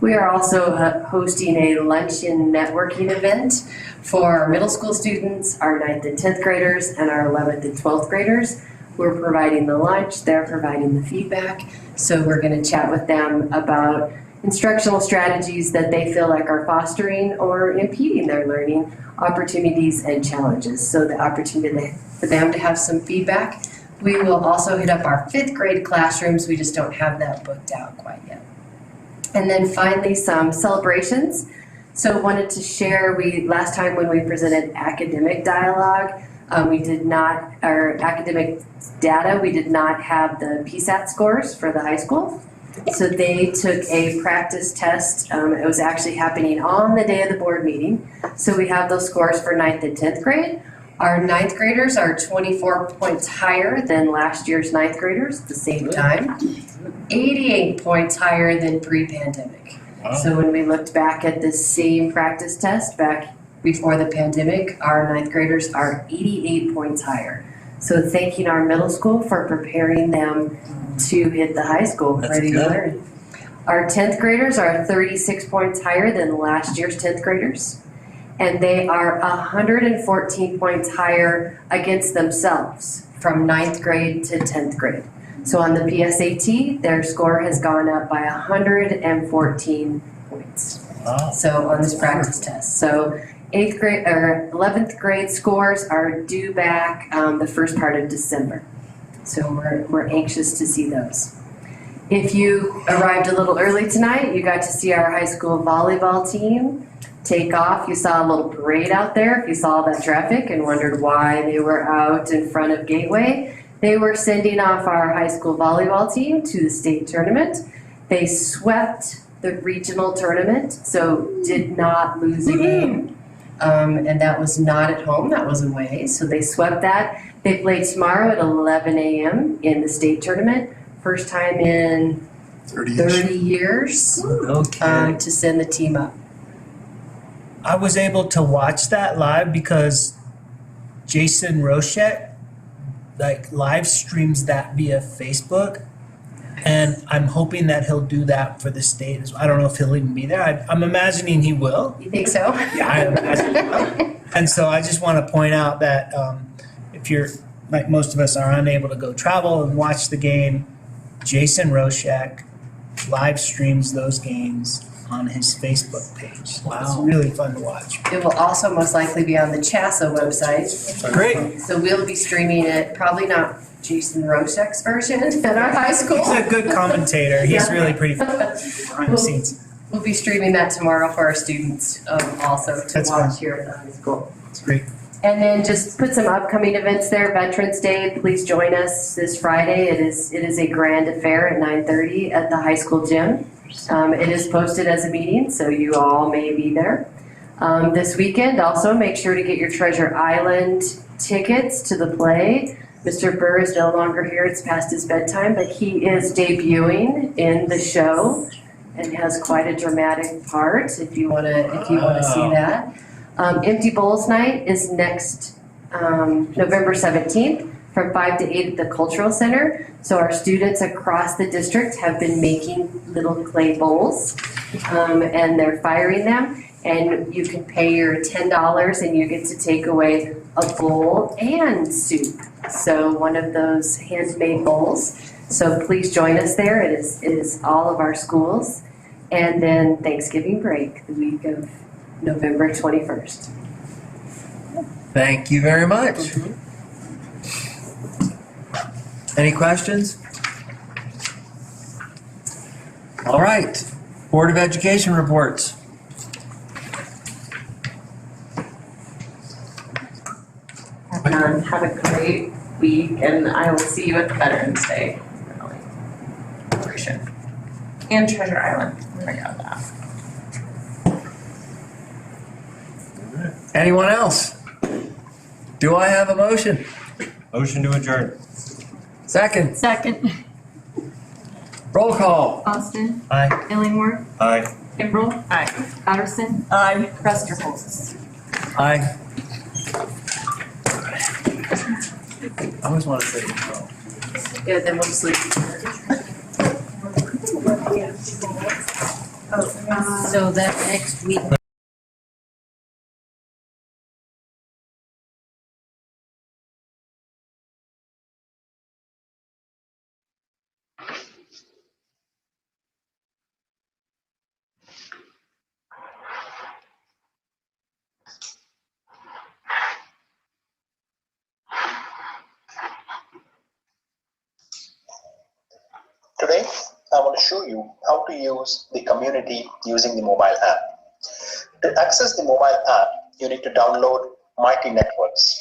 We are also hosting a luncheon networking event for our middle school students, our 9th and 10th graders, and our 11th and 12th graders. We're providing the lunch, they're providing the feedback. So we're going to chat with them about instructional strategies that they feel like are fostering or impeding their learning, opportunities and challenges. So the opportunity for them to have some feedback. We will also hit up our 5th grade classrooms. We just don't have that booked out quite yet. And then finally, some celebrations. So wanted to share, last time when we presented academic dialogue, our academic data, we did not have the PSAT scores for the high school. So they took a practice test. It was actually happening on the day of the board meeting. So we have those scores for 9th and 10th grade. Our 9th graders are 24 points higher than last year's 9th graders at the same time. 88 points higher than pre-pandemic. Wow. So when we looked back at the same practice test back before the pandemic, our 9th graders are 88 points higher. So thanking our middle school for preparing them to hit the high school ready to learn. Our 10th graders are 36 points higher than last year's 10th graders. And they are 114 points higher against themselves from 9th grade to 10th grade. So on the PSAT, their score has gone up by 114 points. Wow. So on this practice test. So 8th grade or 11th grade scores are due back the first part of December. So we're anxious to see those. If you arrived a little early tonight, you got to see our high school volleyball team take off. You saw a little parade out there. If you saw that traffic and wondered why they were out in front of Gateway, they were sending off our high school volleyball team to the state tournament. They swept the regional tournament, so did not lose a game. And that was not at home, that was away, so they swept that. They play tomorrow at 11 a.m. in the state tournament, first time in 30 years Okay. to send the team up. I was able to watch that live because Jason Rochette live streams that via Facebook. And I'm hoping that he'll do that for the state as well. I don't know if he'll even be there. I'm imagining he will. You think so? Yeah, I imagine he will. And so I just want to point out that if you're, like most of us are unable to go travel and watch the game, Jason Roshek live streams those games on his Facebook page. Wow. It's really fun to watch. It will also most likely be on the CHASA website. Great. So we'll be streaming it, probably not Jason Roshek's version at our high school. He's a good commentator. He's Yeah. really pretty fun behind the scenes. We'll be streaming that tomorrow for our students also to That's watch fun. here at the high school. It's great. And then just put some upcoming events there. Veterans Day, please join us this Friday. It is a grand affair at 9:30 at the high school gym. It is posted as a meeting, so you all may be there. This weekend, also make sure to get your Treasure Island tickets to the play. Mr. Burr is no longer here, it's past his bedtime, but he is debuting in the show and has quite a dramatic part if you wanna see that. Empty Bowls Night is next November 17th from 5 to 8 at the Cultural Center. So our students across the district have been making little clay bowls and they're firing them. And you can pay your $10 and you get to take away a bowl and soup. So one of those handmade bowls. So please join us there. It is all of our schools. And then Thanksgiving break, the week of November 21st. Thank you very much. Any questions? All right, Board of Education reports. Have a great week, and I will see you at the Veterans Day celebration. And Treasure Island, I forgot that. Anyone else? Do I have a motion? Motion to adjourn. Second, Second. roll call. Austin. Aye. Illingworth. Aye. Kimbrell. Aye. Patterson. Aye. Presterbrook. Aye. I always want to say control. Yeah, then we'll just leave. So that next week. Today, I want to show you how to use the community using the mobile app. To access the mobile app, you need to download Mighty Networks.